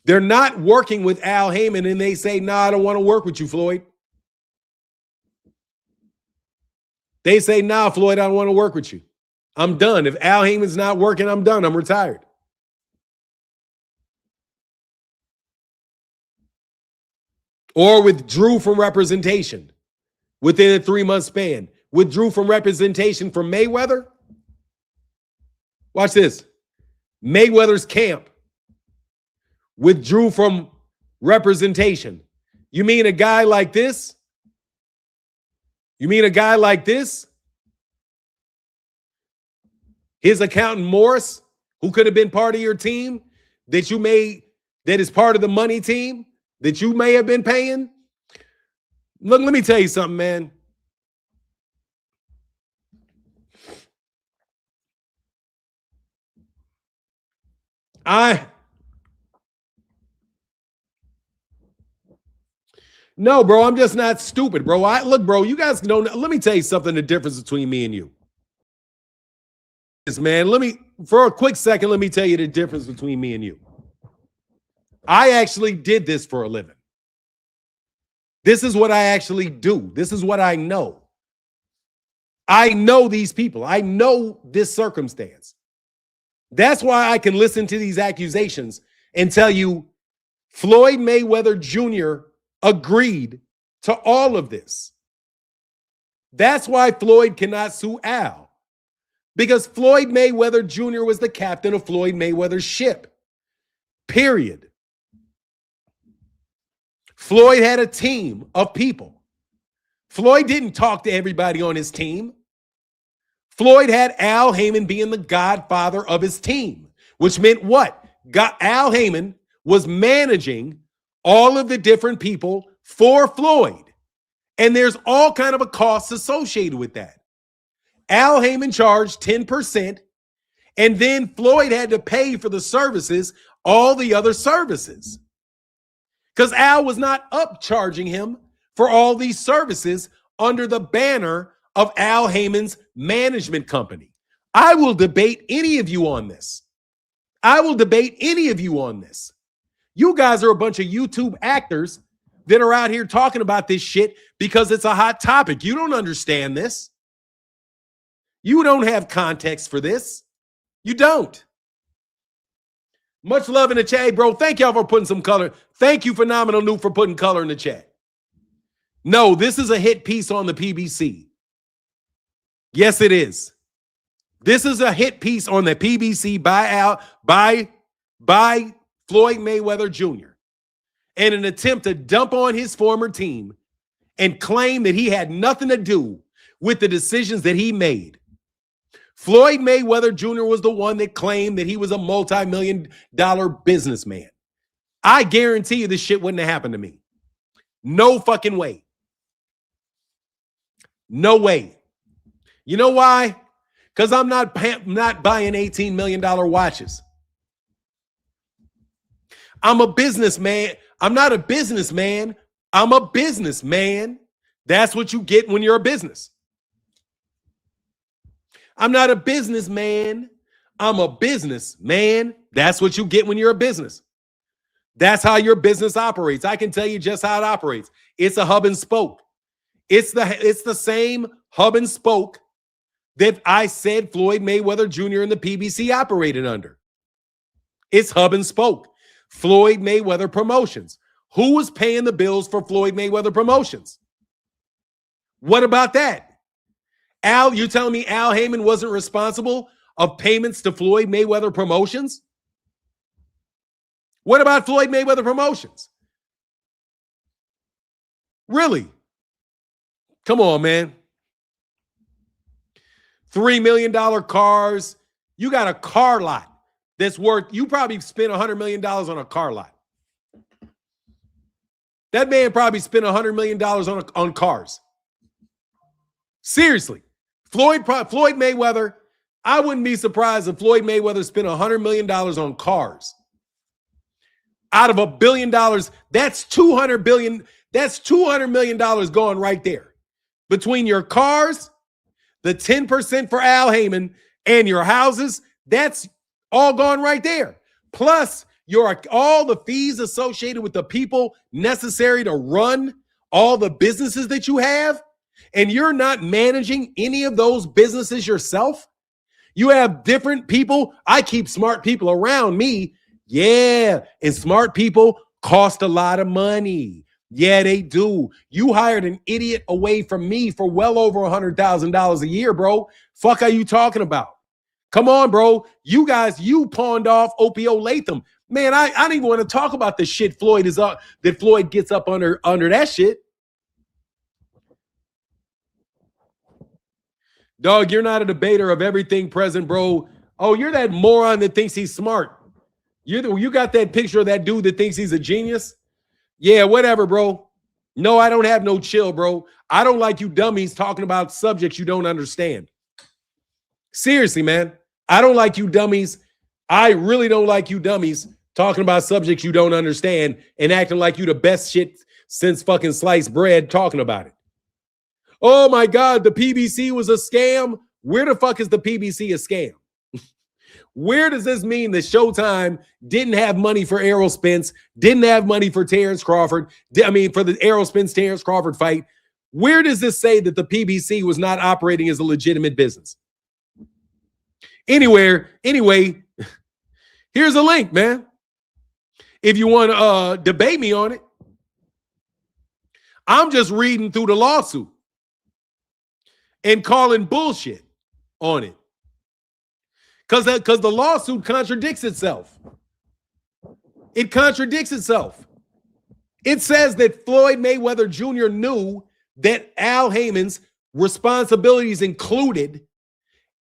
They're not working with Al Heyman and they say, nah, I don't want to work with you, Floyd. They say, nah, Floyd, I don't want to work with you. I'm done. If Al Heyman's not working, I'm done. I'm retired. Or withdrew from representation within a 3-month span. Withdrew from representation from Mayweather. Watch this. Mayweather's camp withdrew from representation. You mean a guy like this? You mean a guy like this? His accountant Morris, who could have been part of your team, that is part of the money team that you may have been paying? Look, let me tell you something, man. No, bro, I'm just not stupid, bro. Look, bro, you guys don't. Let me tell you something, the difference between me and you. Man, for a quick second, let me tell you the difference between me and you. I actually did this for a living. This is what I actually do. This is what I know. I know these people. I know this circumstance. That's why I can listen to these accusations and tell you Floyd Mayweather Jr. agreed to all of this. That's why Floyd cannot sue Al. Because Floyd Mayweather Jr. was the captain of Floyd Mayweather's ship. Period. Floyd had a team of people. Floyd didn't talk to everybody on his team. Floyd had Al Heyman being the godfather of his team, which meant what? Al Heyman was managing all of the different people for Floyd. And there's all kind of a cost associated with that. Al Heyman charged 10%, and then Floyd had to pay for the services, all the other services. Because Al was not upcharging him for all these services under the banner of Al Heyman's management company. I will debate any of you on this. I will debate any of you on this. You guys are a bunch of YouTube actors that are out here talking about this shit because it's a hot topic. You don't understand this. You don't have context for this. You don't. Much love in the chat. Hey, bro, thank y'all for putting some color. Thank you, Phenomenal Noob, for putting color in the chat. No, this is a hit piece on the PBC. Yes, it is. This is a hit piece on the PBC by Floyd Mayweather Jr. in an attempt to dump on his former team and claim that he had nothing to do with the decisions that he made. Floyd Mayweather Jr. was the one that claimed that he was a multi-million-dollar businessman. I guarantee you this shit wouldn't have happened to me. No fucking way. No way. You know why? Because I'm not buying $18 million watches. I'm a businessman. I'm not a businessman. I'm a businessman. That's what you get when you're a business. I'm not a businessman. I'm a businessman. That's what you get when you're a business. That's how your business operates. I can tell you just how it operates. It's a hub and spoke. It's the same hub and spoke that I said Floyd Mayweather Jr. and the PBC operated under. It's hub and spoke. Floyd Mayweather Promotions. Who was paying the bills for Floyd Mayweather Promotions? What about that? Al, you telling me Al Heyman wasn't responsible of payments to Floyd Mayweather Promotions? What about Floyd Mayweather Promotions? Really? Come on, man. $3 million cars, You got a car lot that's worth, you probably spent $100 million on a car lot. That man probably spent $100 million on cars. Seriously. Floyd Mayweather, I wouldn't be surprised if Floyd Mayweather spent $100 million on cars. Out of $1 billion, that's $200 billion. That's $200 million gone right there. Between your cars, the 10% for Al Haymon, and your houses, that's all gone right there. Plus, all the fees associated with the people necessary to run all the businesses that you have, and you're not managing any of those businesses yourself. You have different people. I keep smart people around me. Yeah, and smart people cost a lot of money. Yeah, they do. You hired an idiot away from me for well over $100,000 a year, bro. Fuck are you talking about? Come on, bro. You guys, you pawned off Opio Latham. Man, I don't even want to talk about the shit Floyd is up, that Floyd gets up under that shit. Dog, you're not a debater of everything present, bro. Oh, you're that moron that thinks he's smart. You got that picture of that dude that thinks he's a genius? Yeah, whatever, bro. No, I don't have no chill, bro. I don't like you dummies talking about subjects you don't understand. Seriously, man. I don't like you dummies. I really don't like you dummies talking about subjects you don't understand and acting like you the best shit since fucking sliced bread talking about it. Oh my God, the PBC was a scam. Where the fuck is the PBC a scam? Where does this mean that Showtime didn't have money for Errol Spence, didn't have money for Terrence Crawford? For the Errol Spence Terrence Crawford fight. Where does this say that the PBC was not operating as a legitimate business? Anyway, here's a link, man. If you want to debate me on it, I'm just reading through the lawsuit and calling bullshit on it. Because the lawsuit contradicts itself. It contradicts itself. It says that Floyd Mayweather Jr. knew that Al Haymon's responsibilities included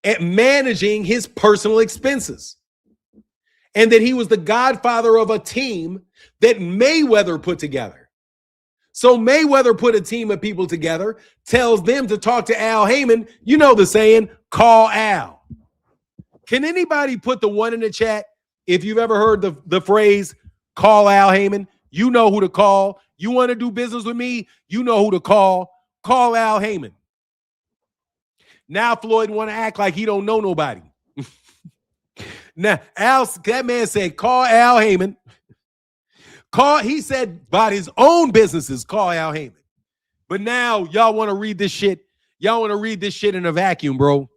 at managing his personal expenses, and that he was the godfather of a team that Mayweather put together. So Mayweather put a team of people together, tells them to talk to Al Haymon. You know the saying, call Al. Can anybody put the one in the chat if you've ever heard the phrase, call Al Haymon? You know who to call. You want to do business with me? You know who to call. Call Al Haymon. Now Floyd want to act like he don't know nobody. Now, that man said, call Al Haymon. He said about his own businesses, call Al Haymon. But now y'all want to read this shit. Y'all want to read this shit in a vacuum, bro.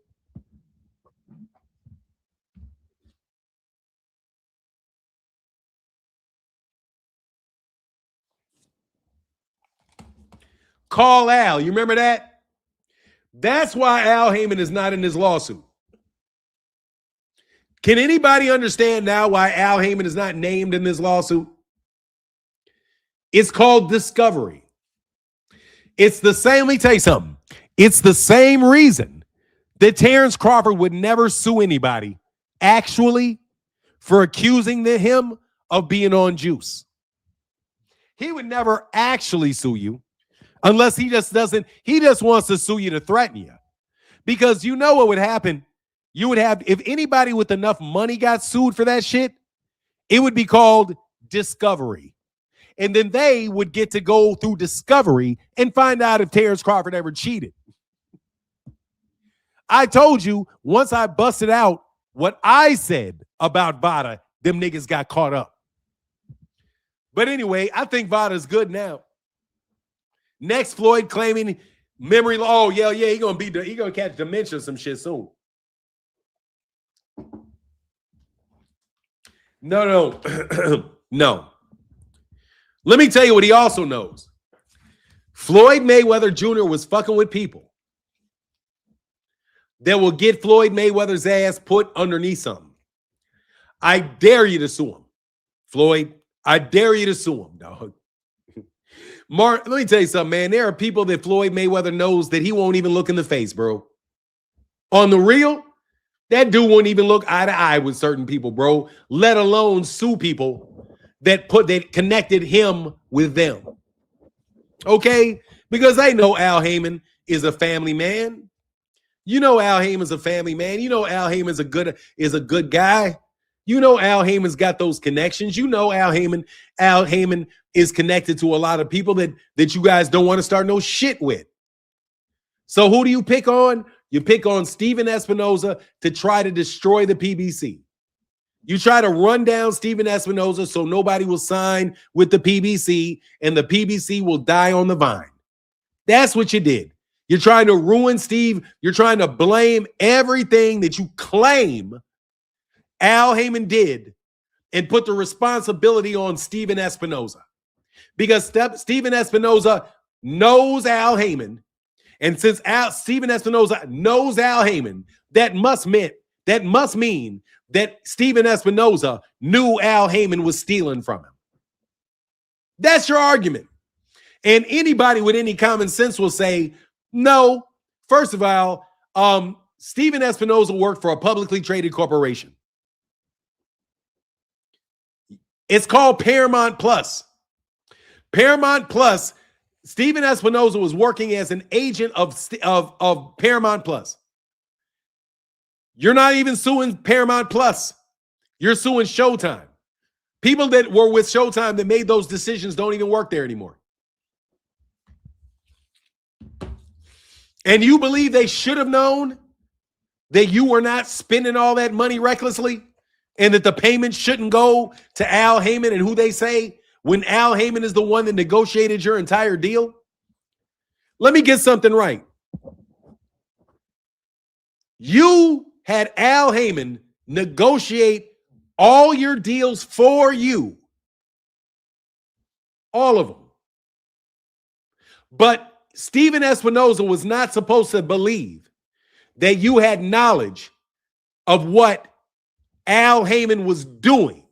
Call Al. You remember that? That's why Al Haymon is not in this lawsuit. Can anybody understand now why Al Haymon is not named in this lawsuit? It's called discovery. It's the same. Let me tell you something. It's the same reason that Terrence Crawford would never sue anybody actually for accusing him of being on juice. He would never actually sue you unless he just wants to sue you to threaten you. Because you know what would happen? You would have, if anybody with enough money got sued for that shit, it would be called discovery. And then they would get to go through discovery and find out if Terrence Crawford ever cheated. I told you, once I busted out what I said about Vada, them niggas got caught up. But anyway, I think Vada's good now. Next, Floyd claiming memory. Oh, yeah, he gonna catch dementia or some shit soon. No. No. Let me tell you what he also knows. Floyd Mayweather Jr. was fucking with people that will get Floyd Mayweather's ass put underneath something. I dare you to sue him, Floyd. I dare you to sue him, dog. Mark, let me tell you something, man. There are people that Floyd Mayweather knows that he won't even look in the face, bro. On the real, That dude wouldn't even look eye to eye with certain people, bro, let alone sue people that connected him with them. Okay? Because they know Al Heyman is a family man. You know Al Heyman's a family man. You know Al Heyman's is a good guy. You know Al Heyman's got those connections. You know Al Heyman is connected to a lot of people that you guys don't want to start no shit with. So who do you pick on? You pick on Steven Espinoza to try to destroy the PBC. You try to run down Steven Espinoza so nobody will sign with the PBC and the PBC will die on the vine. That's what you did. You're trying to ruin Steve. You're trying to blame everything that you claim Al Heyman did and put the responsibility on Steven Espinoza. Because Steven Espinoza knows Al Heyman. And since Steven Espinoza knows Al Heyman, that must mean that Steven Espinoza knew Al Heyman was stealing from him. That's your argument. And anybody with any common sense will say, no, first of all, Steven Espinoza worked for a publicly traded corporation. It's called Paramount Plus. Paramount Plus, Steven Espinoza was working as an agent of Paramount Plus. You're not even suing Paramount Plus. You're suing Showtime. People that were with Showtime that made those decisions don't even work there anymore. And you believe they should have known that you were not spending all that money recklessly and that the payment shouldn't go to Al Heyman and who they say when Al Heyman is the one that negotiated your entire deal? Let me get something right. You had Al Heyman negotiate all your deals for you. All of them. But Steven Espinoza was not supposed to believe that you had knowledge of what Al Heyman was doing.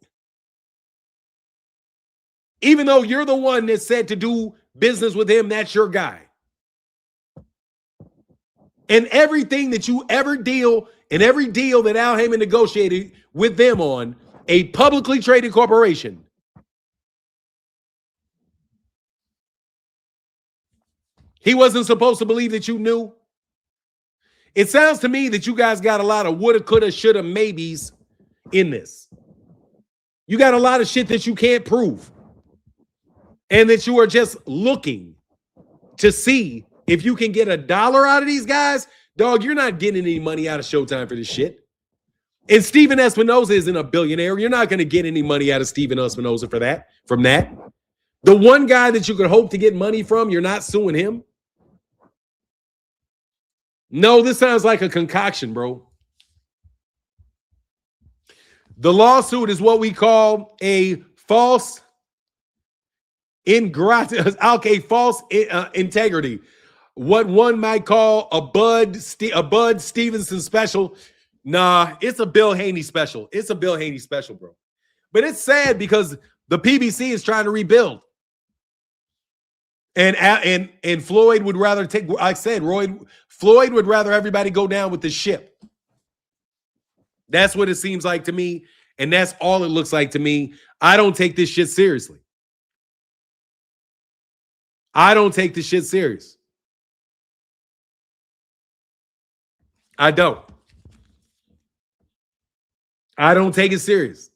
Even though you're the one that said to do business with him, that's your guy. And everything that you ever deal, and every deal that Al Heyman negotiated with them on, a publicly traded corporation, he wasn't supposed to believe that you knew. It sounds to me that you guys got a lot of woulda, coulda, shoulda, maybes in this. You got a lot of shit that you can't prove. And that you are just looking to see if you can get $1 out of these guys. Dog, you're not getting any money out of Showtime for this shit. And Steven Espinoza isn't a billionaire. You're not going to get any money out of Steven Espinoza from that. The one guy that you could hope to get money from, you're not suing him. No, this sounds like a concoction, bro. The lawsuit is what we call a false false integrity. What one might call a Bud Stevenson special. Nah, it's a Bill Haney special. It's a Bill Haney special, bro. But it's sad because the PBC is trying to rebuild. And Floyd would rather take, like I said, Floyd would rather everybody go down with the ship. That's what it seems like to me. And that's all it looks like to me. I don't take this shit seriously. I don't take this shit serious. I don't. I don't take it serious.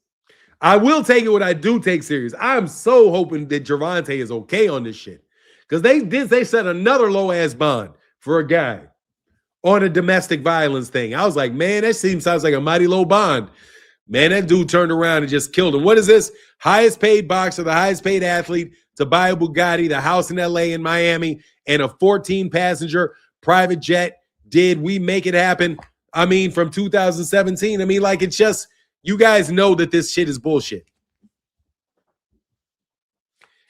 I will take it what I do take serious. I'm so hoping that Gervonta is okay on this shit. Because they set another low-ass bond for a guy on a domestic violence thing. I was like, man, that sounds like a mighty low bond. Man, that dude turned around and just killed him. What is this? Highest paid boxer, the highest paid athlete to buy a Bugatti, the house in LA and Miami, and a 14-passenger private jet. Did we make it happen? I mean, from 2017. I mean, like, it's just, you guys know that this shit is bullshit.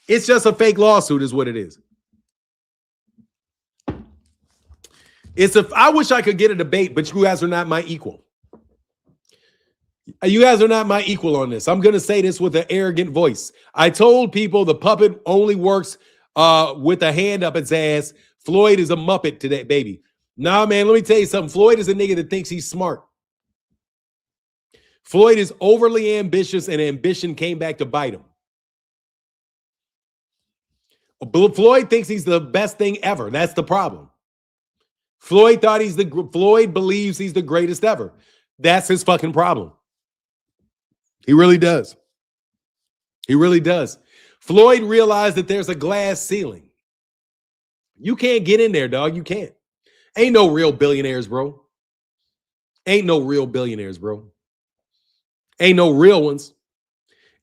It's just a fake lawsuit is what it is. I wish I could get a debate, but you guys are not my equal. You guys are not my equal on this. I'm going to say this with an arrogant voice. I told people the puppet only works with a hand up its ass. Floyd is a muppet today, baby. Nah, man, let me tell you something. Floyd is a nigga that thinks he's smart. Floyd is overly ambitious, and ambition came back to bite him. Floyd thinks he's the best thing ever. That's the problem. Floyd believes he's the greatest ever. That's his fucking problem. He really does. He really does. Floyd realized that there's a glass ceiling. You can't get in there, dog. You can't. Ain't no real billionaires, bro. Ain't no real billionaires, bro. Ain't no real ones.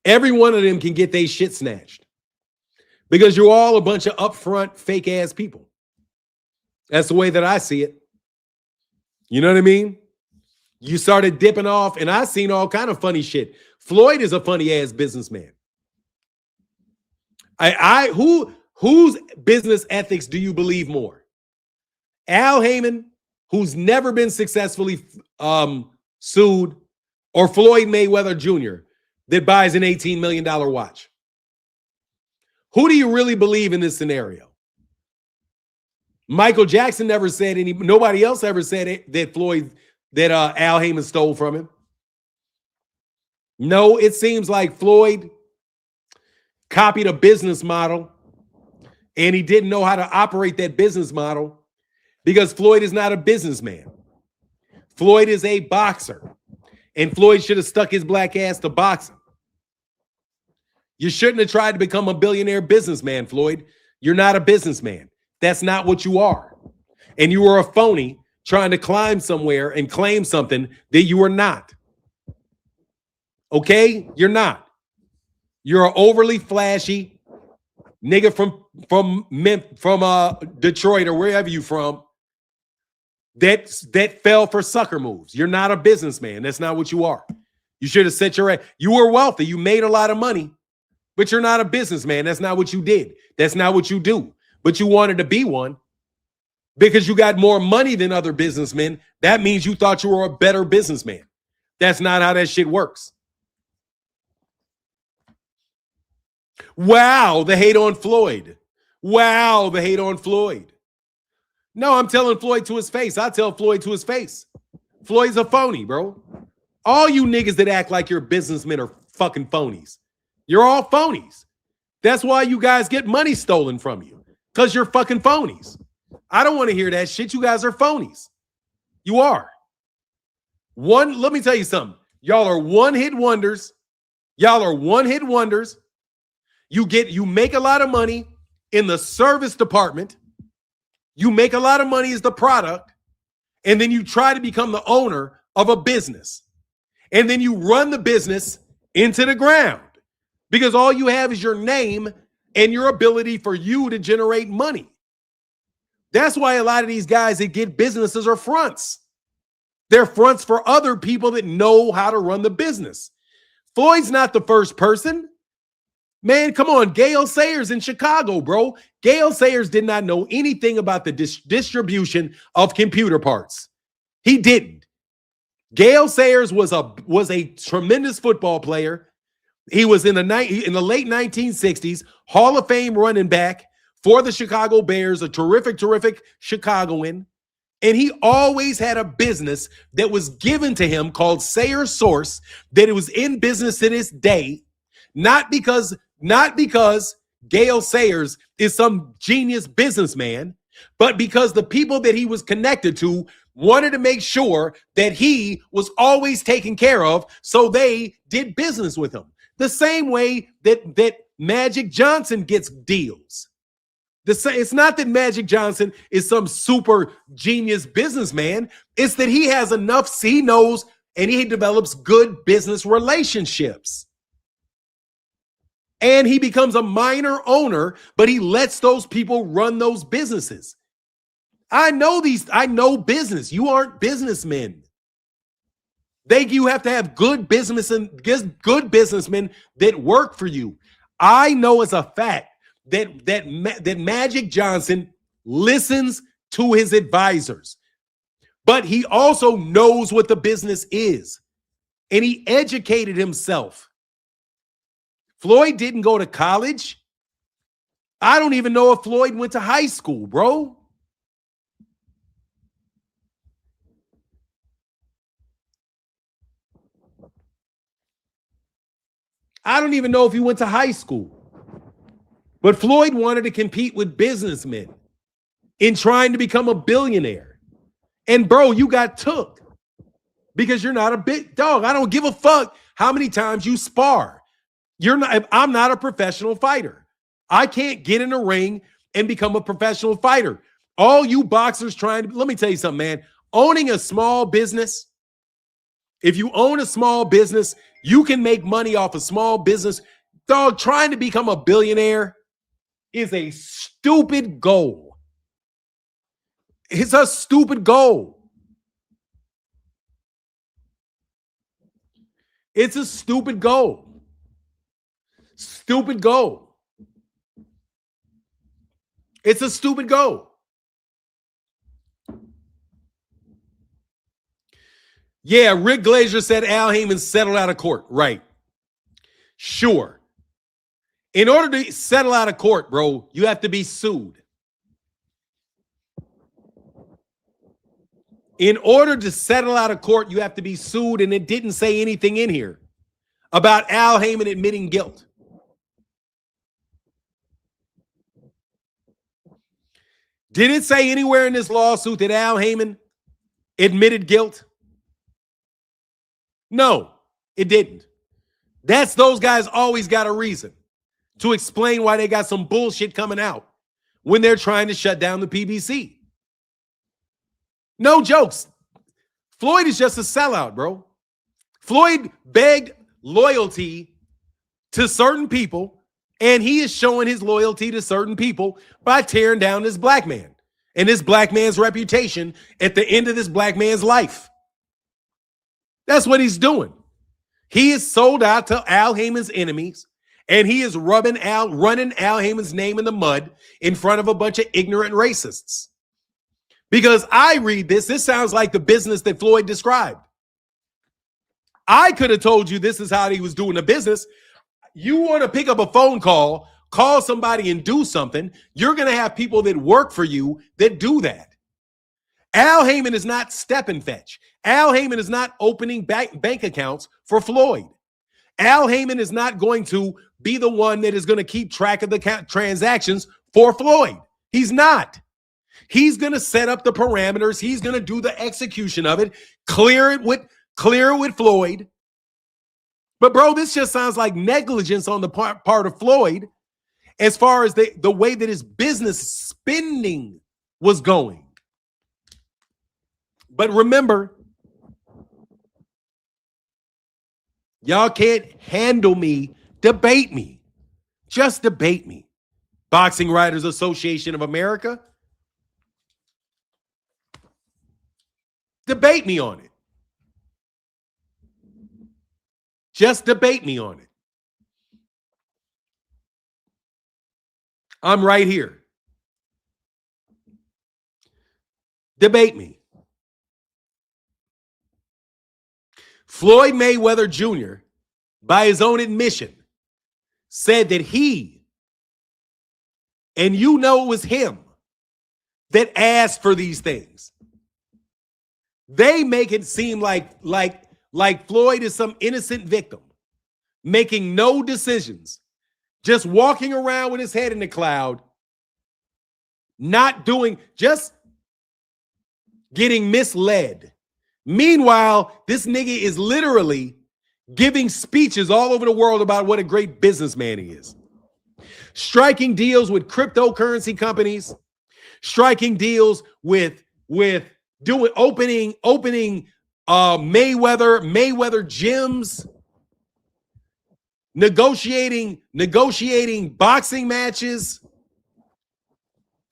Every one of them can get their shit snatched because you're all a bunch of upfront fake ass people. That's the way that I see it. You know what I mean? You started dipping off, and I seen all kind of funny shit. Floyd is a funny ass businessman. Whose business ethics do you believe more? Al Heyman, who's never been successfully sued, or Floyd Mayweather Jr. that buys an $18 million watch? Who do you really believe in this scenario? Michael Jackson never said nobody else ever said that Al Heyman stole from him. No, it seems like Floyd copied a business model and he didn't know how to operate that business model because Floyd is not a businessman. Floyd is a boxer, and Floyd should have stuck his black ass to boxing. You shouldn't have tried to become a billionaire businessman, Floyd. You're not a businessman. That's not what you are. And you are a phony trying to climb somewhere and claim something that you are not. Okay? You're not. You're an overly flashy nigga from Detroit or wherever you from that fell for sucker moves. You're not a businessman. That's not what you are. You should have set your ass. You were wealthy. You made a lot of money, but you're not a businessman. That's not what you did. That's not what you do. But you wanted to be one because you got more money than other businessmen. That means you thought you were a better businessman. That's not how that shit works. Wow, the hate on Floyd. Wow, the hate on Floyd. No, I'm telling Floyd to his face. I tell Floyd to his face. Floyd's a phony, bro. All you niggas that act like you're businessmen are fucking phonies. You're all phonies. That's why you guys get money stolen from you, because you're fucking phonies. I don't want to hear that shit. You guys are phonies. You are. Let me tell you something. Y'all are one-hit wonders. Y'all are one-hit wonders. You make a lot of money in the service department. You make a lot of money as the product, and then you try to become the owner of a business. And then you run the business into the ground because all you have is your name and your ability for you to generate money. That's why a lot of these guys that get businesses are fronts. They're fronts for other people that know how to run the business. Floyd's not the first person. Man, come on. Gale Sayers in Chicago, bro. Gale Sayers did not know anything about the distribution of computer parts. He didn't. Gale Sayers was a tremendous football player. He was in the late 1960s, Hall of Fame running back for the Chicago Bears, a terrific Chicagoan. And he always had a business that was given to him called Sayers Source, that it was in business to this day, not because Gale Sayers is some genius businessman, but because the people that he was connected to wanted to make sure that he was always taken care of, so they did business with him. The same way that Magic Johnson gets deals. It's not that Magic Johnson is some super genius businessman. It's that he has enough, he knows, and he develops good business relationships. And he becomes a minor owner, but he lets those people run those businesses. I know business. You aren't businessmen. You have to have good businessmen that work for you. I know as a fact that Magic Johnson listens to his advisors, but he also knows what the business is, and he educated himself. Floyd didn't go to college. I don't even know if Floyd went to high school, bro. I don't even know if he went to high school. But Floyd wanted to compete with businessmen in trying to become a billionaire. And bro, you got took because you're not a big dog. I don't give a fuck how many times you spar. I'm not a professional fighter. I can't get in a ring and become a professional fighter. All you boxers let me tell you something, man. Owning a small business, if you own a small business, you can make money off a small business. Dog, trying to become a billionaire is a stupid goal. It's a stupid goal. It's a stupid goal. Stupid goal. It's a stupid goal. Yeah, Rick Glazier said Al Heyman settled out of court. Right. Sure. In order to settle out of court, bro, you have to be sued. In order to settle out of court, you have to be sued, and it didn't say anything in here about Al Heyman admitting guilt. Did it say anywhere in this lawsuit that Al Heyman admitted guilt? No, it didn't. Those guys always got a reason to explain why they got some bullshit coming out when they're trying to shut down the PBC. No jokes. Floyd is just a sellout, bro. Floyd begged loyalty to certain people, and he is showing his loyalty to certain people by tearing down this black man and this black man's reputation at the end of this black man's life. That's what he's doing. He is sold out to Al Heyman's enemies, and he is running Al Heyman's name in the mud in front of a bunch of ignorant racists. Because I read this sounds like the business that Floyd described. I could have told you this is how he was doing the business. You want to pick up a phone call somebody and do something, you're going to have people that work for you that do that. Al Heyman is not step and fetch. Al Heyman is not opening bank accounts for Floyd. Al Heyman is not going to be the one that is going to keep track of the transactions for Floyd. He's not. He's going to set up the parameters. He's going to do the execution of it, clear it with Floyd. But bro, this just sounds like negligence on the part of Floyd as far as the way that his business spending was going. But remember, y'all can't handle me. Debate me. Just debate me. Boxing Writers Association of America. Debate me on it. Just debate me on it. I'm right here. Debate me. Floyd Mayweather Jr., by his own admission, said that he, and you know it was him, that asked for these things. They make it seem like Floyd is some innocent victim, making no decisions, just walking around with his head in the cloud, just getting misled. Meanwhile, this nigga is literally giving speeches all over the world about what a great businessman he is. Striking deals with cryptocurrency companies, striking deals with opening Mayweather gyms, negotiating boxing matches.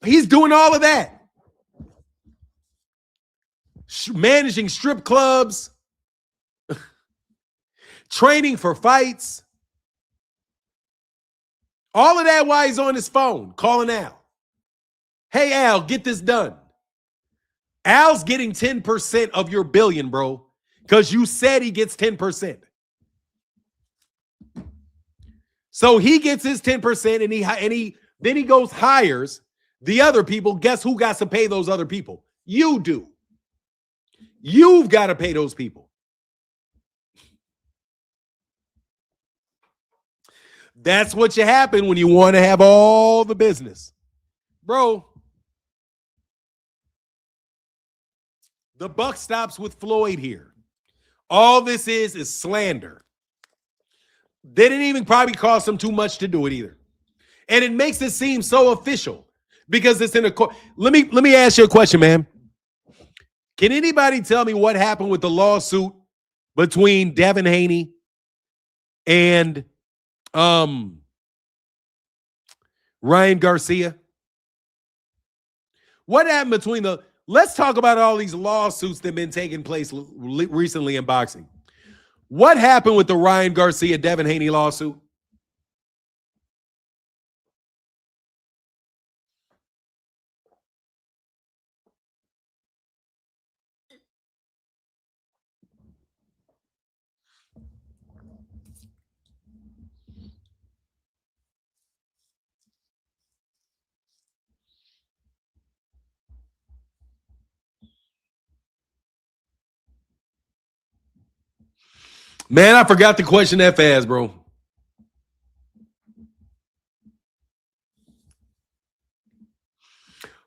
He's doing all of that. Managing strip clubs, training for fights. All of that while he's on his phone calling Al. Hey, Al, get this done. Al's getting 10% of your billion, bro, because you said he gets 10%. So he gets his 10% and then he goes hires the other people. Guess who got to pay those other people? You do. You've got to pay those people. That's what you happen when you want to have all the business. Bro, the buck stops with Floyd here. All this is slander. They didn't even probably cost them too much to do it either. And it makes it seem so official because it's in a court. Let me ask you a question, man. Can anybody tell me what happened with the lawsuit between Devin Haney and Ryan Garcia? What happened between the... Let's talk about all these lawsuits that have been taking place recently in boxing. What happened with the Ryan Garcia, Devin Haney lawsuit? Man, I forgot the question that fast, bro.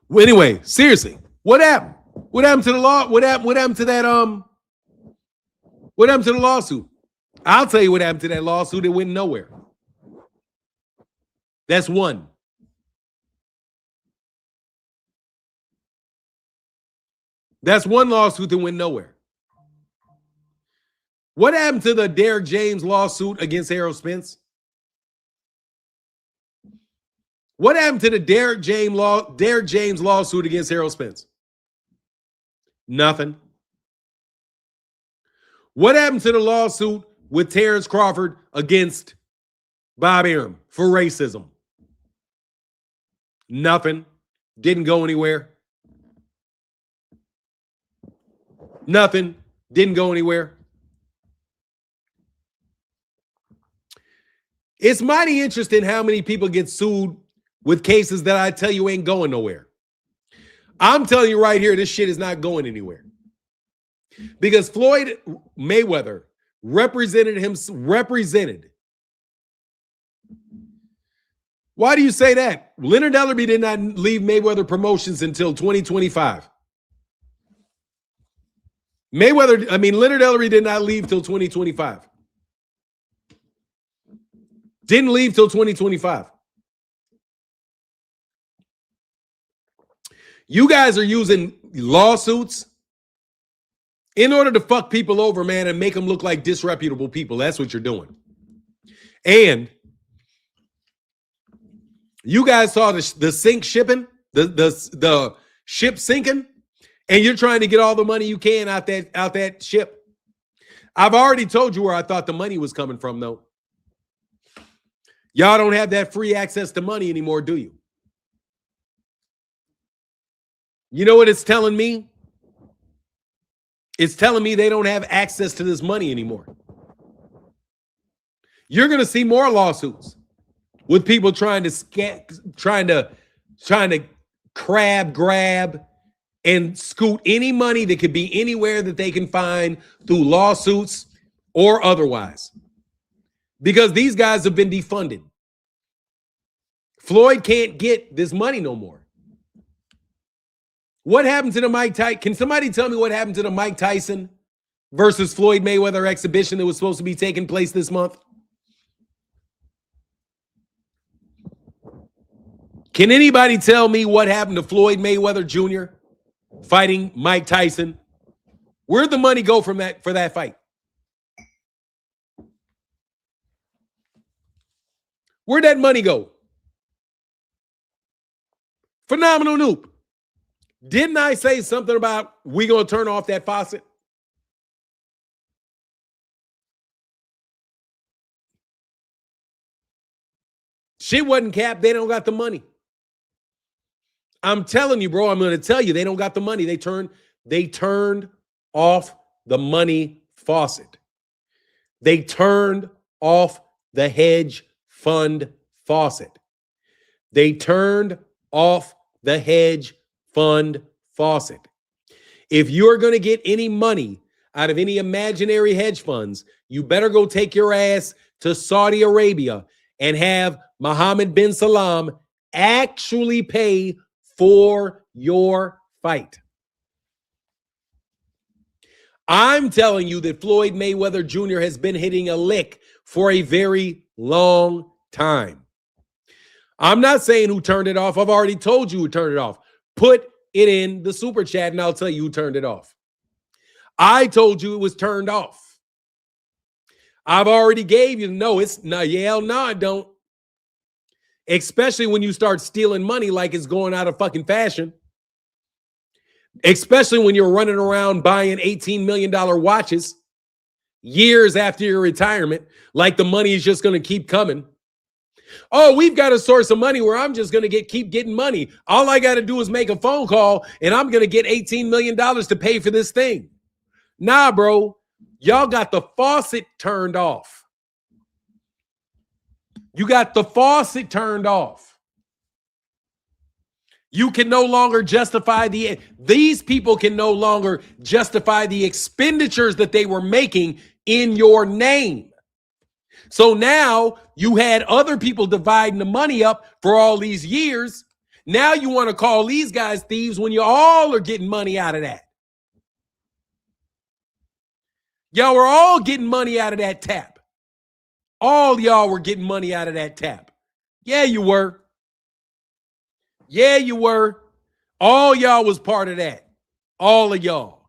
Well, anyway, seriously, what happened? What happened to the law? What happened to that? What happened to the lawsuit? I'll tell you what happened to that lawsuit. It went nowhere. That's one. That's one lawsuit that went nowhere. What happened to the Derrick James lawsuit against Errol Spence? What happened to the Derrick James lawsuit against Errol Spence? Nothing. What happened to the lawsuit with Terrence Crawford against Bob Arum for racism? Nothing. Didn't go anywhere. Nothing. Didn't go anywhere. It's mighty interesting how many people get sued with cases that I tell you ain't going nowhere. I'm telling you right here, this shit is not going anywhere. Because Floyd Mayweather represented. Why do you say that? Leonard Ellerbe did not leave Mayweather Promotions until 2025. Leonard Ellerbe did not leave till 2025. Didn't leave till 2025. You guys are using lawsuits in order to fuck people over, man, and make them look like disreputable people. That's what you're doing. And you guys saw the sink shipping, the ship sinking, and you're trying to get all the money you can out that ship. I've already told you where I thought the money was coming from, though. Y'all don't have that free access to money anymore, do you? You know what it's telling me? It's telling me they don't have access to this money anymore. You're going to see more lawsuits with people trying to grab and scoot any money that could be anywhere that they can find through lawsuits or otherwise. Because these guys have been defunded. Floyd can't get this money no more. What happened to the Mike Tyson? Can somebody tell me what happened to the Mike Tyson versus Floyd Mayweather exhibition that was supposed to be taking place this month? Can anybody tell me what happened to Floyd Mayweather Jr. fighting Mike Tyson? Where'd the money go from that for that fight? Where'd that money go? Phenomenal Noob. Didn't I say something about we gonna turn off that faucet? Shit wasn't capped. They don't got the money. I'm telling you, bro. I'm going to tell you, they don't got the money. They turned off the money faucet. They turned off the hedge fund faucet. They turned off the hedge fund faucet. If you're going to get any money out of any imaginary hedge funds, you better go take your ass to Saudi Arabia and have Mohammed bin Salman actually pay for your fight. I'm telling you that Floyd Mayweather Jr. has been hitting a lick for a very long time. I'm not saying who turned it off. I've already told you who turned it off. Put it in the super chat and I'll tell you who turned it off. I told you it was turned off. I've already gave you, no, it's no, yeah, no, I don't. Especially when you start stealing money like it's going out of fucking fashion. Especially when you're running around buying $18 million watches years after your retirement, like the money is just going to keep coming. Oh, we've got a source of money where I'm just going to keep getting money. All I got to do is make a phone call and I'm going to get $18 million to pay for this thing. Nah, bro. Y'all got the faucet turned off. You got the faucet turned off. You can no longer justify these people can no longer justify the expenditures that they were making in your name. So now you had other people dividing the money up for all these years. Now you want to call these guys thieves when you all are getting money out of that. Y'all were all getting money out of that tap. All y'all were getting money out of that tap. Yeah, you were. Yeah, you were. All y'all was part of that. All of y'all.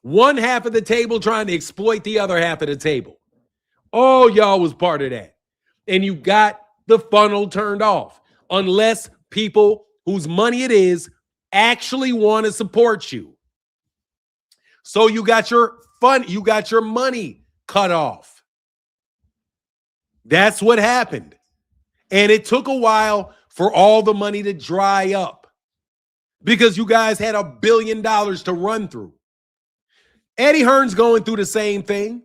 One half of the table trying to exploit the other half of the table. All y'all was part of that. And you got the funnel turned off. Unless people whose money it is actually want to support you. So you got your money cut off. That's what happened. And it took a while for all the money to dry up because you guys had $1 billion to run through. Eddie Hearn's going through the same thing.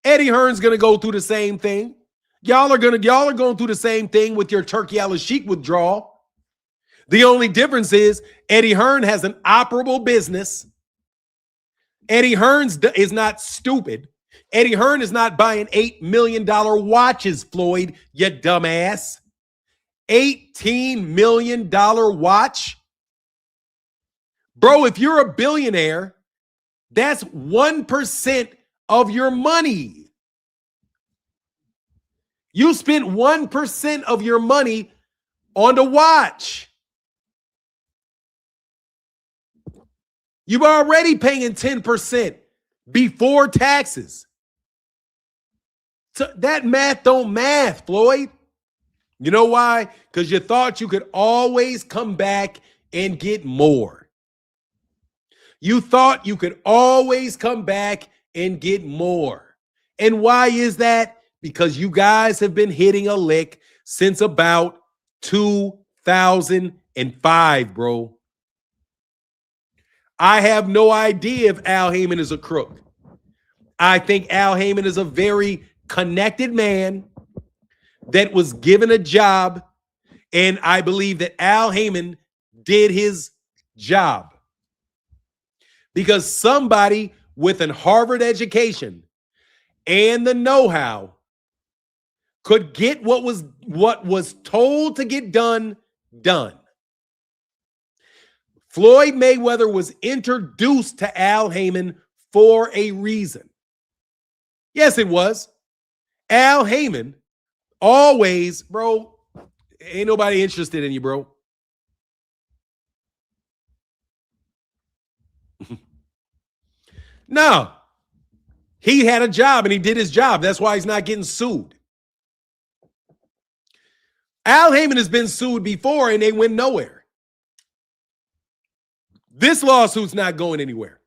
Eddie Hearn's going to go through the same thing. Y'all are going through the same thing with your Turkey al-Sheikh withdrawal. The only difference is Eddie Hearn has an operable business. Eddie Hearn is not stupid. Eddie Hearn is not buying $8 million watches, Floyd, you dumbass. $18 million watch? Bro, if you're a billionaire, that's 1% of your money. You spent 1% of your money on the watch. You're already paying 10% before taxes. So that math don't math, Floyd. You know why? Because you thought you could always come back and get more. You thought you could always come back and get more. And why is that? Because you guys have been hitting a lick since about 2005, bro. I have no idea if Al Haymon is a crook. I think Al Haymon is a very connected man that was given a job, and I believe that Al Haymon did his job because somebody with a Harvard education and the know-how could get what was told to get done. Floyd Mayweather was introduced to Al Haymon for a reason. Yes, it was. Al Haymon always, bro, ain't nobody interested in you, bro. No. He had a job and he did his job. That's why he's not getting sued. Al Haymon has been sued before and they went nowhere. This lawsuit's not going anywhere.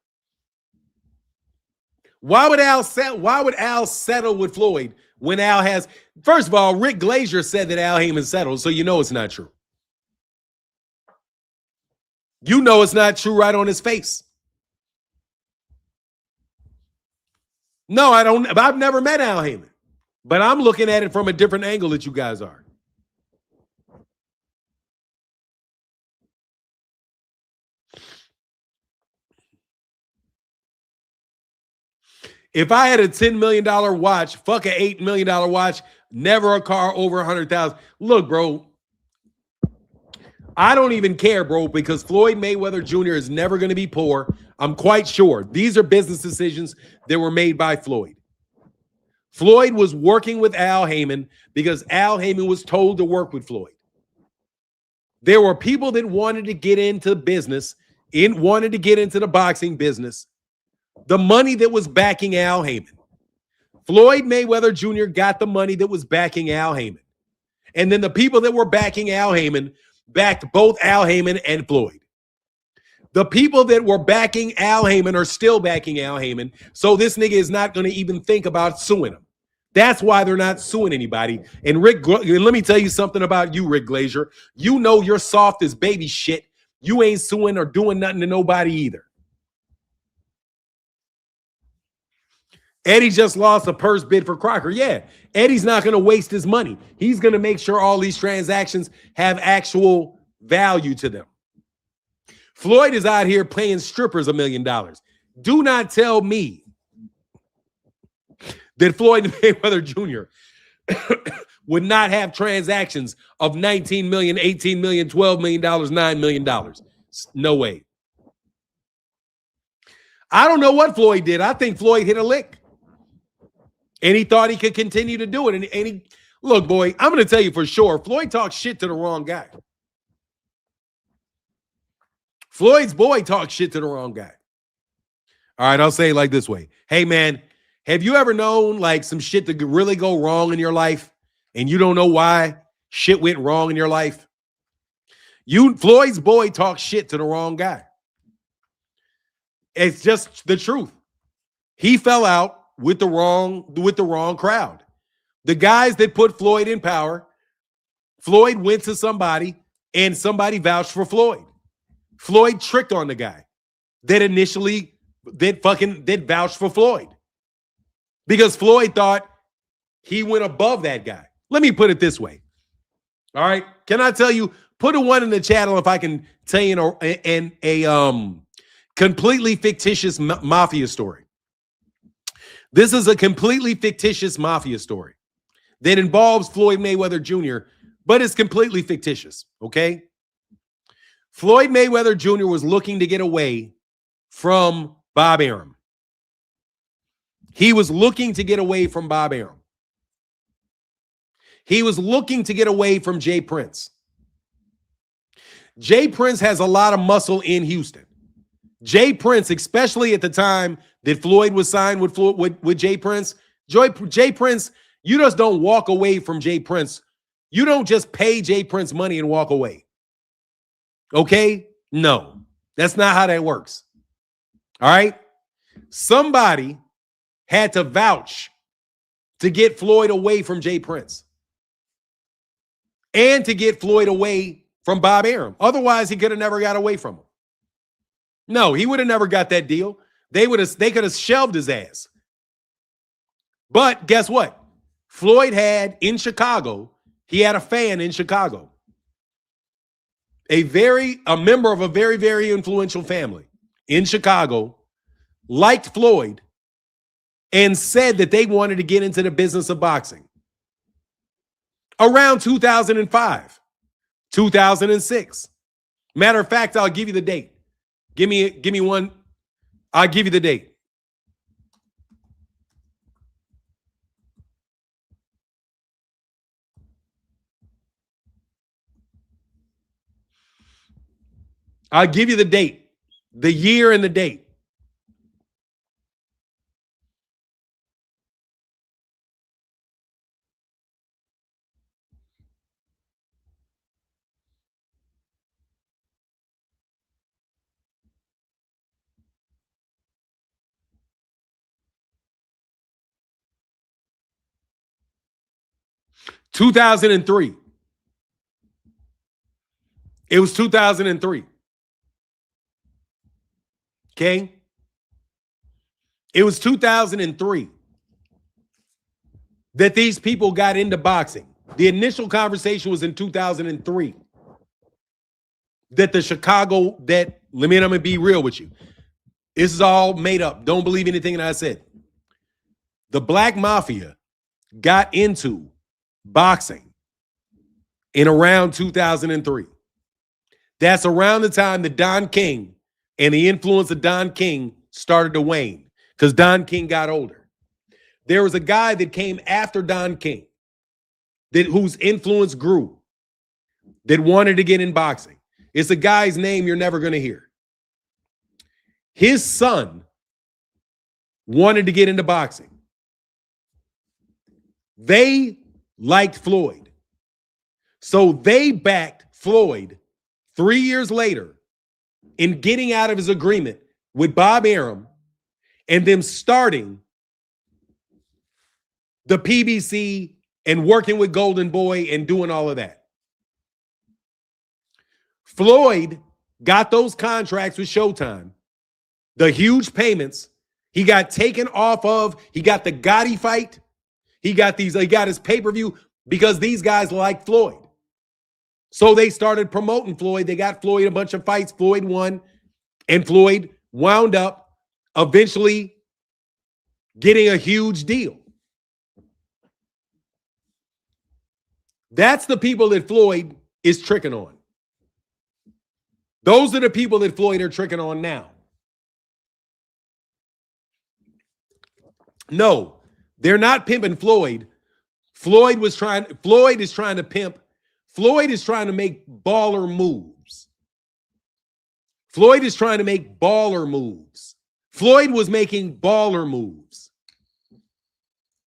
Why would Al settle with Floyd when Al has? First of all, Rick Glazier said that Al Haymon settled, so you know it's not true. You know it's not true right on his face. No, I don't. I've never met Al Haymon, but I'm looking at it from a different angle that you guys are. If I had a $10 million watch, fuck an $8 million watch, Never a car over 100,000. Look, bro, I don't even care, bro, because Floyd Mayweather Jr. is never going to be poor. I'm quite sure. These are business decisions that were made by Floyd. Floyd was working with Al Heyman because Al Heyman was told to work with Floyd. There were people that wanted to get into business, wanted to get into the boxing business. The money that was backing Al Heyman. Floyd Mayweather Jr. got the money that was backing Al Heyman. And then the people that were backing Al Heyman backed both Al Heyman and Floyd. The people that were backing Al Heyman are still backing Al Heyman. So this nigga is not going to even think about suing him. That's why they're not suing anybody. And let me tell you something about you, Rick Glazier. You know you're soft as baby shit. You ain't suing or doing nothing to nobody either. Eddie just lost a purse bid for Crocker. Yeah, Eddie's not going to waste his money. He's going to make sure all these transactions have actual value to them. Floyd is out here paying strippers $1 million. Do not tell me that Floyd Mayweather Jr. would not have transactions of $19 million, $18 million, $12 million, $9 million. No way. I don't know what Floyd did. I think Floyd hit a lick. And he thought he could continue to do it. And he, look, boy, I'm going to tell you for sure, Floyd talked shit to the wrong guy. Floyd's boy talked shit to the wrong guy. All right, I'll say it like this way. Hey, man, have you ever known like some shit to really go wrong in your life and you don't know why shit went wrong in your life? Floyd's boy talked shit to the wrong guy. It's just the truth. He fell out with the wrong crowd. The guys that put Floyd in power, Floyd went to somebody and somebody vouched for Floyd. Floyd tricked on the guy that vouched for Floyd. Because Floyd thought he went above that guy. Let me put it this way. All right. Can I tell you, put a 1 in the channel if I can tell you a completely fictitious mafia story. This is a completely fictitious mafia story that involves Floyd Mayweather Jr., but it's completely fictitious, okay? Floyd Mayweather Jr. was looking to get away from Bob Arum. He was looking to get away from Bob Arum. He was looking to get away from Jay Prince. Jay Prince has a lot of muscle in Houston. Jay Prince, especially at the time that Floyd was signed with Jay Prince. Jay Prince, you just don't walk away from Jay Prince. You don't just pay Jay Prince money and walk away. Okay? No, that's not how that works. All right? Somebody had to vouch to get Floyd away from Jay Prince and to get Floyd away from Bob Arum. Otherwise, he could have never got away from him. No, he would have never got that deal. They could have shelved his ass. But guess what? Floyd had in Chicago, he had a fan in Chicago. A member of a very, very influential family in Chicago liked Floyd and said that they wanted to get into the business of boxing. Around 2005, 2006. Matter of fact, I'll give you the date. Give me one. I'll give you the date. I'll give you the date, the year and the date. $2003. It was 2003. Okay? It was 2003 that these people got into boxing. The initial conversation was in 2003. Let me I'm gonna be real with you. This is all made up. Don't believe anything that I said. The Black Mafia got into boxing in around 2003. That's around the time that Don King and the influence of Don King started to wane because Don King got older. There was a guy that came after Don King whose influence grew, that wanted to get in boxing. It's a guy's name you're never going to hear. His son wanted to get into boxing. They liked Floyd. So they backed Floyd 3 years later in getting out of his agreement with Bob Arum and them starting the PBC and working with Golden Boy and doing all of that. Floyd got those contracts with Showtime, the huge payments. He got taken off of, he got the Gotti fight. He got his pay-per-view because these guys like Floyd. So they started promoting Floyd. They got Floyd a bunch of fights. Floyd won, and Floyd wound up eventually getting a huge deal. That's the people that Floyd is tricking on. Those are the people that Floyd are tricking on now. No, they're not pimping Floyd. Floyd is trying to pimp. Floyd is trying to make baller moves. Floyd is trying to make baller moves. Floyd was making baller moves.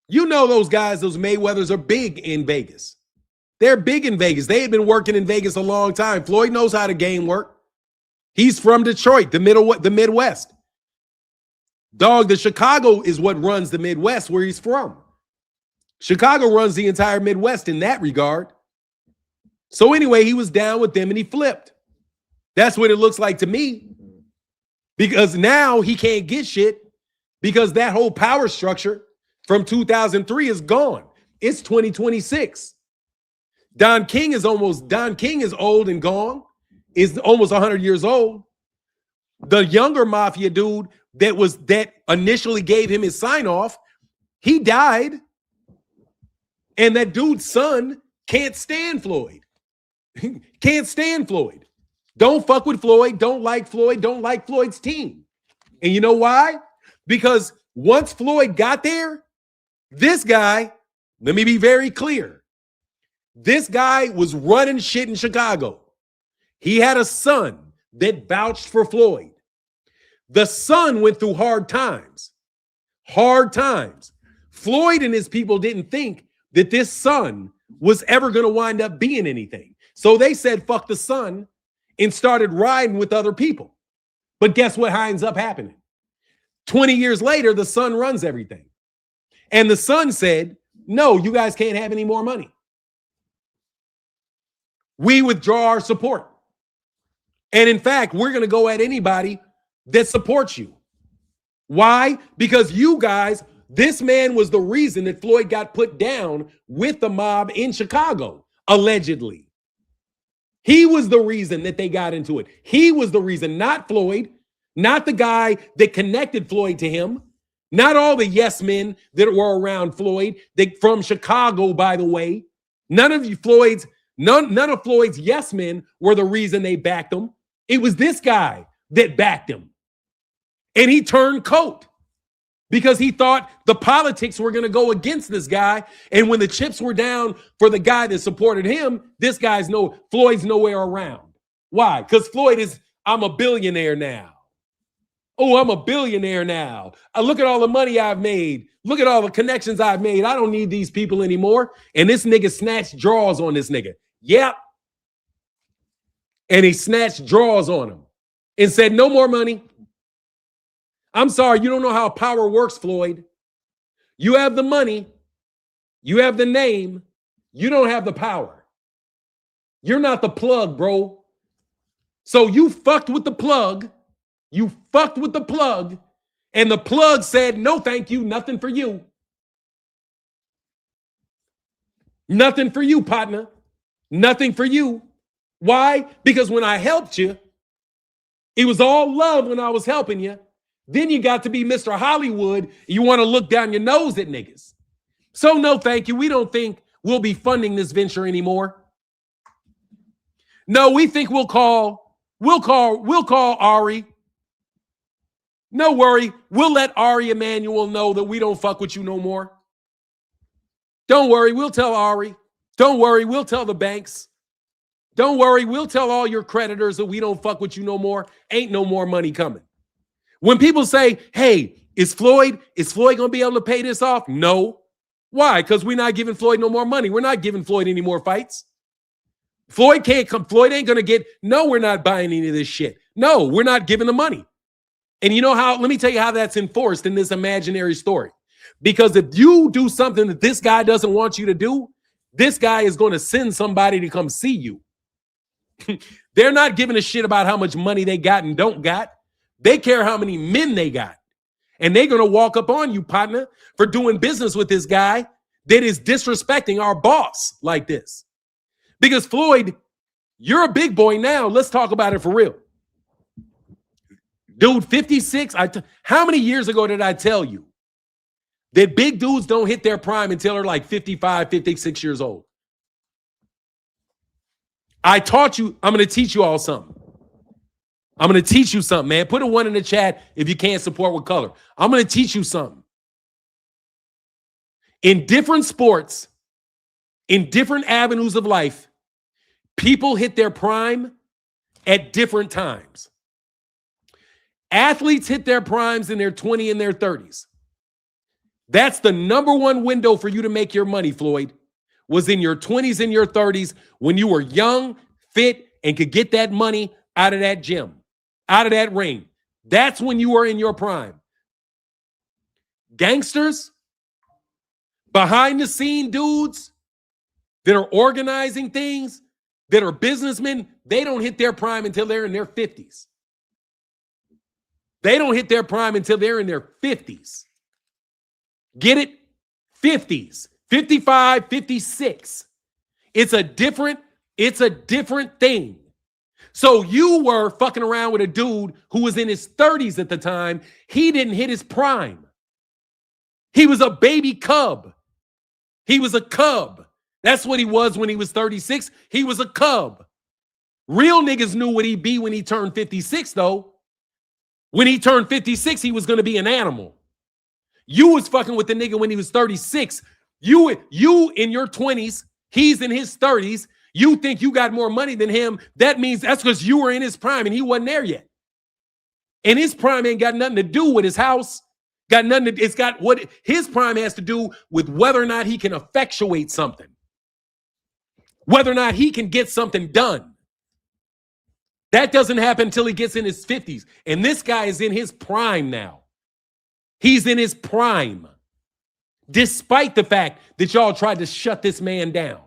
You know those guys, those Mayweathers are big in Vegas. They're big in Vegas. They had been working in Vegas a long time. Floyd knows how the game works. He's from Detroit, the Midwest. Dog, the Chicago is what runs the Midwest where he's from. Chicago runs the entire Midwest in that regard. So anyway, he was down with them and he flipped. That's what it looks like to me. Because now he can't get shit because that whole power structure from 2003 is gone. It's 2026. Don King is old and gone. Is almost 100 years old. The younger mafia dude that initially gave him his sign off, he died. And that dude's son can't stand Floyd. Can't stand Floyd. Don't fuck with Floyd. Don't like Floyd. Don't like Floyd's team. And you know why? Because once Floyd got there, this guy, let me be very clear. This guy was running shit in Chicago. He had a son that vouched for Floyd. The son went through hard times. Hard times. Floyd and his people didn't think that this son was ever going to wind up being anything. So they said, fuck the son, and started riding with other people. But guess what winds up happening? 20 years later, the son runs everything. And the son said, no, you guys can't have any more money. We withdraw our support. And in fact, we're going to go at anybody that supports you. Why? Because you guys, this man was the reason that Floyd got put down with the mob in Chicago, allegedly. He was the reason that they got into it. He was the reason, not Floyd, not the guy that connected Floyd to him, not all the yes men that were around Floyd, from Chicago, by the way. None of Floyd's yes men were the reason they backed him. It was this guy that backed him. And he turned coat because he thought the politics were going to go against this guy. And when the chips were down for the guy that supported him, Floyd's nowhere around. Why? Because Floyd is, I'm a billionaire now. Oh, I'm a billionaire now. Look at all the money I've made. Look at all the connections I've made. I don't need these people anymore. And this nigga snatched draws on this nigga. Yep. And he snatched draws on him and said, no more money. I'm sorry, you don't know how power works, Floyd. You have the money. You have the name. You don't have the power. You're not the plug, bro. So you fucked with the plug. You fucked with the plug. And the plug said, no, thank you. Nothing for you. Nothing for you, partner. Nothing for you. Why? Because when I helped you, it was all love when I was helping you. Then you got to be Mr. Hollywood. You want to look down your nose at niggas. So no, thank you. We don't think we'll be funding this venture anymore. No, we think we'll call Ari. No worry. We'll let Ari Emanuel know that we don't fuck with you no more. Don't worry. We'll tell Ari. Don't worry. We'll tell the banks. Don't worry. We'll tell all your creditors that we don't fuck with you no more. Ain't no more money coming. When people say, hey, is Floyd going to be able to pay this off? No. Why? Because we're not giving Floyd no more money. We're not giving Floyd any more fights. Floyd can't come. Floyd ain't going to get, no, we're not buying any of this shit. No, we're not giving the money. And you know how, let me tell you how that's enforced in this imaginary story. Because if you do something that this guy doesn't want you to do, this guy is going to send somebody to come see you. They're not giving a shit about how much money they got and don't got. They care how many men they got. And they're going to walk up on you, partner, for doing business with this guy that is disrespecting our boss like this. Because Floyd, you're a big boy now. Let's talk about it for real. Dude, 56. How many years ago did I tell you that big dudes don't hit their prime until they're like 55, 56 years old? I taught you. I'm going to teach you all something. I'm going to teach you something, man. Put a 1 in the chat if you can't support with color. I'm going to teach you something. In different sports, in different avenues of life, people hit their prime at different times. Athletes hit their primes in their 20s and their 30s. That's the number one window for you to make your money, Floyd, was in your 20s and your 30s when you were young, fit, and could get that money out of that gym, out of that ring. That's when you were in your prime. Gangsters, behind the scene dudes that are organizing things, that are businessmen, they don't hit their prime until they're in their 50s. They don't hit their prime until they're in their 50s. Get it? 50s, 55, 56. It's a different thing. So you were fucking around with a dude who was in his 30s at the time. He didn't hit his prime. He was a baby cub. He was a cub. That's what he was when he was 36. He was a cub. Real niggas knew what he'd be when he turned 56, though. When he turned 56, he was going to be an animal. You was fucking with the nigga when he was 36. You in your 20s, he's in his 30s. You think you got more money than him. That means that's because you were in his prime and he wasn't there yet. And his prime ain't got nothing to do with his house. It's got what his prime has to do with whether or not he can effectuate something. Whether or not he can get something done. That doesn't happen until he gets in his 50s. And this guy is in his prime now. He's in his prime. Despite the fact that y'all tried to shut this man down.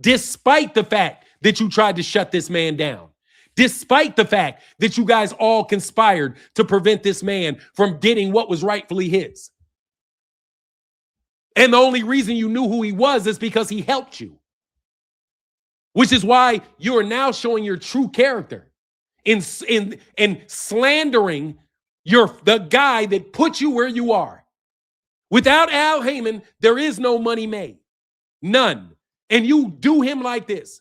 Despite the fact that you tried to shut this man down. Despite the fact that you guys all conspired to prevent this man from getting what was rightfully his. And the only reason you knew who he was is because he helped you. Which is why you are now showing your true character in slandering the guy that put you where you are. Without Al Heyman, there is no money made. None. And you do him like this.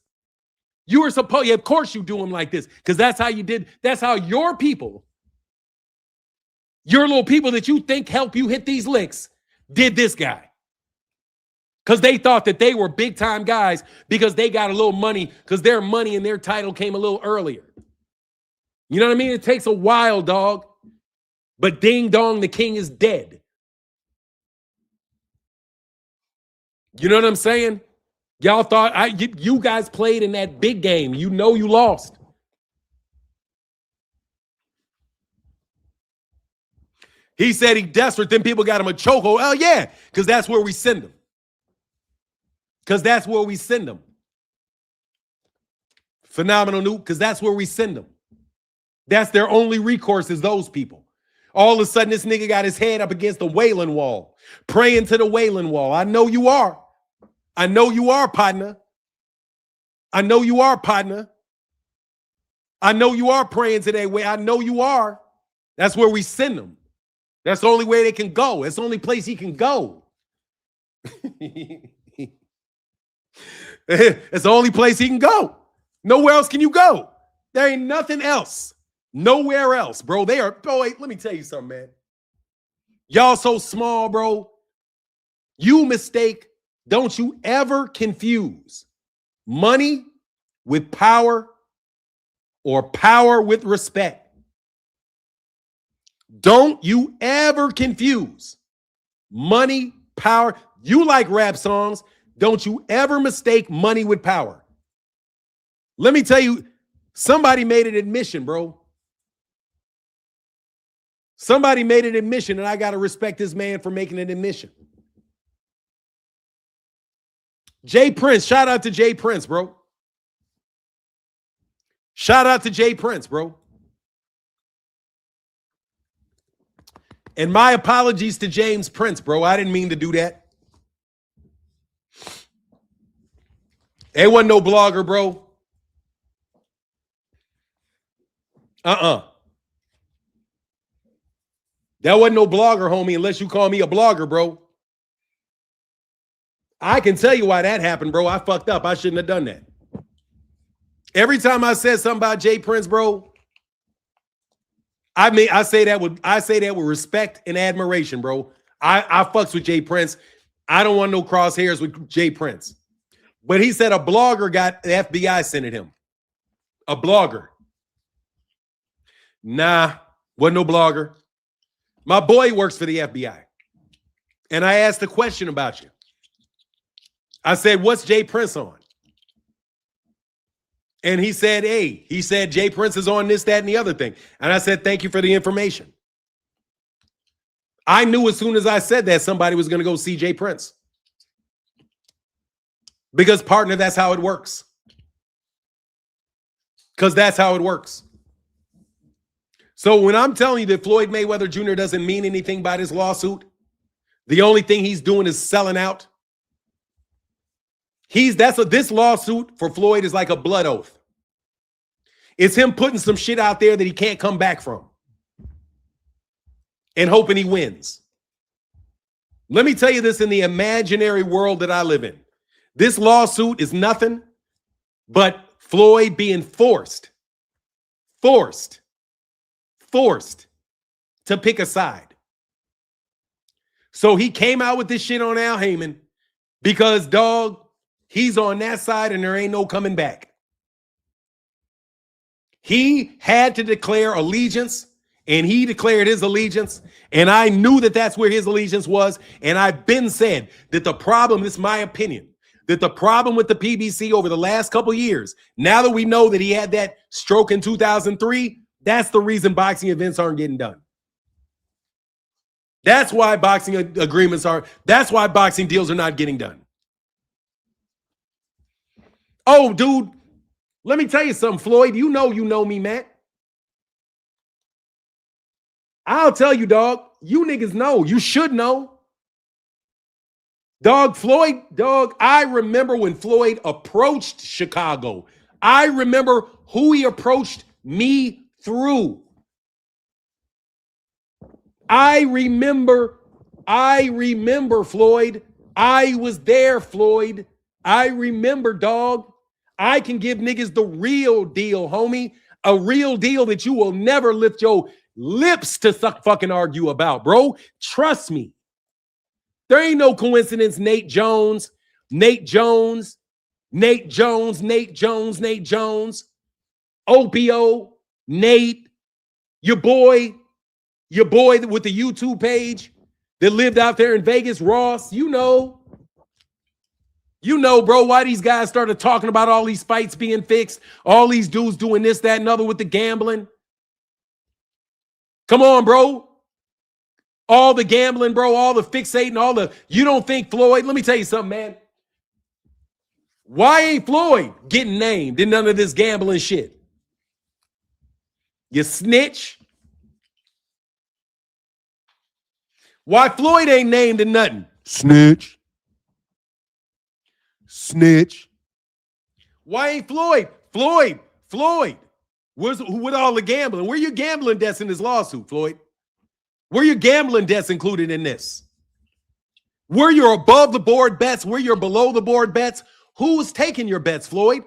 You are supposed, of course you do him like this, because that's how you did, that's how your people, your little people that you think help you hit these licks, did this guy. Because they thought that they were big time guys because they got a little money, because their money and their title came a little earlier. You know what I mean? It takes a while, dog. But ding dong, the king is dead. You know what I'm saying? Y'all thought you guys played in that big game. You know you lost. He said he desperate, then people got him a chokehold. Oh, yeah, because that's where we send them. Because that's where we send them. Phenomenal Nuke, because that's where we send them. That's their only recourse is those people. All of a sudden, this nigga got his head up against the Wailing Wall, praying to the Wailing Wall. I know you are. I know you are, partner. I know you are, partner. I know you are praying to that way. I know you are. That's where we send them. That's the only way they can go. That's the only place he can go. It's the only place he can go. Nowhere else can you go. There ain't nothing else. Nowhere else, bro. They are, oh, wait, let me tell you something, man. Y'all so small, bro. You mistake, don't you ever confuse money with power or power with respect. Don't you ever confuse money, power. You like rap songs. Don't you ever mistake money with power. Let me tell you, somebody made an admission, bro. Somebody made an admission, and I got to respect this man for making an admission. Jay Prince, shout out to Jay Prince, bro. Shout out to Jay Prince, bro. And my apologies to James Prince, bro. I didn't mean to do that. It wasn't no blogger, bro. That wasn't no blogger, homie, unless you call me a blogger, bro. I can tell you why that happened, bro. I fucked up. I shouldn't have done that. Every time I said something about Jay Prince, bro, I say that with respect and admiration, bro. I fucks with Jay Prince. I don't want no crosshairs with Jay Prince. But he said a blogger got the FBI sent at him. A blogger. Nah, wasn't no blogger. My boy works for the FBI. And I asked a question about you. I said, what's Jay Prince on? And he said, Jay Prince is on this, that, and the other thing. And I said, thank you for the information. I knew as soon as I said that somebody was going to go see Jay Prince. Because, partner, that's how it works. Because that's how it works. So when I'm telling you that Floyd Mayweather Jr. doesn't mean anything by this lawsuit, the only thing he's doing is selling out. This lawsuit for Floyd is like a blood oath. It's him putting some shit out there that he can't come back from and hoping he wins. Let me tell you this, in the imaginary world that I live in, this lawsuit is nothing but Floyd being forced to pick a side. So he came out with this shit on Al Heyman because, dog, he's on that side and there ain't no coming back. He had to declare allegiance, and he declared his allegiance, and I knew that that's where his allegiance was, and I've been said that the problem, this is my opinion, that the problem with the PBC over the last couple years, now that we know that he had that stroke in 2003, that's the reason boxing events aren't getting done. That's why boxing agreements that's why boxing deals are not getting done. Oh, dude, let me tell you something, Floyd. You know me, man. I'll tell you, dog. You niggas know. You should know. Dog, Floyd, dog, I remember when Floyd approached Chicago. I remember who he approached me through. I remember, Floyd. I was there, Floyd. I remember, dog. I can give niggas the real deal, homie. A real deal that you will never lift your lips to fucking argue about, bro. Trust me. There ain't no coincidence. Nate Jones, OPO, Nate, your boy with the YouTube page that lived out there in Vegas, Ross, you know, bro, why these guys started talking about all these fights being fixed, all these dudes doing this, that, and other with the gambling. Come on, bro. All the gambling, bro, all the fixating, you don't think Floyd, let me tell you something, man. Why ain't Floyd getting named in none of this gambling shit? You snitch. Why Floyd ain't named in nothing? Snitch. Why ain't Floyd? Floyd. With all the gambling? Where your gambling debts in this lawsuit, Floyd? Where your gambling debts included in this? Where your above the board bets? Where your below the board bets? Who's taking your bets, Floyd?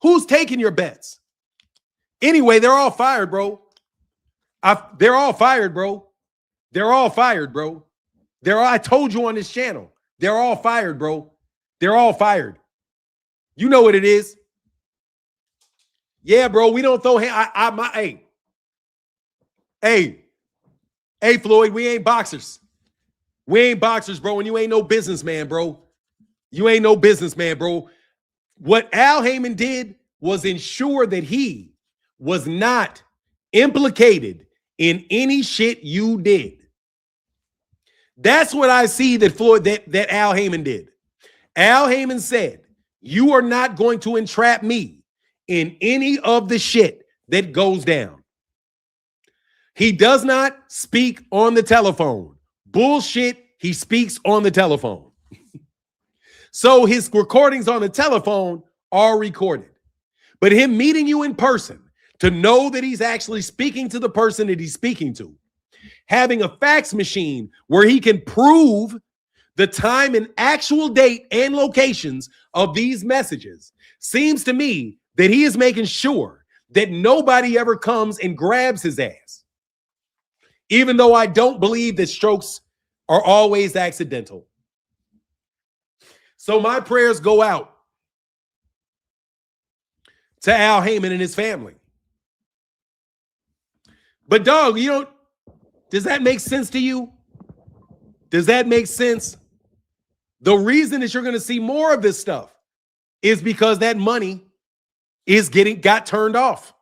Who's taking your bets? Anyway, they're all fired, bro. They're all fired, bro. They're all fired, bro. I told you on this channel. They're all fired, bro. They're all fired. You know what it is. Yeah, bro. We don't throw Hey, Floyd, we ain't boxers. We ain't boxers, bro, and you ain't no businessman, bro. You ain't no businessman, bro. What Al Heyman did was ensure that he was not implicated in any shit you did. That's what I see that that Al Heyman did. Al Heyman said, you are not going to entrap me in any of the shit that goes down. He does not speak on the telephone. Bullshit, he speaks on the telephone. So his recordings on the telephone are recorded. But him meeting you in person to know that he's actually speaking to the person that he's speaking to, having a fax machine where he can prove the time and actual date and locations of these messages, seems to me that he is making sure that nobody ever comes and grabs his ass. Even though I don't believe that strokes are always accidental. So my prayers go out to Al Heyman and his family. But dog, does that make sense to you? Does that make sense? The reason that you're going to see more of this stuff is because that money got turned off.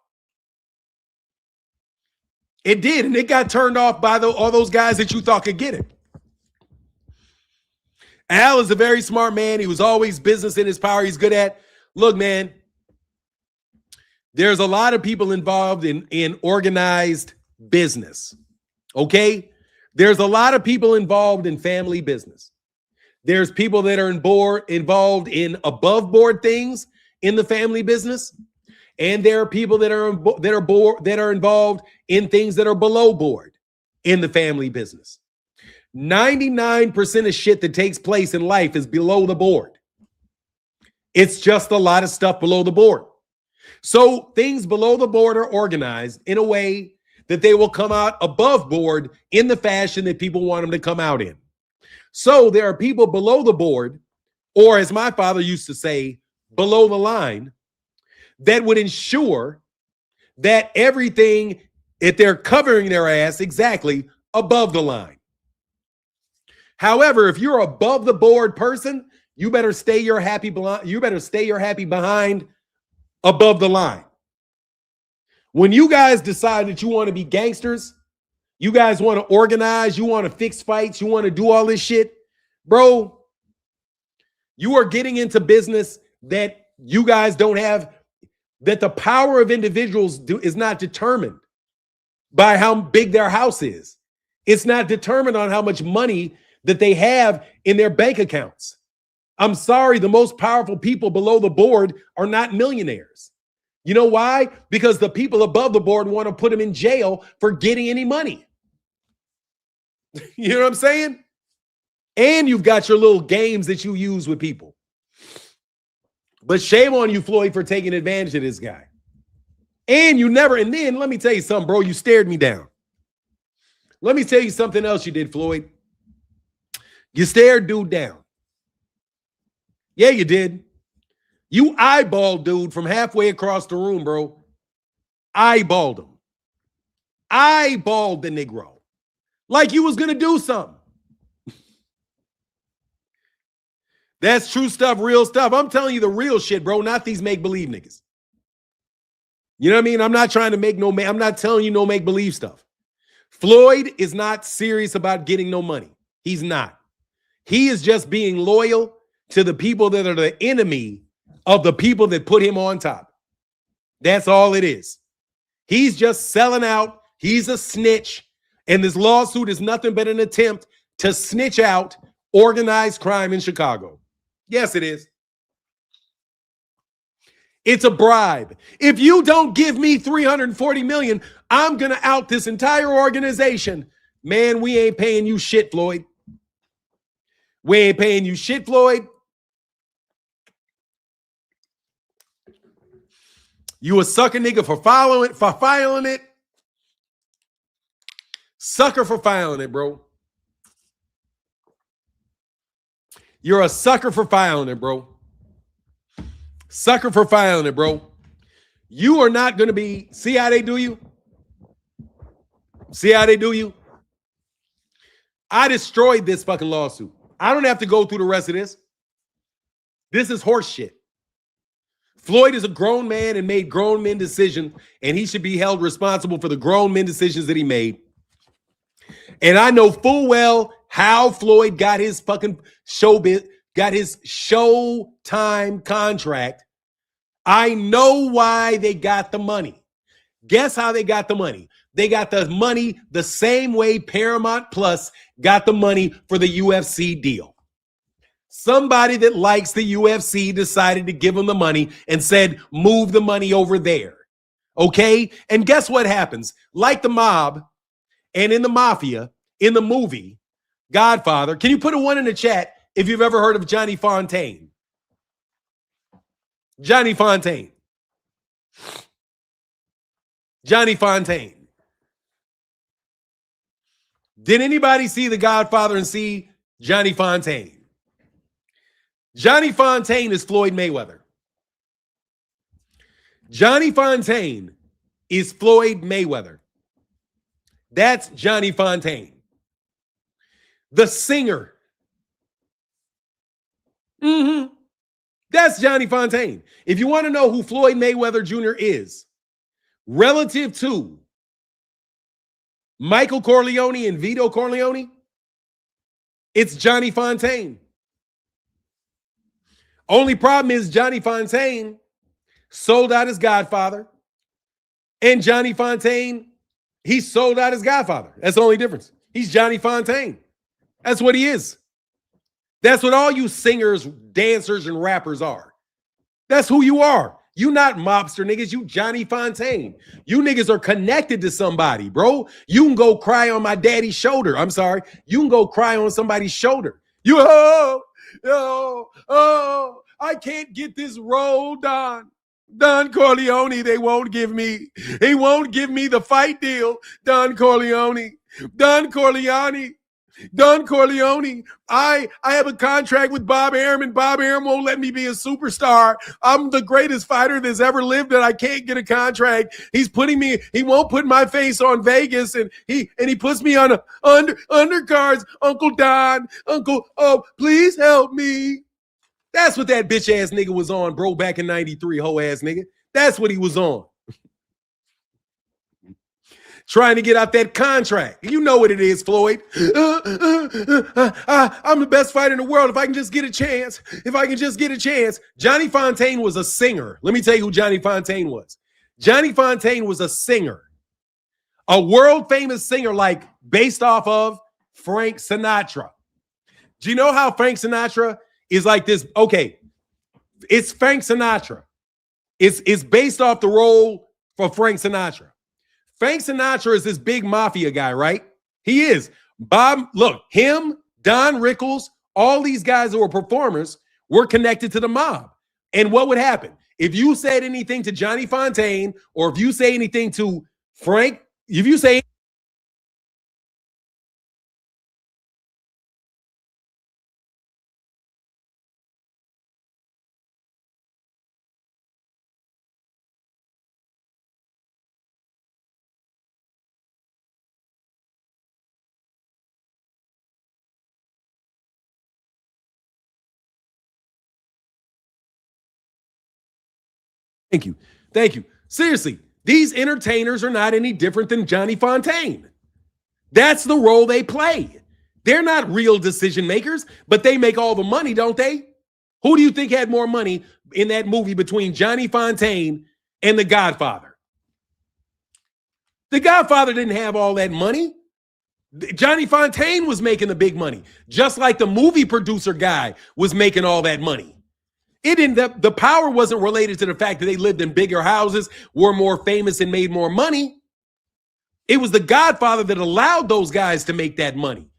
It did, and it got turned off by all those guys that you thought could get it. Al is a very smart man. He was always business in his power. He's good at. Look, man, there's a lot of people involved in organized business. Okay? There's a lot of people involved in family business. There's people that are involved in above board things in the family business. And there are people that are involved in things that are below board in the family business. 99% of shit that takes place in life is below the board. It's just a lot of stuff below the board. So things below the board are organized in a way that they will come out above board in the fashion that people want them to come out in. So there are people below the board, or as my father used to say, below the line, that would ensure that everything, if they're covering their ass exactly above the line. However, if you're above the board person, you better stay your happy behind above the line. When you guys decide that you want to be gangsters, you guys want to organize, you want to fix fights, you want to do all this shit, bro, you are getting into business that you guys don't have, that the power of individuals is not determined by how big their house is. It's not determined on how much money that they have in their bank accounts. I'm sorry, the most powerful people below the board are not millionaires. You know why? Because the people above the board want to put them in jail for getting any money. You know what I'm saying? And you've got your little games that you use with people. But shame on you, Floyd, for taking advantage of this guy. And then let me tell you something, bro, you stared me down. Let me tell you something else you did, Floyd. You stared dude down. Yeah, you did. You eyeballed dude from halfway across the room, bro. Eyeballed him. Eyeballed the Negro. Like you was going to do something. That's true stuff, real stuff. I'm telling you the real shit, bro, not these make-believe niggas. You know what I mean? I'm not trying to I'm not telling you no make-believe stuff. Floyd is not serious about getting no money. He's not. He is just being loyal to the people that are the enemy of the people that put him on top. That's all it is. He's just selling out. He's a snitch. And this lawsuit is nothing but an attempt to snitch out organized crime in Chicago. Yes, it is. It's a bribe. If you don't give me $340 million, I'm going to out this entire organization. Man, we ain't paying you shit, Floyd. We ain't paying you shit, Floyd. You a sucker nigga for filing it. Sucker for filing it, bro. You're a sucker for filing it, bro. Sucker for filing it, bro. You are not going to be, see how they do you? See how they do you? I destroyed this fucking lawsuit. I don't have to go through the rest of this. This is horse shit. Floyd is a grown man and made grown men decisions, and he should be held responsible for the grown men decisions that he made. And I know full well how Floyd got his fucking got his Showtime contract. I know why they got the money. Guess how they got the money? They got the money the same way Paramount Plus got the money for the UFC deal. Somebody that likes the UFC decided to give them the money and said, move the money over there. Okay? And guess what happens? Like the mob and in the mafia, in the movie, Godfather, can you put a 1 in the chat if you've ever heard of Johnny Fontaine? Johnny Fontaine. Johnny Fontaine. Did anybody see The Godfather and see Johnny Fontaine? Johnny Fontaine is Floyd Mayweather. Johnny Fontaine is Floyd Mayweather. That's Johnny Fontaine. The singer. That's Johnny Fontaine. If you want to know who Floyd Mayweather Jr. is, relative to Michael Corleone and Vito Corleone, it's Johnny Fontaine. Only problem is Johnny Fontaine sold out his Godfather, and Johnny Fontaine, he sold out his Godfather. That's the only difference. He's Johnny Fontaine. That's what he is. That's what all you singers, dancers, and rappers are. That's who you are. You not mobster niggas. You Johnny Fontaine. You niggas are connected to somebody, bro. You can go cry on my daddy's shoulder. I'm sorry. You can go cry on somebody's shoulder. I can't get this role done. Don Corleone, they won't give me. They won't give me the fight deal. Don Corleone. Don Corleone. Don Corleone. I have a contract with Bob Arum, and Bob Arum won't let me be a superstar. I'm the greatest fighter that's ever lived, and I can't get a contract. He's putting me, he won't put my face on Vegas, and he puts me on undercards. Uncle Don, please help me. That's what that bitch ass nigga was on, bro, back in 93, hoe ass nigga. That's what he was on. Trying to get out that contract. You know what it is, Floyd. I'm the best fighter in the world if I can just get a chance. If I can just get a chance. Johnny Fontaine was a singer. Let me tell you who Johnny Fontaine was. Johnny Fontaine was a singer. A world famous singer, like based off of Frank Sinatra. Do you know how Frank Sinatra is like this? Okay, it's Frank Sinatra. It's based off the role for Frank Sinatra. Frank Sinatra is this big mafia guy, right? He is. Bob, look, him, Don Rickles, all these guys who were performers were connected to the mob. And what would happen? If you said anything to Johnny Fontaine, or if you say anything to Frank, if you say Thank you. Thank you. Seriously, these entertainers are not any different than Johnny Fontaine. That's the role they play. They're not real decision makers, but they make all the money, don't they? Who do you think had more money in that movie between Johnny Fontaine and The Godfather? The Godfather didn't have all that money. Johnny Fontaine was making the big money, just like the movie producer guy was making all that money. It didn't. The power wasn't related to the fact that they lived in bigger houses, were more famous, and made more money. It was The Godfather that allowed those guys to make that money.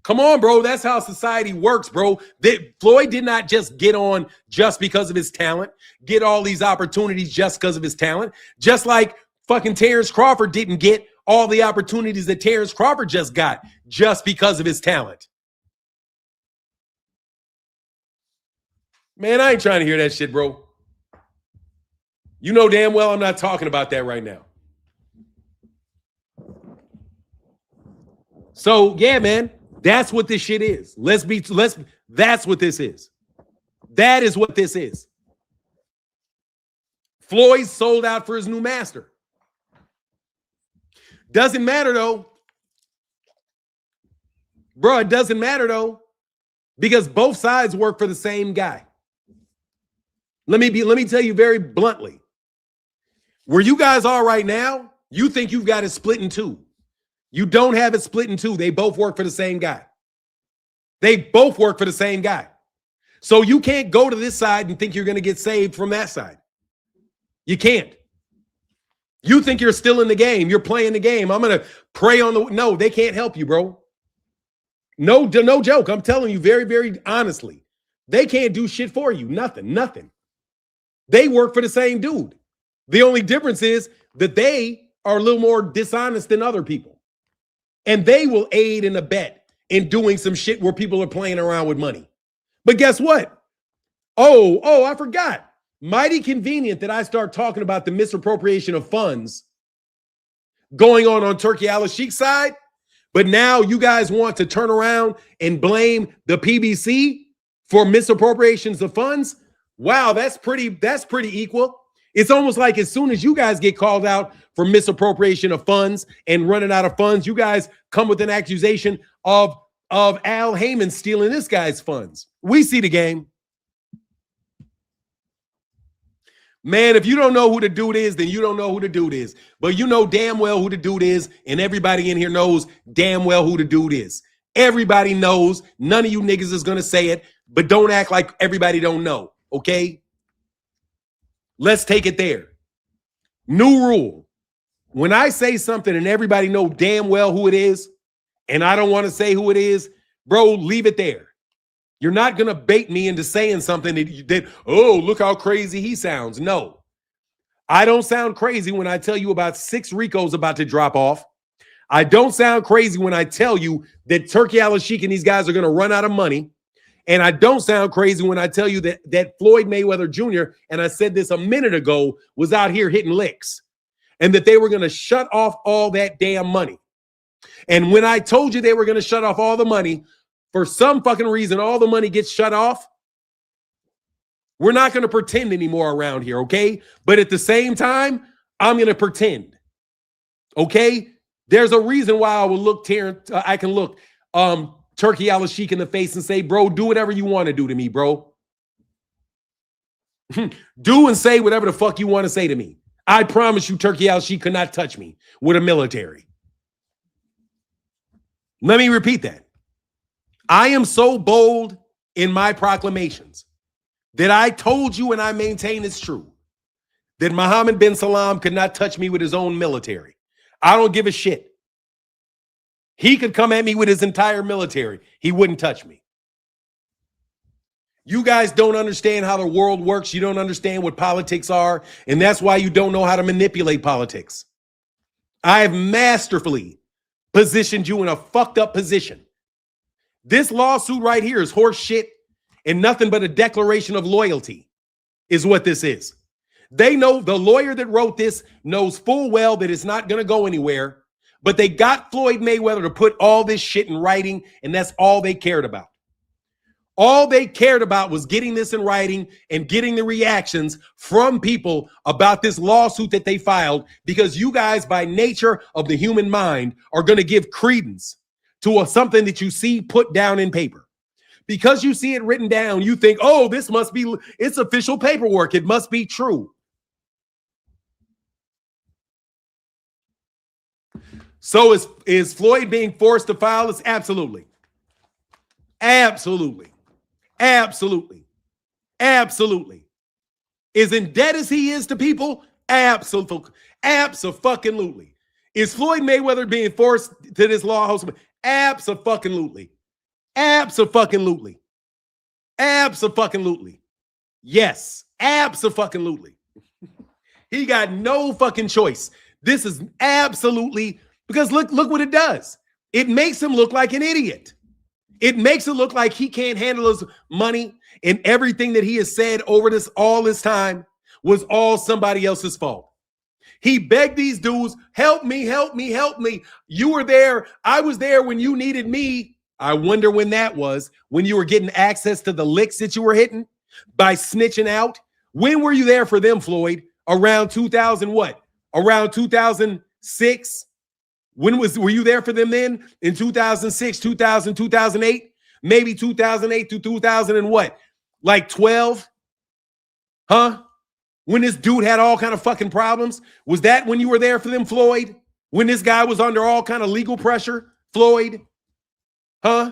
Come on, bro. That's how society works, bro. Floyd did not just get on just because of his talent, get all these opportunities just because of his talent. Just like fucking Terrence Crawford didn't get all the opportunities that Terrence Crawford just got just because of his talent. Man, I ain't trying to hear that shit, bro. You know damn well I'm not talking about that right now. So, yeah, man, that's what this shit is. That's what this is. That is what this is. Floyd sold out for his new master. Doesn't matter, though. Bro, it doesn't matter, though, because both sides work for the same guy. Let me tell you very bluntly. Where you guys are right now, you think you've got it split in two. You don't have it split in two. They both work for the same guy. They both work for the same guy. So you can't go to this side and think you're going to get saved from that side. You can't. You think you're still in the game. You're playing the game. I'm going to pray on the... No, they can't help you, bro. No joke. I'm telling you very, very honestly. They can't do shit for you. Nothing. They work for the same dude. The only difference is that they are a little more dishonest than other people. And they will aid and abet in doing some shit where people are playing around with money. But guess what? Oh, I forgot. Mighty convenient that I start talking about the misappropriation of funds going on Turkey al-Sheikh's side. But now you guys want to turn around and blame the PBC for misappropriations of funds. Wow, that's pretty equal. It's almost like as soon as you guys get called out for misappropriation of funds and running out of funds, you guys come with an accusation of Al Heyman stealing this guy's funds. We see the game. Man, if you don't know who the dude is, then you don't know who the dude is. But you know damn well who the dude is, and everybody in here knows damn well who the dude is. Everybody knows. None of you niggas is going to say it, but don't act like everybody don't know, okay? Let's take it there. New rule. When I say something and everybody know damn well who it is, and I don't want to say who it is, bro, leave it there. You're not going to bait me into saying something that, oh, look how crazy he sounds. No. I don't sound crazy when I tell you about 6 Ricos about to drop off. I don't sound crazy when I tell you that Turkey al-Sheikh and these guys are going to run out of money. And I don't sound crazy when I tell you that Floyd Mayweather Jr., and I said this a minute ago, was out here hitting licks. And that they were going to shut off all that damn money. And when I told you they were going to shut off all the money, for some fucking reason, all the money gets shut off. We're not going to pretend anymore around here, okay? But at the same time, I'm going to pretend, okay? There's a reason why I will look I can look Turkey al-Sheikh in the face and say, bro, do whatever you want to do to me, bro. Do and say whatever the fuck you want to say to me. I promise you Turkey al-Sheikh could not touch me with a military. Let me repeat that. I am so bold in my proclamations that I told you and I maintain it's true that Mohammed bin Salman could not touch me with his own military. I don't give a shit. He could come at me with his entire military. He wouldn't touch me. You guys don't understand how the world works. You don't understand what politics are. And that's why you don't know how to manipulate politics. I have masterfully positioned you in a fucked up position. This lawsuit right here is horse shit and nothing but a declaration of loyalty is what this is. They know, the lawyer that wrote this knows full well that it's not going to go anywhere, but they got Floyd Mayweather to put all this shit in writing, and that's all they cared about. All they cared about was getting this in writing and getting the reactions from people about this lawsuit that they filed, because you guys, by nature of the human mind, are going to give credence to something that you see put down in paper. Because you see it written down, you think, oh, this must be, it's official paperwork. It must be true. So is Floyd being forced to file this? Absolutely. Absolutely. Absolutely. Absolutely. Is in debt as he is to people? Absolutely. Absolutely. Is Floyd Mayweather being forced to this law house? Absolutely. Abso-fucking-lutely. Abso-fucking-lutely. Yes. Abso-fucking-lutely. He got no fucking choice. This is absolutely, because look what it does. It makes him look like an idiot. It makes it look like he can't handle his money, and everything that he has said over all this time was all somebody else's fault. He begged these dudes, help me, help me, help me. You were there. I was there when you needed me. I wonder when that was, when you were getting access to the licks that you were hitting by snitching out. When were you there for them, Floyd? Around 2000 what? Around 2006? Were you there for them then? In 2006, 2000, 2008? Maybe 2008 to 2000 and what? Like 12? Huh? When this dude had all kind of fucking problems? Was that when you were there for them, Floyd? When this guy was under all kind of legal pressure, Floyd? Huh?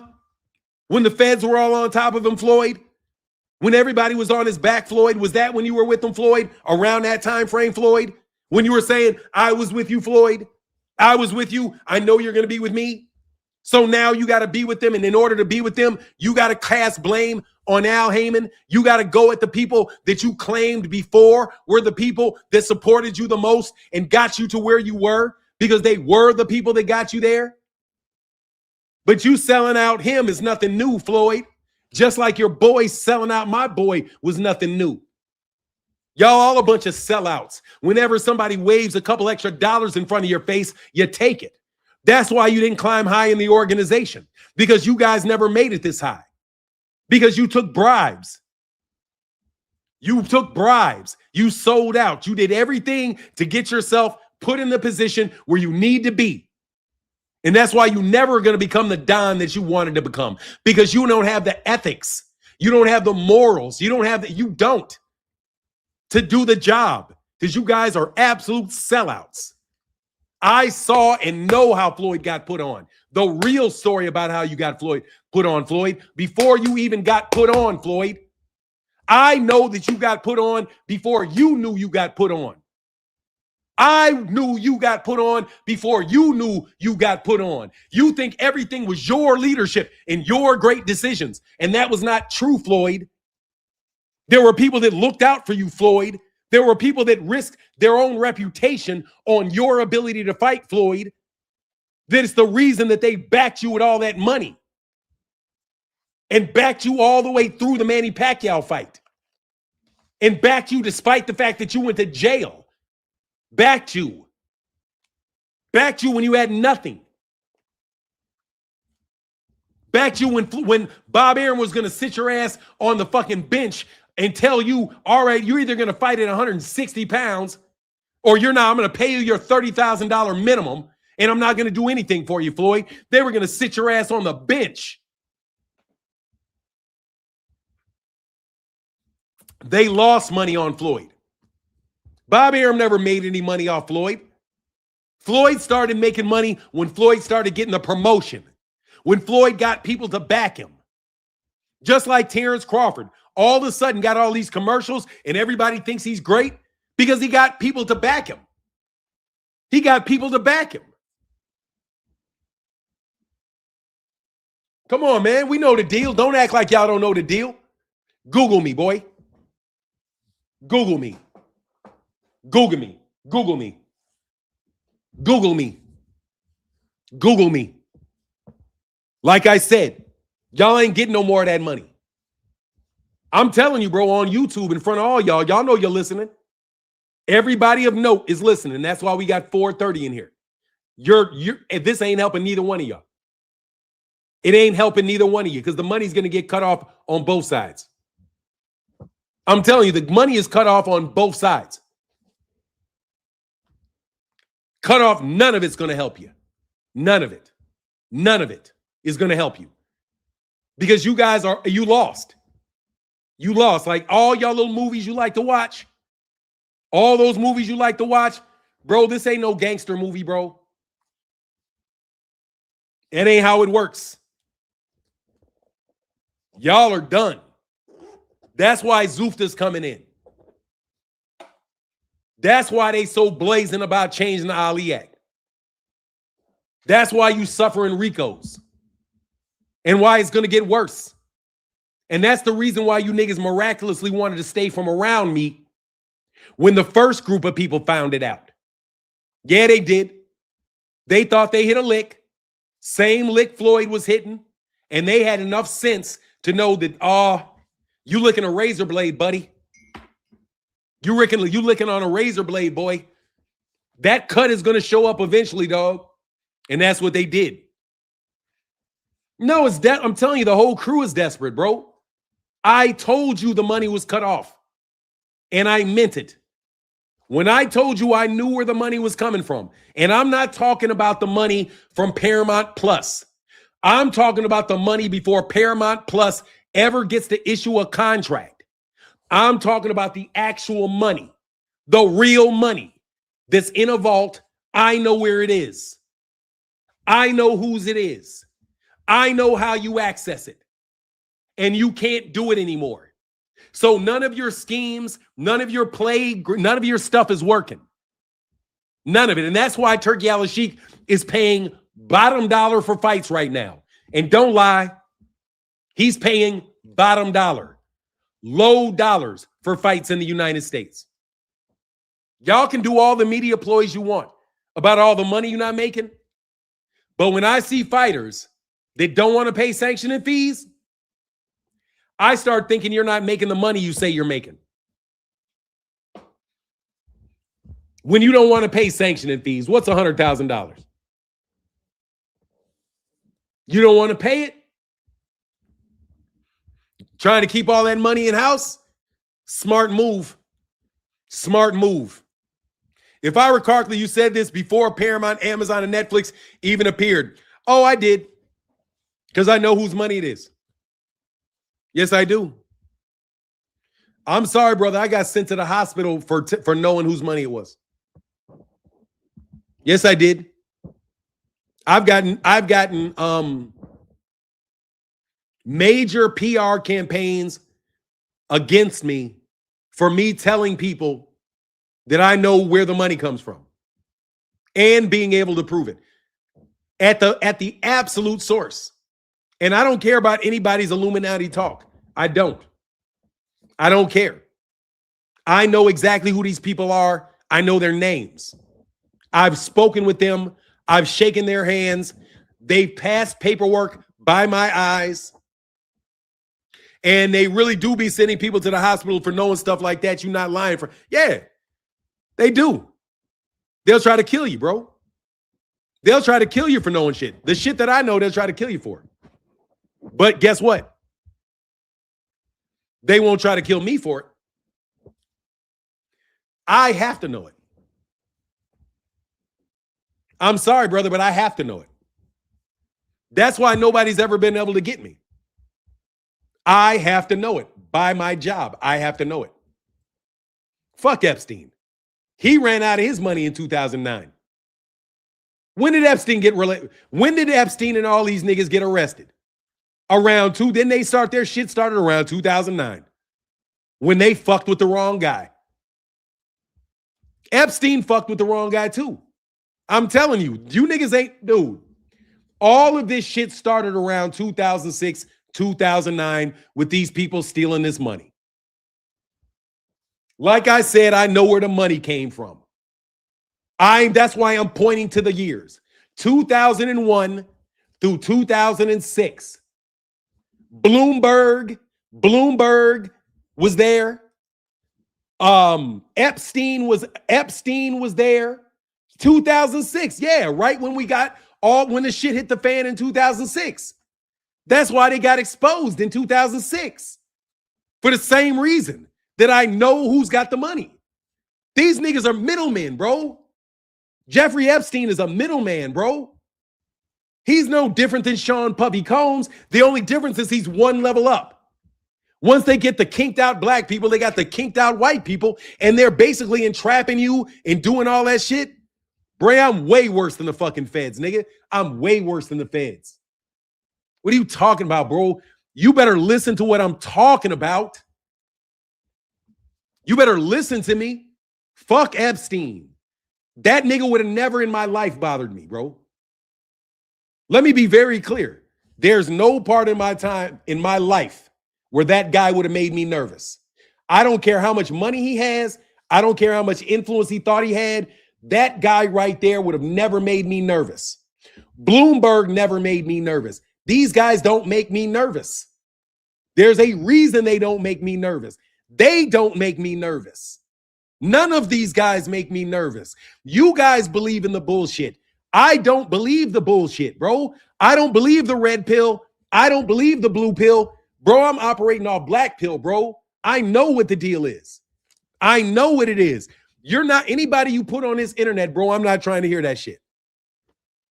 When the feds were all on top of him, Floyd? When everybody was on his back, Floyd? Was that when you were with him, Floyd? Around that time frame, Floyd? When you were saying, I was with you, Floyd? I was with you. I know you're going to be with me. So now you got to be with them. And in order to be with them, you got to cast blame on Al Heyman. You got to go at the people that you claimed before were the people that supported you the most and got you to where you were, because they were the people that got you there. But you selling out him is nothing new, Floyd. Just like your boy selling out my boy was nothing new. Y'all all a bunch of sellouts. Whenever somebody waves a couple extra dollars in front of your face, you take it. That's why you didn't climb high in the organization, because you guys never made it this high, because you took bribes. You took bribes. You sold out. You did everything to get yourself put in the position where you need to be. And that's why you never are going to become the Don that you wanted to become, because you don't have the ethics. You don't have the morals. You don't to do the job, because you guys are absolute sellouts. I saw and know how Floyd got put on. The real story about how you got Floyd put on, Floyd, before you even got put on, Floyd. I know that you got put on before you knew you got put on. I knew you got put on before you knew you got put on. You think everything was your leadership and your great decisions, and that was not true, Floyd. There were people that looked out for you, Floyd. There were people that risked their own reputation on your ability to fight, Floyd. That is the reason that they backed you with all that money and backed you all the way through the Manny Pacquiao fight and backed you despite the fact that you went to jail. Backed you when you had nothing. Backed you when Bob Arum was going to sit your ass on the fucking bench and tell you, all right, you're either going to fight at 160 pounds or you're not. I'm going to pay you your $30,000 minimum, and I'm not going to do anything for you, Floyd. They were going to sit your ass on the bench. They lost money on Floyd. Bob Arum never made any money off Floyd. Floyd started making money when Floyd started getting the promotion, when Floyd got people to back him. Just like Terrence Crawford, all of a sudden got all these commercials and everybody thinks he's great because he got people to back him. He got people to back him. Come on, man. We know the deal. Don't act like y'all don't know the deal. Google me, boy. Google me. Google me. Google me. Google me. Google me. Like I said, y'all ain't getting no more of that money. I'm telling you, bro, on YouTube in front of all y'all. Y'all know you're listening. Everybody of note is listening. That's why we got 430 in here. This ain't helping neither one of y'all. It ain't helping neither one of you because the money's going to get cut off on both sides. I'm telling you, the money is cut off on both sides. Cut off, none of it's going to help you. None of it. None of it is going to help you. Because you guys you lost. You lost. Like all y'all little movies you like to watch. All those movies you like to watch. Bro, this ain't no gangster movie, bro. It ain't how it works. Y'all are done. That's why Zufta's coming in. That's why they so blazing about changing the Ali Act. That's why you suffering Ricos. and why it's going to get worse. And that's the reason why you niggas miraculously wanted to stay from around me when the first group of people found it out. Yeah, they did. They thought they hit a lick. Same lick Floyd was hitting. And they had enough sense to know that, you licking a razor blade, buddy. You licking on a razor blade, boy. That cut is going to show up eventually, dog. And that's what they did. No, I'm telling you, the whole crew is desperate, bro. I told you the money was cut off. And I meant it. When I told you I knew where the money was coming from. And I'm not talking about the money from Paramount Plus. I'm talking about the money before Paramount Plus ever gets to issue a contract. I'm talking about the actual money, the real money that's in a vault. I know where it is. I know whose it is. I know how you access it. And you can't do it anymore. So none of your schemes, none of your play, none of your stuff is working. None of it. And that's why Turkey Al-Sheikh is paying bottom dollar for fights right now. And don't lie, he's paying bottom dollar, low dollars for fights in the United States. Y'all can do all the media ploys you want about all the money you're not making. But when I see fighters that don't want to pay sanctioning fees, I start thinking you're not making the money you say you're making. When you don't want to pay sanctioning fees, what's $100,000? You don't want to pay it? Trying to keep all that money in-house? Smart move. Smart move. If I recall correctly, you said this before Paramount, Amazon, and Netflix even appeared. Oh, I did. Because I know whose money it is. Yes, I do. I'm sorry, brother. I got sent to the hospital for knowing whose money it was. Yes, I did. I've gotten major PR campaigns against me for me telling people that I know where the money comes from and being able to prove it at the absolute source. And I don't care about anybody's Illuminati talk. I don't care. I know exactly who these people are. I know their names. I've spoken with them. I've shaken their hands. They've passed paperwork by my eyes. And they really do be sending people to the hospital for knowing stuff like that. You're not lying for. Yeah, they do. They'll try to kill you, bro. They'll try to kill you for knowing shit. The shit that I know, they'll try to kill you for. But guess what? They won't try to kill me for it. I have to know it. I'm sorry, brother, but I have to know it. That's why nobody's ever been able to get me. I have to know it. By my job, I have to know it. Fuck Epstein. He ran out of his money in 2009. When did Epstein get related? When did Epstein and all these niggas get arrested? Then they start their shit started around 2009 when they fucked with the wrong guy. Epstein fucked with the wrong guy too. I'm telling you, you niggas ain't, dude. All of this shit started around 2006, 2009 with these people stealing this money. Like I said, I know where the money came from. That's why I'm pointing to the years. 2001 through 2006. Bloomberg was there. Epstein was there. 2006. Yeah, right when when the shit hit the fan in 2006. That's why they got exposed in 2006. For the same reason that I know who's got the money. These niggas are middlemen, bro. Jeffrey Epstein is a middleman, bro. He's no different than Sean Puffy Combs. The only difference is he's one level up. Once they get the kinked out black people, they got the kinked out white people, and they're basically entrapping you and doing all that shit. Bray, I'm way worse than the fucking feds, nigga. I'm way worse than the feds. What are you talking about, bro? You better listen to what I'm talking about. You better listen to me. Fuck Epstein. That nigga would have never in my life bothered me, bro. Let me be very clear. There's no part in my time, in my life, where that guy would have made me nervous. I don't care how much money he has. I don't care how much influence he thought he had. That guy right there would have never made me nervous. Bloomberg never made me nervous. These guys don't make me nervous. There's a reason they don't make me nervous. They don't make me nervous. None of these guys make me nervous. You guys believe in the bullshit. I don't believe the bullshit, bro. I don't believe the red pill. I don't believe the blue pill. Bro, I'm operating off black pill, bro. I know what the deal is. I know what it is. You're not anybody you put on this internet, bro. I'm not trying to hear that shit.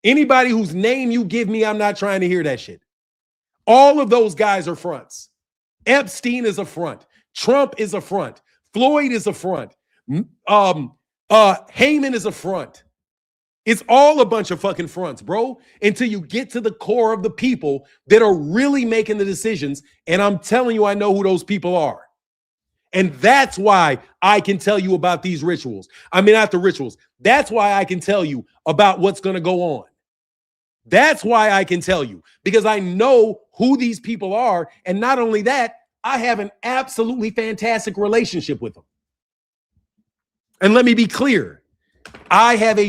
Anybody whose name you give me, I'm not trying to hear that shit. All of those guys are fronts. Epstein is a front. Trump is a front. Floyd is a front. Heyman is a front. It's all a bunch of fucking fronts, bro, until you get to the core of the people that are really making the decisions. And I'm telling you, I know who those people are. And that's why I can tell you about these rituals. I mean, not the rituals. That's why I can tell you about what's going to go on. That's why I can tell you, because I know who these people are. And not only that, I have an absolutely fantastic relationship with them. And let me be clear. I have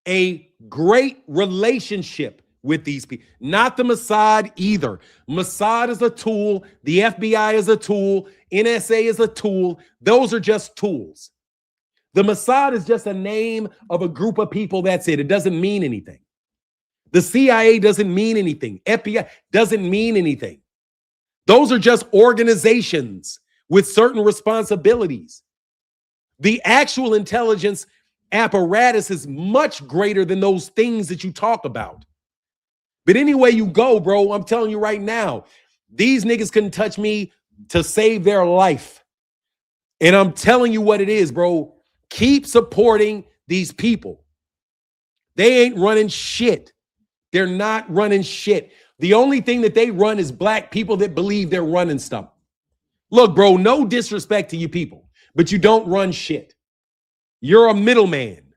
a great relationship with these people. Not the Mossad either. Mossad is a tool. The FBI is a tool. NSA is a tool. Those are just tools. The Mossad is just a name of a group of people. That's it. It doesn't mean anything. The CIA doesn't mean anything. FBI doesn't mean anything. Those are just organizations with certain responsibilities. The actual intelligence apparatus is much greater than those things that you talk about. But anyway you go, bro, I'm telling you right now, these niggas couldn't touch me to save their life. And I'm telling you what it is, bro. Keep supporting these people. They ain't running shit. They're not running shit. The only thing that they run is black people that believe they're running stuff. Look, bro, no disrespect to you people, but you don't run shit. You're a middleman.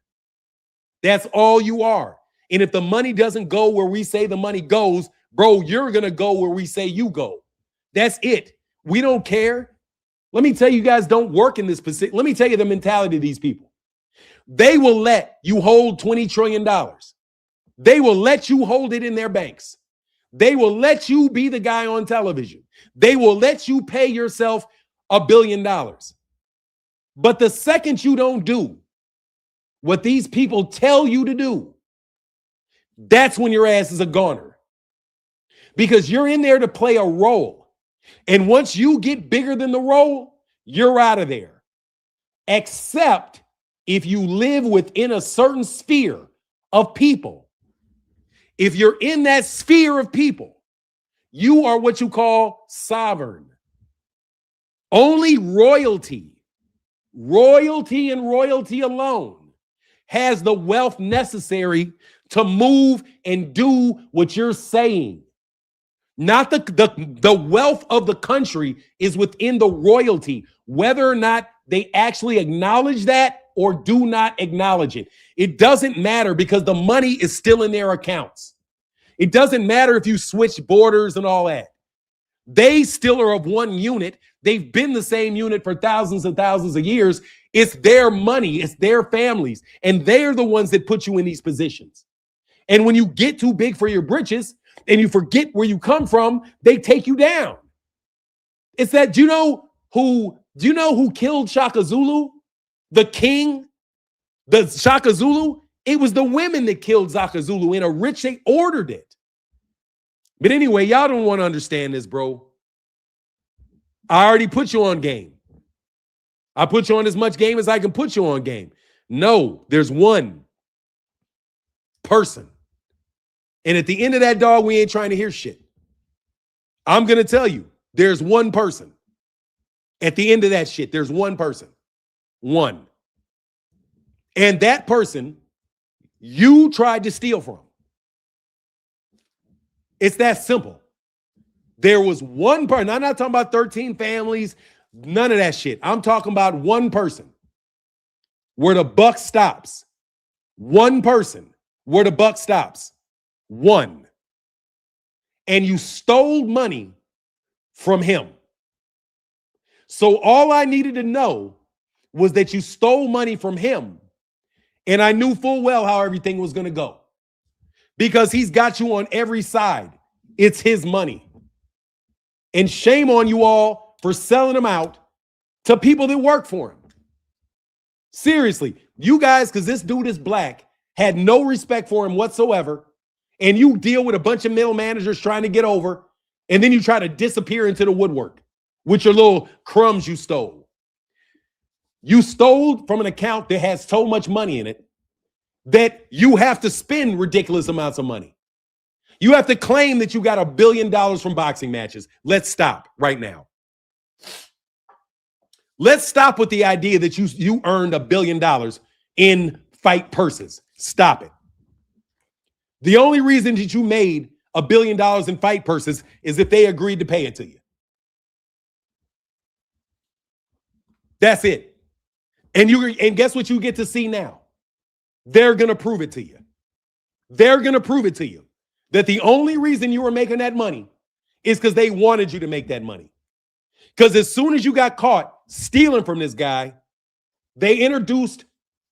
That's all you are. And if the money doesn't go where we say the money goes, bro, you're going to go where we say you go. That's it. We don't care. Let me tell you, guys don't work in this position. Let me tell you the mentality of these people. They will let you hold $20 trillion. They will let you hold it in their banks. They will let you be the guy on television. They will let you pay yourself $1 billion. But the second you don't do what these people tell you to do, that's when your ass is a goner. Because you're in there to play a role. And once you get bigger than the role, you're out of there. Except if you live within a certain sphere of people. If you're in that sphere of people, you are what you call sovereign. Only royalty and royalty alone has the wealth necessary to move and do what you're saying. Not the wealth of the country is within the royalty, whether or not they actually acknowledge that or do not acknowledge it. It doesn't matter because the money is still in their accounts. It doesn't matter if you switch borders and all that. They still are of one unit. They've been the same unit for thousands and thousands of years. It's their money. It's their families. And they're the ones that put you in these positions. And when you get too big for your britches and you forget where you come from, they take you down. It's that, do you know who killed Shaka Zulu? The king, the Shaka Zulu? It was the women that killed Shaka Zulu in a rich, they ordered it. But anyway, y'all don't want to understand this, bro. I already put you on game. I put you on as much game as I can put you on game. No, there's one person. And at the end of that, dog, we ain't trying to hear shit. I'm going to tell you, there's one person. At the end of that shit, there's one person. One. And that person, you tried to steal from. It's that simple. There was one person. I'm not talking about 13 families, none of that shit. I'm talking about one person where the buck stops. One person where the buck stops. 1. And you stole money from him. So all I needed to know was that you stole money from him. And I knew full well how everything was going to go. Because he's got you on every side. It's his money. And shame on you all for selling him out to people that work for him. Seriously, you guys, because this dude is black, had no respect for him whatsoever. And you deal with a bunch of middle managers trying to get over. And then you try to disappear into the woodwork with your little crumbs you stole. You stole from an account that has so much money in it that you have to spend ridiculous amounts of money. You have to claim that you got $1 billion from boxing matches. Let's stop right now. Let's stop with the idea that you earned $1 billion in fight purses. Stop it. The only reason that you made $1 billion in fight purses is if they agreed to pay it to you. That's it. And guess what you get to see now? They're going to prove it to you. They're going to prove it to you that the only reason you were making that money is because they wanted you to make that money. Because as soon as you got caught stealing from this guy, they introduced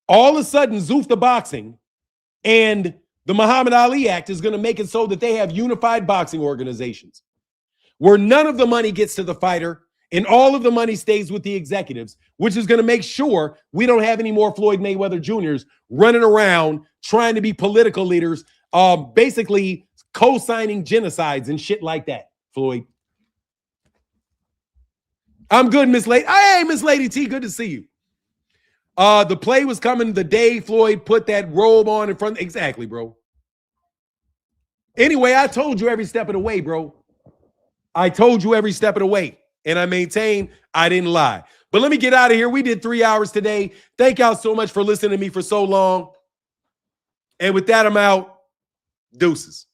all of a sudden Zoof the boxing, and the Muhammad Ali Act is going to make it so that they have unified boxing organizations where none of the money gets to the fighter and all of the money stays with the executives, which is going to make sure we don't have any more Floyd Mayweather Jr.'s running around trying to be political leaders, basically co-signing genocides and shit like that, Floyd. I'm good, Miss Lady. Hey, Miss Lady T, good to see you. The play was coming the day Floyd put that robe on in front. Exactly, bro. Anyway, I told you every step of the way, bro. I told you every step of the way. And I maintain I didn't lie. But let me get out of here. We did 3 hours today. Thank y'all so much for listening to me for so long. And with that, I'm out. Deuces.